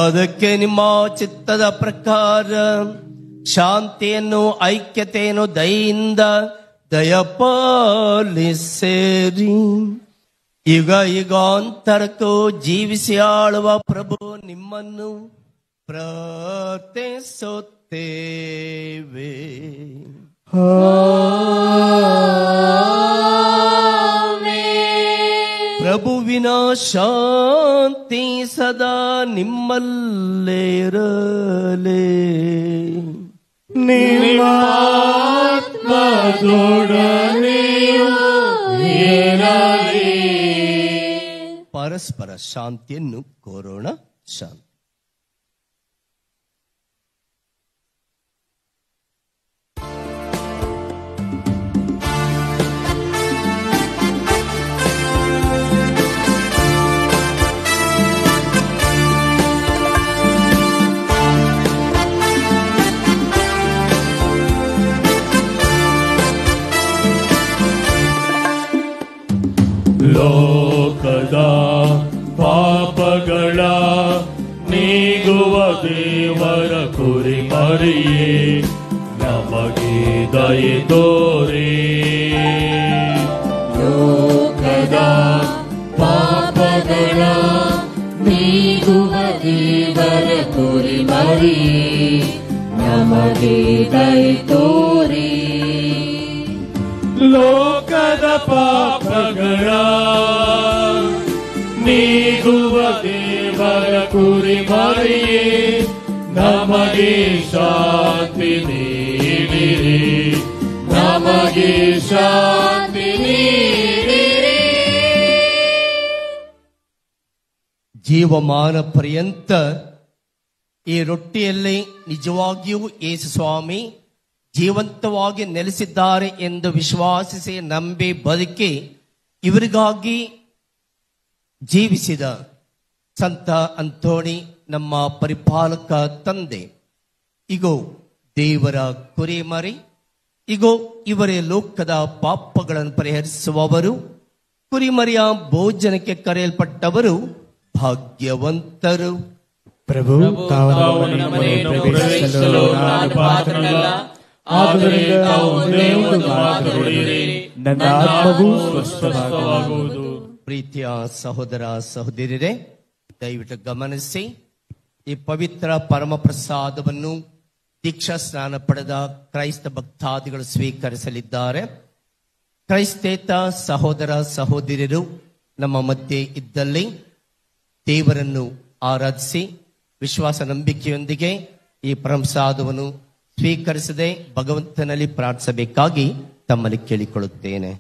ಅದಕ್ಕೆ ನಿಮ್ಮ ಚಿತ್ತದ ಪ್ರಕಾರ ಶಾಂತಿಯನ್ನು, ಐಕ್ಯತೆಯನ್ನು ದಯೆಯಿಂದ ದಯಪಾಲಿಸಿರಿ. ಯುಗ ಯುಗಾಂತರಕ್ಕೂ ಜೀವಿಸಿ ಆಳುವ ಪ್ರಭು ನಿಮ್ಮನ್ನು ಪ್ರಾರ್ಥಿಸುತ್ತೇವೆ. ಪ್ರಭುವಿನ ಶಾಂತಿ ಸದಾ ನಿಮ್ಮಲ್ಲಿರಲಿ. ನಿಮ್ಮ ಆತ್ಮದೊಡನೆಯೂ ಇರಲಿ. ಪರಸ್ಪರ ಶಾಂತಿಯನ್ನು ಕೋರೋಣ. ಶಾಂತಿ. ಲೋಕದ ಪಾಪಗಳ ನೀಗುವ ದೇವರ ಕುರಿಮರಿಯೇ, ನಮಗೆ ದಯೆ ತೋರಿ. ಲೋಕದ ಪಾಪಗಳ ನೀಗುವ ದೇವರ ಕುರಿಮರಿಯೇ, ನಮಗೆ ದಯೆ ತೋರಿ. ಲೋಕದ ಪಾಪಗಳ ನೀಗುವ ದೇವರ ಕುರಿಮರಿಯೇ, ನಮಗೆ ಶಾಂತಿ ನೀಡಿರಿ, ನಮಗೆ ಶಾಂತಿ ನೀಡಿರಿ. ಜೀವಮಾನ ಪರ್ಯಂತ ಈ ರೊಟ್ಟಿಯಲ್ಲಿ ನಿಜವಾಗಿಯೂ ಯೇಸು ಸ್ವಾಮಿ ಜೀವಂತವಾಗಿ ನೆಲೆಸಿದ್ದಾರೆ ಎಂದು ವಿಶ್ವಾಸಿಸಿ ನಂಬಿ ಬದುಕಿ ಇವರಿಗಾಗಿ ಜೀವಿಸಿದ ಸಂತ ಅಂತೋಣಿ ನಮ್ಮ ಪರಿಪಾಲಕ ತಂದೆ, ಇಗೋ ದೇವರ ಕುರಿಮರಿ, ಇಗೋ ಇವರೇ ಲೋಕದ ಪಾಪಗಳನ್ನು ಪರಿಹರಿಸುವವರು, ಕುರಿಮರಿಯ ಭೋಜನಕ್ಕೆ ಕರೆಯಲ್ಪಟ್ಟವರು ಭಾಗ್ಯವಂತರು. ಪ್ರಭು, ತಾವು ನಮ್ಮ ಮನೆಯನ್ನು ಪ್ರವೇಶಿಸಲು ನಾನು ಪಾತ್ರನಲ್ಲ, ಆದ್ದರಿಂದ ತಾವು ಒಂದೇ ಒಂದು ಮಾತು ನುಡಿಯಿರಿ, ನನ್ನ ಆತ್ಮವು ಸ್ವಸ್ಥವಾಗುವುದು. ಪ್ರೀತಿಯ ಸಹೋದರ ಸಹೋದರಿಯರೇ, ದಯವಿಟ್ಟು ಗಮನಿಸಿ, ಈ ಪವಿತ್ರ ಪರಮ ಪ್ರಸಾದವನ್ನು ದೀಕ್ಷಾ ಸ್ನಾನ ಪಡೆದ ಕ್ರೈಸ್ತ ಭಕ್ತಾದಿಗಳು ಸ್ವೀಕರಿಸಲಿದ್ದಾರೆ. ಕ್ರೈಸ್ತೇತ ಸಹೋದರ ಸಹೋದರಿಯರು ನಮ್ಮ ಮಧ್ಯೆ ಇದ್ದಲ್ಲಿ ದೇವರನ್ನು ಆರಾಧಿಸಿ ವಿಶ್ವಾಸ ನಂಬಿಕೆಯೊಂದಿಗೆ ಈ ಪ್ರಸಾದವನ್ನು ಸ್ವೀಕರಿಸದೆ ಭಗವಂತನಲ್ಲಿ ಪ್ರಾರ್ಥಿಸಬೇಕಾಗಿ ತಮ್ಮಲ್ಲಿ ಕೇಳಿಕೊಳ್ಳುತ್ತೇನೆ.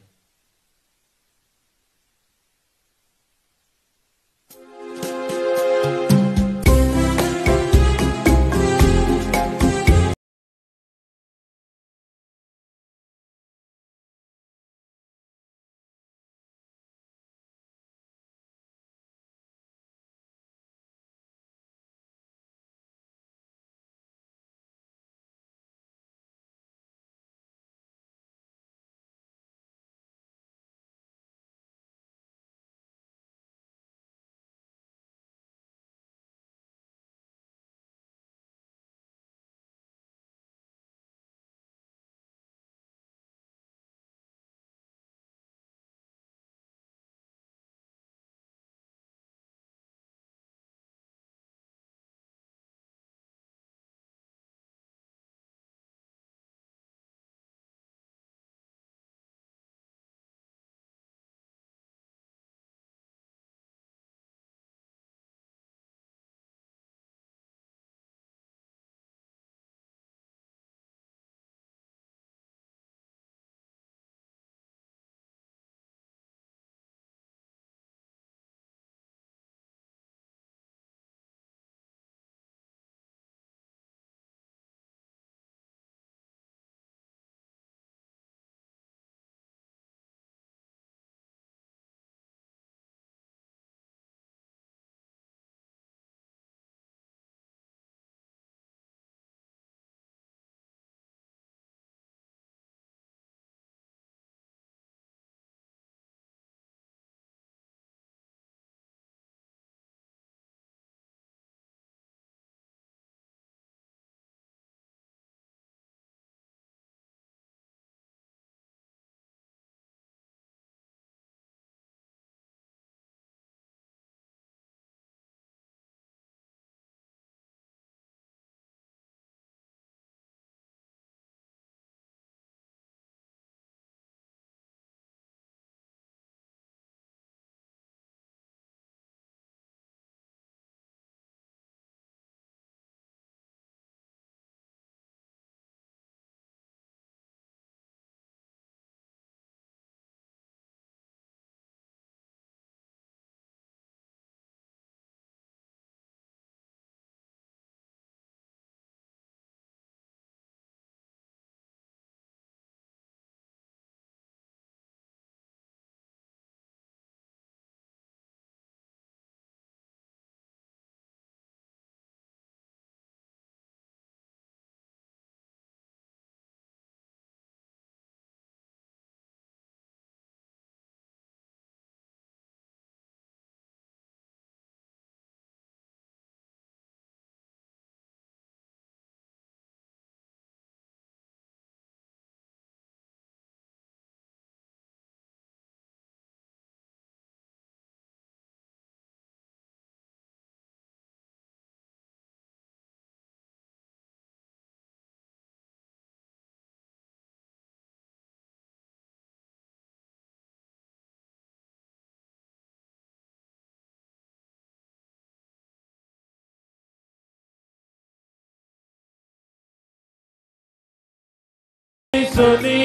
ಕರುಣಿಸುನಿ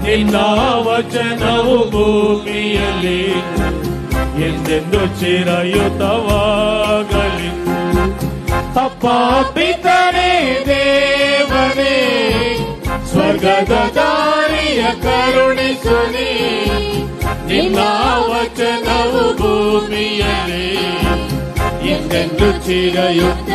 ನಿನ್ನ ವಚನವು ಭೂಮಿಯಲ್ಲಿ ಎಂದೆಂದು ಚಿರಯುತವಾಗಲಿ. ಅಪ್ಪ ಪಿತನೇ ದೇವನೇ ಸ್ವರ್ಗದ ದಾರಿಯ ಕರುಣಿಸುನಿ ನಿನ್ನ ವಚನವು ಭೂಮಿಯಲ್ಲಿ ಎಂದೆಂದು ಚಿರಯುತವಾಗಲಿ.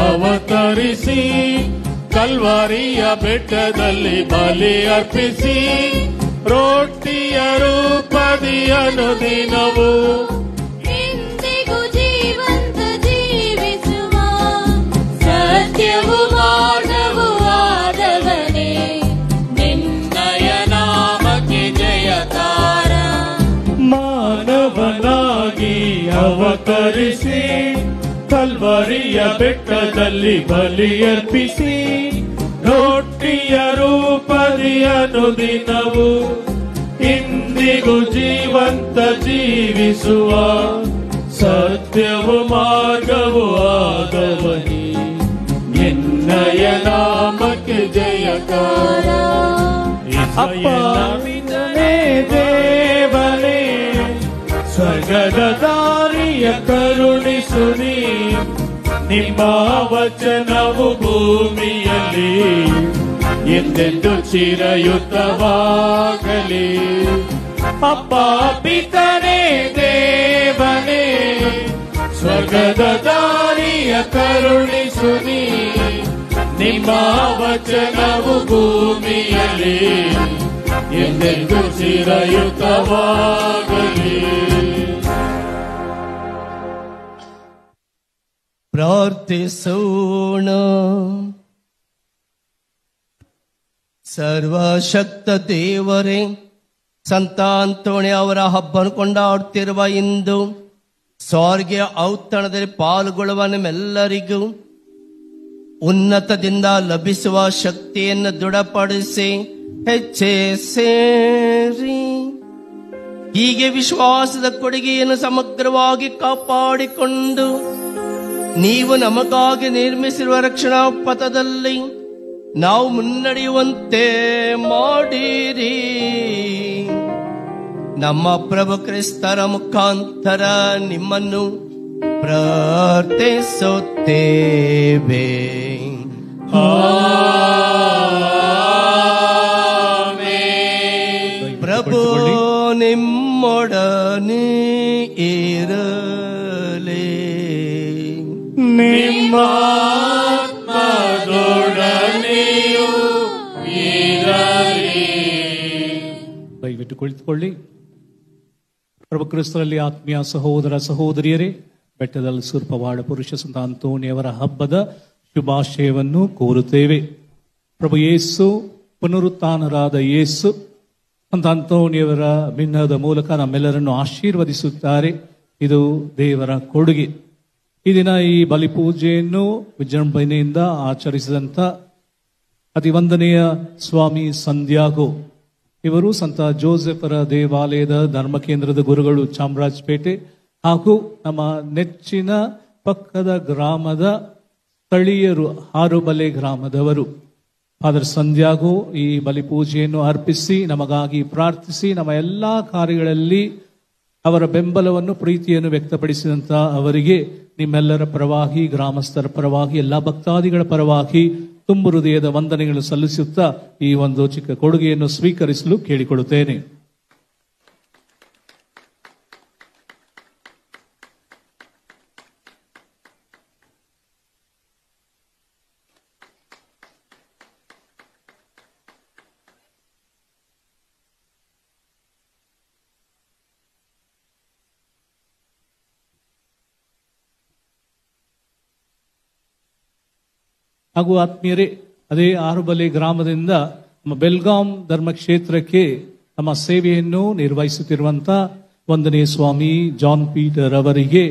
ಅವತರಿಸಿ ಕಲ್ವಾರಿಯ ಬೆಟ್ಟದಲ್ಲಿ ಬಲಿ ಅರ್ಪಿಸಿ ರೊಟ್ಟಿಯ ರೂಪದಿ ಅನುದಿನವು ಎಂದಿಗೂ ಜೀವಂತ ಜೀವಿಸುವ ಸತ್ಯವು ಮಾರ್ಗವೂ ಆದವನೇ ನಿನ್ನಯ ನಾಮಕ್ಕೆ ಜಯಕಾರ. ಮಾನವನಾಗಿ ಅವತರಿಸಿ ಕಲ್ವರಿಯ ಬೆಟ್ಟದಲ್ಲಿ ಬಲಿ ಅರ್ಪಿಸಿ ರೊಟ್ಟಿಯ ರೂಪದಿ ಅನುದಿನವು ಇಂದಿಗೂ ಜೀವಂತ ಜೀವಿಸುವ ಸತ್ಯವು ಮಾರ್ಗವು ಆದವನೇ ನಿನ್ನಯ ನಾಮಕ್ಕೆ ಜಯಕಾರ. ಅಪ್ಪನೇ ದೇವನೇ ಸ್ವರ್ಗದ ದಾರಿಯ ಕರುಣಿಸುನಿ ನಿಮ್ಮ ವಚನವು ಭೂಮಿಯಲ್ಲಿ ಎಂದೆಂದು ಚಿರಯುತವಾಗಲಿ. ಅಪ್ಪ ಪಿತನೇ ದೇವನೇ ಸ್ವರ್ಗದ ದಾರಿಯ ಕರುಣಿಸುನಿ ನಿಮ್ಮ ವಚನವು ಭೂಮಿಯಲ್ಲಿ ಎಂದೆಂದು ಚಿರಯುತವಾಗಲಿ. ಪ್ರಾರ್ಥಿಸೋಣ. ಸರ್ವಶಕ್ತ ದೇವರೇ, ಸಂತ ಅಂತೋಣಿ ಅವರ ಹಬ್ಬವನ್ನು ಕೊಂಡಾಡುತ್ತಿರುವ ಇಂದು ಸ್ವರ್ಗೀಯ ಔತಣದಲ್ಲಿ ಪಾಲ್ಗೊಳ್ಳುವ ನಿಮ್ಮೆಲ್ಲರಿಗೂ ಉನ್ನತದಿಂದ ಲಭಿಸುವ ಶಕ್ತಿಯನ್ನು ದೃಢಪಡಿಸಿ ಹೆಚ್ಚಿಸಿರಿ. ಹೀಗೆ ವಿಶ್ವಾಸದ ಕೊಡುಗೆಯನ್ನು ಸಮಗ್ರವಾಗಿ ಕಾಪಾಡಿಕೊಂಡು ನೀವು ನಮಗಾಗಿ ನಿರ್ಮಿಸಿರುವ ರಕ್ಷಣಾ ಪಥದಲ್ಲಿ ನಾವು ಮುನ್ನಡೆಯುವಂತೆ ಮಾಡಿರಿ. ನಮ್ಮ ಪ್ರಭು ಕ್ರಿಸ್ತರ ಮುಖಾಂತರ ನಿಮ್ಮನ್ನು ಪ್ರಾರ್ಥಿಸುತ್ತೇವೆ. ಪ್ರಭು ನಿಮ್ಮೊಡನೆ ಇರಲಿ. ನಿಮ್ಮ ಆತ್ಮದೊಡನೆಯೂ ಇರಲಿ. ದಯವಿಟ್ಟು ಕುಳಿತುಕೊಳ್ಳಿ. ಪ್ರಭು ಕ್ರಿಸ್ತರಲ್ಲಿ ಆತ್ಮೀಯ ಸಹೋದರ ಸಹೋದರಿಯರೇ, ಬೆಟ್ಟದಲ್ಲಿ ಸುರ್ಪವಾಡ ಪುರುಷ ಸಂತ ಅಂತೋಣಿಯವರ ಹಬ್ಬದ ಶುಭಾಶಯವನ್ನು ಕೋರುತ್ತೇವೆ. ಪ್ರಭು ಯೇಸು, ಪುನರುತ್ಥಾನರಾದ ಯೇಸು ಸಂತ ಅಂತೋಣಿಯವರ ಭಿನ್ನದ ಮೂಲಕ ನಮ್ಮೆಲ್ಲರನ್ನು ಆಶೀರ್ವದಿಸುತ್ತಾರೆ. ಇದು ದೇವರ ಕೊಡುಗೆ. ಈ ದಿನ ಈ ಬಲಿಪೂಜೆಯನ್ನು ವಿಜೃಂಭಣೆಯಿಂದ ಆಚರಿಸಿದಂಥ ಅತಿವಂದನೆಯ ಸ್ವಾಮಿ ಸಂಧ್ಯಾಗೋ ಇವರು ಸಂತ ಜೋಸೆಫರ ದೇವಾಲಯದ ಧರ್ಮ ಕೇಂದ್ರದ ಗುರುಗಳು ಚಾಮರಾಜಪೇಟೆ ಹಾಗೂ ನಮ್ಮ ನೆಚ್ಚಿನ ಪಕ್ಕದ ಗ್ರಾಮದ ಸ್ಥಳೀಯರು ಹಾರುಬಲೆ ಗ್ರಾಮದವರು. ಫಾದರ್ ಸಂಧ್ಯಾಗೋ ಈ ಬಲಿಪೂಜೆಯನ್ನು ಅರ್ಪಿಸಿ ನಮಗಾಗಿ ಪ್ರಾರ್ಥಿಸಿ ನಮ್ಮ ಎಲ್ಲ ಕಾರ್ಯಗಳಲ್ಲಿ ಅವರ ಬೆಂಬಲವನ್ನು ಪ್ರೀತಿಯನ್ನು ವ್ಯಕ್ತಪಡಿಸಿದಂಥ ಅವರಿಗೆ ನಿಮ್ಮೆಲ್ಲರ ಪರವಾಗಿ, ಗ್ರಾಮಸ್ಥರ ಪರವಾಗಿ, ಎಲ್ಲ ಭಕ್ತಾದಿಗಳ ಪರವಾಗಿ ತುಂಬು ಹೃದಯದ ವಂದನೆಗಳು ಸಲ್ಲಿಸುತ್ತಾ ಈ ಒಂದು ಚಿಕ್ಕ ಕೊಡುಗೆಯನ್ನು ಸ್ವೀಕರಿಸಲು ಕೇಳಿಕೊಳ್ಳುತ್ತೇನೆ. ಹಾಗೂ ಆತ್ಮೀಯರೇ, ಅದೇ ಆರುಬಲೆ ಗ್ರಾಮದಿಂದ ನಮ್ಮ ಬೆಲ್ಗಾಂ ಧರ್ಮಕ್ಷೇತ್ರಕ್ಕೆ ನಮ್ಮ ಸೇವೆಯನ್ನು ನಿರ್ವಹಿಸುತ್ತಿರುವಂತ ವಂದನೀಯ ಸ್ವಾಮಿ ಜಾನ್ ಪೀಟರ್ ಅವರಿಗೆ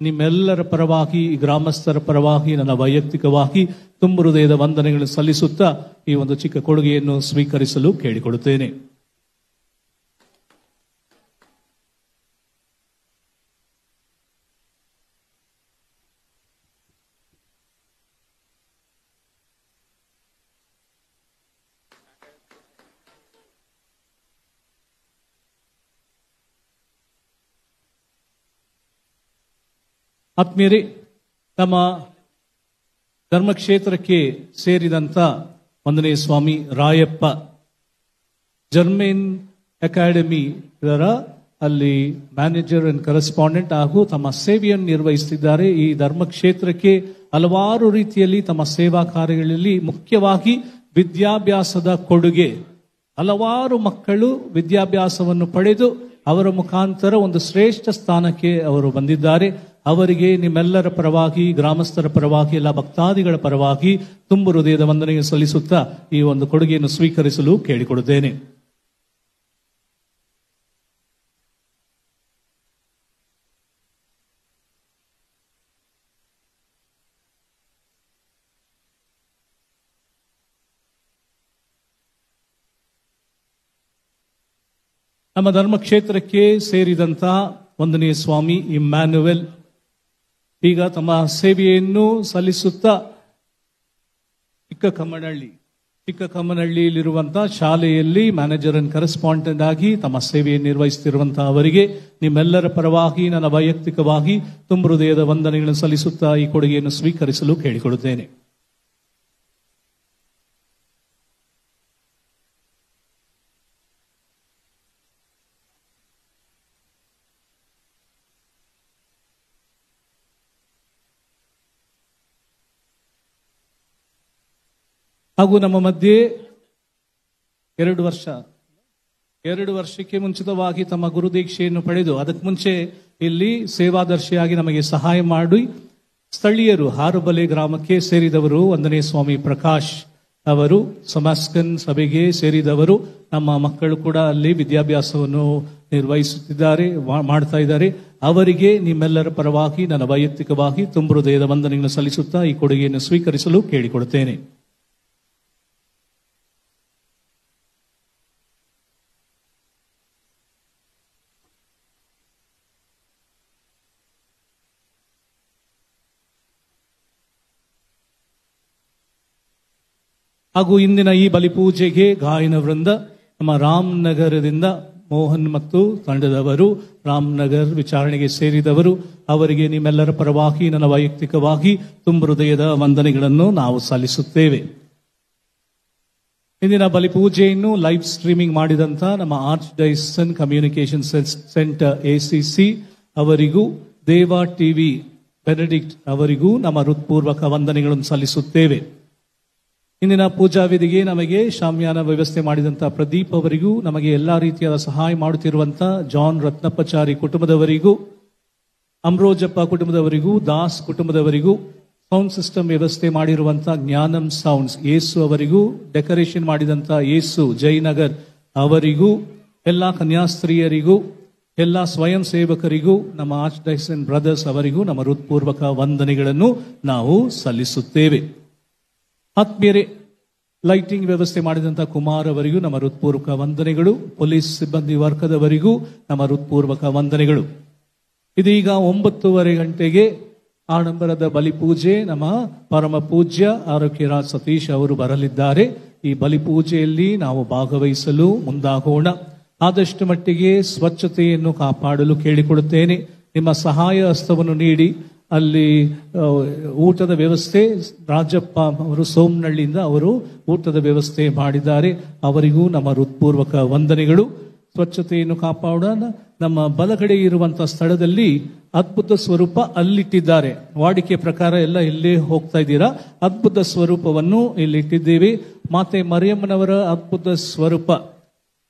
ನಿಮ್ಮೆಲ್ಲರ ಪರವಾಗಿ, ಗ್ರಾಮಸ್ಥರ ಪರವಾಗಿ, ನನ್ನ ವೈಯಕ್ತಿಕವಾಗಿ ತುಂಬ ಹೃದಯದ ವಂದನೆಗಳನ್ನು ಸಲ್ಲಿಸುತ್ತಾ ಈ ಒಂದು ಚಿಕ್ಕ ಕೊಡುಗೆಯನ್ನು ಸ್ವೀಕರಿಸಲು ಕೇಳಿಕೊಳ್ಳುತ್ತೇನೆ. ಆತ್ಮೀಯರೇ, ನಮ್ಮ ಧರ್ಮಕ್ಷೇತ್ರಕ್ಕೆ ಸೇರಿದಂತ ವಂದನೀಯ ಸ್ವಾಮಿ ರಾಯಪ್ಪ ಜರ್ಮೇನ್ ಅಕಾಡೆಮಿ ಇದರ ಅಲ್ಲಿ ಮ್ಯಾನೇಜರ್ ಅಂಡ್ ಕರೆಸ್ಪಾಂಡೆಂಟ್ ಹಾಗೂ ತಮ್ಮ ಸೇವೆಯನ್ನು ನಿರ್ವಹಿಸುತ್ತಿದ್ದಾರೆ. ಈ ಧರ್ಮಕ್ಷೇತ್ರಕ್ಕೆ ಹಲವಾರು ರೀತಿಯಲ್ಲಿ ತಮ್ಮ ಸೇವಾ ಕಾರ್ಯಗಳಲ್ಲಿ ಮುಖ್ಯವಾಗಿ ವಿದ್ಯಾಭ್ಯಾಸದ ಕೊಡುಗೆ, ಹಲವಾರು ಮಕ್ಕಳು ವಿದ್ಯಾಭ್ಯಾಸವನ್ನು ಪಡೆದು ಅವರ ಮುಖಾಂತರ ಒಂದು ಶ್ರೇಷ್ಠ ಸ್ಥಾನಕ್ಕೆ ಅವರು ಬಂದಿದ್ದಾರೆ. ಅವರಿಗೆ ನಿಮ್ಮೆಲ್ಲರ ಪರವಾಗಿ, ಗ್ರಾಮಸ್ಥರ ಪರವಾಗಿ, ಎಲ್ಲ ಭಕ್ತಾದಿಗಳ ಪರವಾಗಿ ತುಂಬ ಹೃದಯದ ವಂದನೆಯನ್ನು ಸಲ್ಲಿಸುತ್ತಾ ಈ ಒಂದು ಕೊಡುಗೆಯನ್ನು ಸ್ವೀಕರಿಸಲು ಕೇಳಿಕೊಡುತ್ತೇನೆ. ನಮ್ಮ ಧರ್ಮಕ್ಷೇತ್ರಕ್ಕೆ ಸೇರಿದಂತಹ ವಂದನೀಯ ಸ್ವಾಮಿ ಇಮ್ಯಾನ್ಯುವೆಲ್ ಈಗ ತಮ್ಮ ಸೇವೆಯನ್ನು ಸಲ್ಲಿಸುತ್ತಾ ಚಿಕ್ಕಕಮ್ಮನಹಳ್ಳಿಯಲ್ಲಿರುವಂತಹ ಶಾಲೆಯಲ್ಲಿ ಮ್ಯಾನೇಜರ್ ಅಂಡ್ ಕರೆಸ್ಪಾಂಡೆಂಟ್ ಆಗಿ ತಮ್ಮ ಸೇವೆಯನ್ನು ನಿರ್ವಹಿಸುತ್ತಿರುವಂತಹ ಅವರಿಗೆ ನಿಮ್ಮೆಲ್ಲರ ಪರವಾಗಿ, ನನ್ನ ವೈಯಕ್ತಿಕವಾಗಿ ತುಂಬ ಹೃದಯದ ವಂದನೆಗಳನ್ನು ಸಲ್ಲಿಸುತ್ತಾ ಈ ಕೊಡುಗೆಯನ್ನು ಸ್ವೀಕರಿಸಲು ಕೇಳಿಕೊಳ್ಳುತ್ತೇನೆ. ಹಾಗೂ ನಮ್ಮ ಮಧ್ಯೆ 2 ವರ್ಷಕ್ಕೆ ಮುಂಚಿತವಾಗಿ ತಮ್ಮ ಗುರುದೀಕ್ಷೆಯನ್ನು ಪಡೆದು ಅದಕ್ಕೆ ಮುಂಚೆ ಇಲ್ಲಿ ಸೇವಾದರ್ಶಿಯಾಗಿ ನಮಗೆ ಸಹಾಯ ಮಾಡಿ ಸ್ಥಳೀಯರು ಹಾರುಬಲೆ ಗ್ರಾಮಕ್ಕೆ ಸೇರಿದವರು ವಂದನೀಯ ಸ್ವಾಮಿ ಪ್ರಕಾಶ್ ಅವರು, ಸಮಾಸ್ಕನ್ ಸಭೆಗೆ ಸೇರಿದವರು. ನಮ್ಮ ಮಕ್ಕಳು ಕೂಡ ಅಲ್ಲಿ ವಿದ್ಯಾಭ್ಯಾಸವನ್ನು ನಿರ್ವಹಿಸುತ್ತಿದ್ದಾರೆ, ಮಾಡ್ತಾ ಇದ್ದಾರೆ. ಅವರಿಗೆ ನಿಮ್ಮೆಲ್ಲರ ಪರವಾಗಿ, ನನ್ನ ವೈಯಕ್ತಿಕವಾಗಿ ತುಂಬ ಹೃದಯದ ವಂದನೆಗಳನ್ನು ಸಲ್ಲಿಸುತ್ತಾ ಈ ಕೊಡುಗೆಯನ್ನು ಸ್ವೀಕರಿಸಲು ಕೇಳಿಕೊಡುತ್ತೇನೆ. ಹಾಗೂ ಇಂದಿನ ಈ ಬಲಿಪೂಜೆಗೆ ಗಾಯನ ವೃಂದ ನಮ್ಮ ರಾಮನಗರದಿಂದ ಮೋಹನ್ ಮತ್ತು ತಂಡದವರು, ರಾಮನಗರ್ ವಿಚಾರಣೆಗೆ ಸೇರಿದವರು, ಅವರಿಗೆ ನಿಮ್ಮೆಲ್ಲರ ಪರವಾಗಿ, ನನ್ನ ವೈಯಕ್ತಿಕವಾಗಿ ತುಂಬ ಹೃದಯದ ವಂದನೆಗಳನ್ನು ನಾವು ಸಲ್ಲಿಸುತ್ತೇವೆ. ಇಂದಿನ ಬಲಿಪೂಜೆಯನ್ನು ಲೈವ್ ಸ್ಟ್ರೀಮಿಂಗ್ ಮಾಡಿದಂತ ನಮ್ಮ arch Dyson communication centre ACC ಅವರಿಗೂ, ದೇವಾ ಟಿವಿ ಬೆನೆಡಿಕ್ಟ್ ಅವರಿಗೂ ನಮ್ಮ ಹೃತ್ಪೂರ್ವಕ ವಂದನೆಗಳನ್ನು ಸಲ್ಲಿಸುತ್ತೇವೆ. ಇಂದಿನ ಪೂಜಾ ವೇದಿಗೆ ನಮಗೆ ಶಾಮ್ಯಾನ ವ್ಯವಸ್ಥೆ ಮಾಡಿದಂತಹ ಪ್ರದೀಪ್ ಅವರಿಗೂ, ನಮಗೆ ಎಲ್ಲಾ ರೀತಿಯಾದ ಸಹಾಯ ಮಾಡುತ್ತಿರುವಂತಹ ಜಾನ್ ರತ್ನಪ್ಪಚಾರಿ ಕುಟುಂಬದವರಿಗೂ, ಅಮ್ರೋಜಪ್ಪ ಕುಟುಂಬದವರಿಗೂ, ದಾಸ್ ಕುಟುಂಬದವರಿಗೂ, ಸೌಂಡ್ ಸಿಸ್ಟಮ್ ವ್ಯವಸ್ಥೆ ಮಾಡಿರುವಂತಹ ಜ್ಞಾನಂ ಸೌಂಡ್ಸ್ ಯೇಸು ಅವರಿಗೂ, ಡೆಕೋರೇಷನ್ ಮಾಡಿದಂತಹ ಯೇಸು ಜಯನಗರ್ ಅವರಿಗೂ, ಎಲ್ಲಾ ಕನ್ಯಾಸ್ತ್ರೀಯರಿಗೂ, ಎಲ್ಲಾ ಸ್ವಯಂ ಸೇವಕರಿಗೂ, ನಮ್ಮ ಆರ್ಚ್ ಡೈಸನ್ ಬ್ರದರ್ಸ್ ಅವರಿಗೂ ನಮ್ಮ ಹೃತ್ಪೂರ್ವಕ ವಂದನೆಗಳನ್ನು ನಾವು ಸಲ್ಲಿಸುತ್ತೇವೆ. ಆತ್ಮೀಯರೇ, ಲೈಟಿಂಗ್ ವ್ಯವಸ್ಥೆ ಮಾಡಿದಂತಹ ಕುಮಾರ್ ಅವರಿಗೂ ನಮ್ಮ ಹೃತ್ಪೂರ್ವಕ ವಂದನೆಗಳು. ಪೊಲೀಸ್ ಸಿಬ್ಬಂದಿ ವರ್ಗದವರಿಗೂ ನಮ್ಮ ಹೃತ್ಪೂರ್ವಕ ವಂದನೆಗಳು. ಇದೀಗ 9:30 ಗಂಟೆಗೆ ಆಡಂಬರದ ಬಲಿಪೂಜೆ ನಮ್ಮ ಪರಮ ಪೂಜ್ಯ ಆರೋಗ್ಯರಾಜ್ ಸತೀಶ್ ಅವರು ಬರಲಿದ್ದಾರೆ. ಈ ಬಲಿಪೂಜೆಯಲ್ಲಿ ನಾವು ಭಾಗವಹಿಸಲು ಮುಂದಾಗೋಣ. ಆದಷ್ಟು ಮಟ್ಟಿಗೆ ಸ್ವಚ್ಛತೆಯನ್ನು ಕಾಪಾಡಲು ಕೇಳಿಕೊಡುತ್ತೇನೆ. ನಿಮ್ಮ ಸಹಾಯ ಹಸ್ತವನ್ನು ನೀಡಿ ಅಲ್ಲಿ ಊಟದ ವ್ಯವಸ್ಥೆ ರಾಜಪ್ಪ ಅವರು ಸೋಮನಹಳ್ಳಿಯಿಂದ ಅವರು ಊಟದ ವ್ಯವಸ್ಥೆ ಮಾಡಿದ್ದಾರೆ. ಅವರಿಗೂ ನಮ್ಮ ಹೃತ್ಪೂರ್ವಕ ವಂದನೆಗಳು. ಸ್ವಚ್ಛತೆಯನ್ನು ಕಾಪಾಡೋಣ. ನಮ್ಮ ಬಲಗಡೆ ಇರುವಂತಹ ಸ್ಥಳದಲ್ಲಿ ಅದ್ಭುತ ಸ್ವರೂಪ ಅಲ್ಲಿಟ್ಟಿದ್ದಾರೆ. ವಾಡಿಕೆ ಪ್ರಕಾರ ಎಲ್ಲ ಇಲ್ಲೇ ಹೋಗ್ತಾ ಇದ್ದೀರಾ. ಅದ್ಭುತ ಸ್ವರೂಪವನ್ನು ಇಲ್ಲಿಟ್ಟಿದ್ದೇವೆ. ಮಾತೆ ಮರಿಯಮ್ಮನವರ ಅದ್ಭುತ ಸ್ವರೂಪ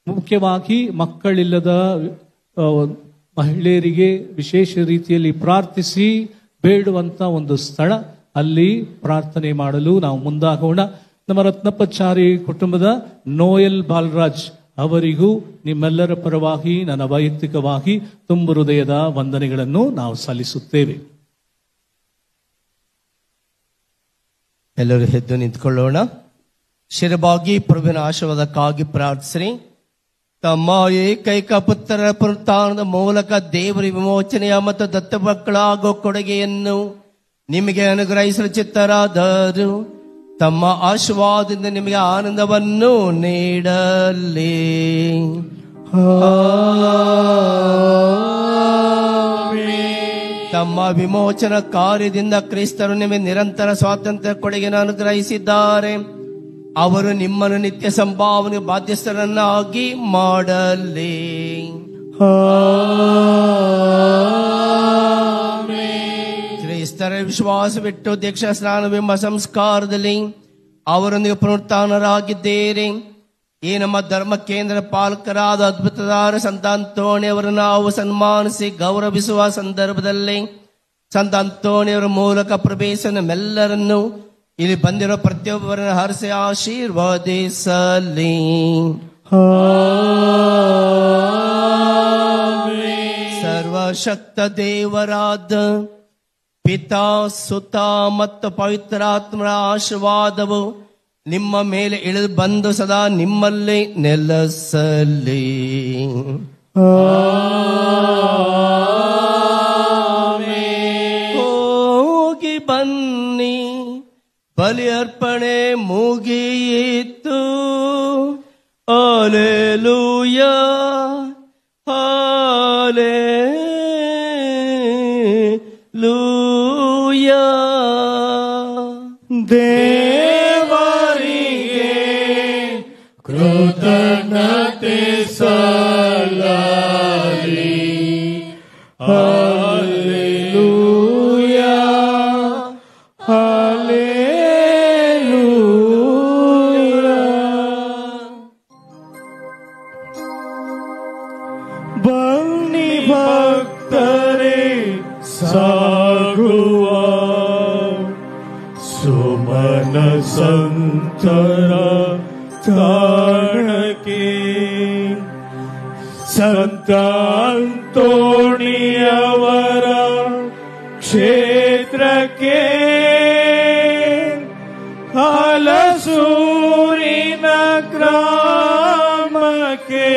ಮುಖ್ಯವಾಗಿ ಮಕ್ಕಳಿಲ್ಲದ ಮಹಿಳೆಯರಿಗೆ ವಿಶೇಷ ರೀತಿಯಲ್ಲಿ ಪ್ರಾರ್ಥಿಸಿ ಬೇಡುವಂತ ಒಂದು ಸ್ಥಳ. ಅಲ್ಲಿ ಪ್ರಾರ್ಥನೆ ಮಾಡಲು ನಾವು ಮುಂದಾಗೋಣ. ನಮ್ಮ ರತ್ನಪ್ಪಚಾರಿ ಕುಟುಂಬದ ನೋಯಲ್ ಬಾಲರಾಜ್ ಅವರಿಗೂ ನಿಮ್ಮೆಲ್ಲರ ಪರವಾಗಿ ನನ್ನ ವೈಯಕ್ತಿಕವಾಗಿ ತುಂಬು ಹೃದಯದ ವಂದನೆಗಳನ್ನು ನಾವು ಸಲ್ಲಿಸುತ್ತೇವೆ. ಎಲ್ಲರೂ ಎದ್ದು ನಿಂತ್ಕೊಳ್ಳೋಣ. ಶಿರಬಾಗಿ ಪ್ರಭುವಿನ ಆಶೀರ್ವಾದಕ್ಕಾಗಿ ಪ್ರಾರ್ಥಿಸ್ರಿ. ತಮ್ಮ ಏಕೈಕ ಪುತ್ರರ ಪುನರುತ್ಥಾನದ ಮೂಲಕ ದೇವರ ವಿಮೋಚನೆಯ ಮತ್ತು ದತ್ತ ಮಕ್ಕಳಾಗೋ ಕೊಡುಗೆಯನ್ನು ನಿಮಗೆ ಅನುಗ್ರಹಿಸಲು ಚಿತ್ತರಾದರು ತಮ್ಮ ಆಶೀರ್ವಾದದಿಂದ ನಿಮಗೆ ಆನಂದವನ್ನು ನೀಡಲಿ. ತಮ್ಮ ವಿಮೋಚನಾ ಕಾರ್ಯದಿಂದ ಕ್ರಿಸ್ತರು ನಿಮಗೆ ನಿರಂತರ ಸ್ವಾತಂತ್ರ್ಯ ಕೊಡುಗೆಯನ್ನು ಅನುಗ್ರಹಿಸಿದ್ದಾರೆ. ಅವರು ನಿಮ್ಮನ್ನು ನಿತ್ಯ ಸಂಭಾವನೆ ಬಾಧ್ಯಸ್ಥರನ್ನಾಗಿ ಮಾಡಲಿ. ಕ್ರೈಸ್ತರ ವಿಶ್ವಾಸವಿಟ್ಟು ದೀಕ್ಷಾ ಸ್ನಾನವೆಂಬ ಸಂಸ್ಕಾರದಲ್ಲಿ ಅವರೊಂದಿಗೆ ಪುನರುತ್ಥಾನರಾಗಿದ್ದೇವೆ. ಈ ನಮ್ಮ ಧರ್ಮ ಕೇಂದ್ರ ಪಾಲಕರಾದ ಅದ್ಭುತದಾರ ಸಂತ ಅಂತೋಣಿ ಅವರನ್ನು ನಾವು ಸನ್ಮಾನಿಸಿ ಗೌರವಿಸುವ ಸಂದರ್ಭದಲ್ಲಿ ಸಂತ ಅಂತೋಣಿಯವರ ಮೂಲಕ ಪ್ರವೇಶ ನಮ್ಮೆಲ್ಲರನ್ನು ಇಲ್ಲಿ ಬಂದಿರೋ ಪ್ರತಿಯೊಬ್ಬರನ್ನು ಹರಿಸಿ ಆಶೀರ್ವದಿಸಲಿ. ಸರ್ವಶಕ್ತ ದೇವರಾದ ಪಿತಾ, ಸುತ ಮತ್ತು ಪವಿತ್ರಾತ್ಮರ ಆಶೀರ್ವಾದವು ನಿಮ್ಮ ಮೇಲೆ ಇಳಿದು ಬಂದು ಸದಾ ನಿಮ್ಮಲ್ಲಿ ನೆಲೆಸಲಿ. ಹೋಗಿ ಬನ್ನಿ, ಬಲಿ ಅರ್ಪಣೆ ಮುಗಿಯಿತು. Hallelujah, hallelujah. ದೇವರಿಗೆ ಕೃತಜ್ಞತೆ ಸಲ್ಲಲಿ. Hallelujah, hallelujah. ಬನ್ನಿ ಭಕ್ತರೇ, ಸಾಗುವ ಸುಮನ ಸಂತರ ತಾಣಕ್ಕೆ. ಸಂತ ಅಂತೋಣಿಯವರ ಕ್ಷೇತ್ರಕ್ಕೆ, ಹಲಸೂರಿನ ಗ್ರಾಮಕ್ಕೆ.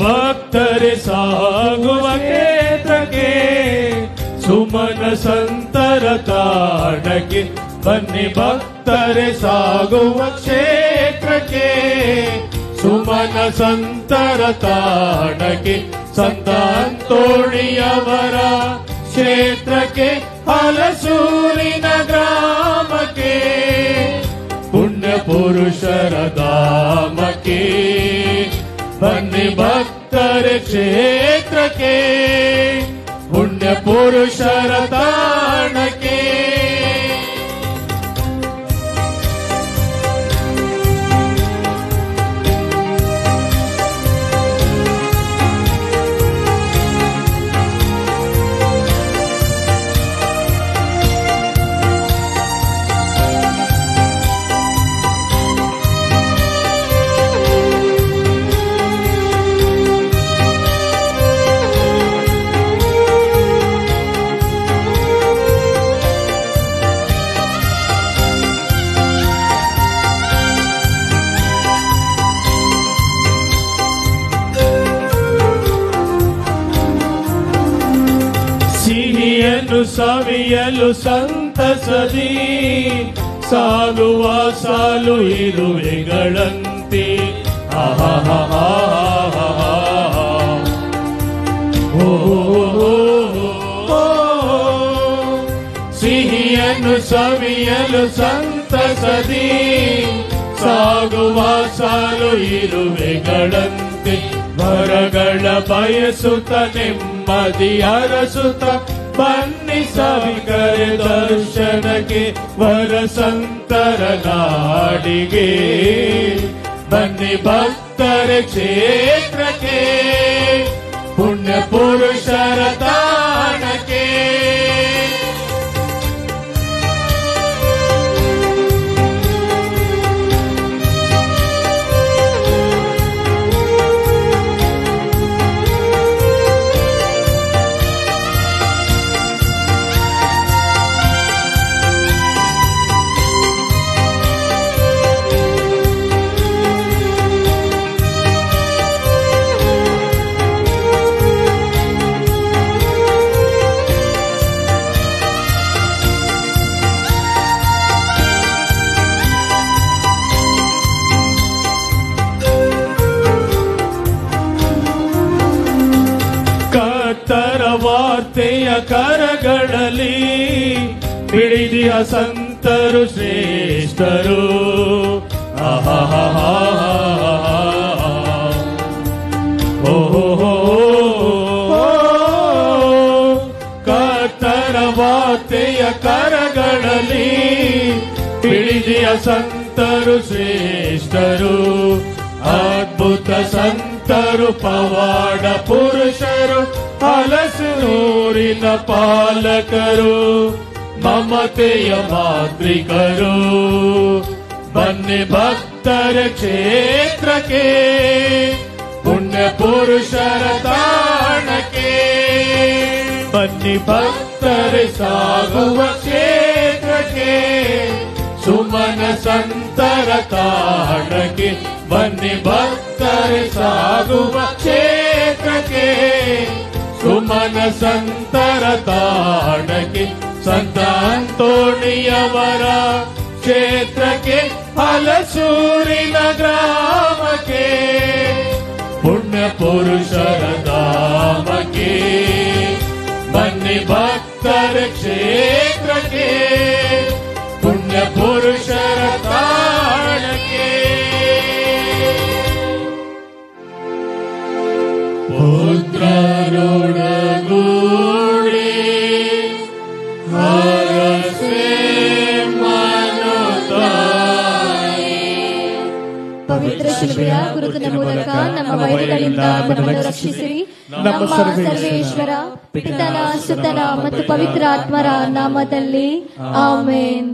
ಭಕ್ತರೆ ಸಾಗುವ ಕ್ಷೇತ್ರಕ್ಕೆ, ಸುಮನ ಸಂತರ ತಾಣಕ್ಕೆ. ಬನ್ನಿ ಭಕ್ತರೆ ಸಾಗುವ ಕ್ಷೇತ್ರಕ್ಕೆ, ಸುಮನ ಸಂತರ ತಾಣಕ್ಕೆ. ಸಂತ ಅಂತೋಣಿಯವರ ಕ್ಷೇತ್ರಕ್ಕೆ, ಹಲಸೂರಿನ ಗ್ರಾಮಕ್ಕೆ. ಪುಣ್ಯ ಪುರುಷರ ಧಾಮಕ್ಕೆ. ಬನ್ನಿ ಭಕ್ತರ ಕ್ಷೇತ್ರಕ್ಕೆ, ಪುಣ್ಯ ಪುರುಷರ ತಾಣಕ್ಕೆ. ಸವಿಯಲು ಸಂತಸದಿ ಸಾಗುವ ಸಾಲು ಇರುವೆಗಳಂತೆ ಸಿಹಿಯನ್ನು ಸವಿಯಲು ಸಂತಸದಿ ಸಾಗುವ ಸಾಲು ಇರುವೆಗಳಂತೆ ವರಗಳ ಬಯಸುತ್ತ ನೆಮ್ಮದಿ ಅರಸುತ್ತ ಬನ್ನಿ ಸವಿಕರೆ ದರ್ಶನಕ್ಕೆ ವರ ಸಂತರ ನಾಡಿಗೆ ಬನ್ನಿ ಭಕ್ತರ ಕ್ಷೇತ್ರಕ್ಕೆ ಪುಣ್ಯ ಪುರುಷರ ತಾಣಕ್ಕೆ ವಾರ್ತೆಯ ಕರಗಳಲ್ಲಿ ಹಿಡಿದಿಯ ಸಂತರು ಶ್ರೇಷ್ಠರು ಕರ್ತರ ವಾರ್ತೆಯ ಕರಗಳಲ್ಲಿ ಹಿಡಿದಿಯ ಸಂತರು ಶ್ರೇಷ್ಠರು ಅದ್ಭುತ ಸಂತರು ಪವಾಡ ಪುರುಷರು ಹಲಸೂರಿನ ಪಾಲಕರು ಮಮತೆಯ ಮಾತೃಕರು ಬನ್ನಿ ಭಕ್ತರ ಕ್ಷೇತ್ರಕ್ಕೆ ಪುಣ್ಯ ಪುರುಷರ ತಾಣಕ್ಕೆ ಬನ್ನಿ ಭಕ್ತರೆ ಸಾಗುವ ಕ್ಷೇತ್ರಕ್ಕೆ ಸುಮನ ಸಂತರ ತಾಣಕ್ಕೆ ಬನ್ನಿ ಭಕ್ತರೆ ಸಾಗುವ ಕ್ಷೇತ್ರಕ್ಕೆ ಸುಮನ ಸಂತರ ತಾಣಕ್ಕೆ ಸಂತ ಅಂತೋಣಿಯವರ ಕ್ಷೇತ್ರಕ್ಕೆ ಹಲಸೂರಿನ ಗ್ರಾಮಕ್ಕೆ ಪುಣ್ಯ ಪುರುಷರ ಧಾಮಕ್ಕೆ ಬನ್ನಿ ಭಕ್ತರ ಕ್ಷೇತ್ರಕ್ಕೆ ಪುಣ್ಯ ಪುರುಷರ ತಾಣಕ್ಕೆ ಪುತ್ರರೊಡಗೂಡಿ ಹರಸೆ ಪವಿತ್ರ ಶಿಲುಬೆಯ ಗುರುತಿನ ಮೂಲಕ ನಮ್ಮ ವೈರಿಗಳಿಂದ ನಮ್ಮನ್ನು ರಕ್ಷಿಸಿರಿ. ನಮ್ಮ ಸರ್ವೇಶ್ವರ ಪಿತನ ಸುತನ ಮತ್ತು ಪವಿತ್ರ ಆತ್ಮರ ನಾಮದಲ್ಲಿ ಆಮೇನ್.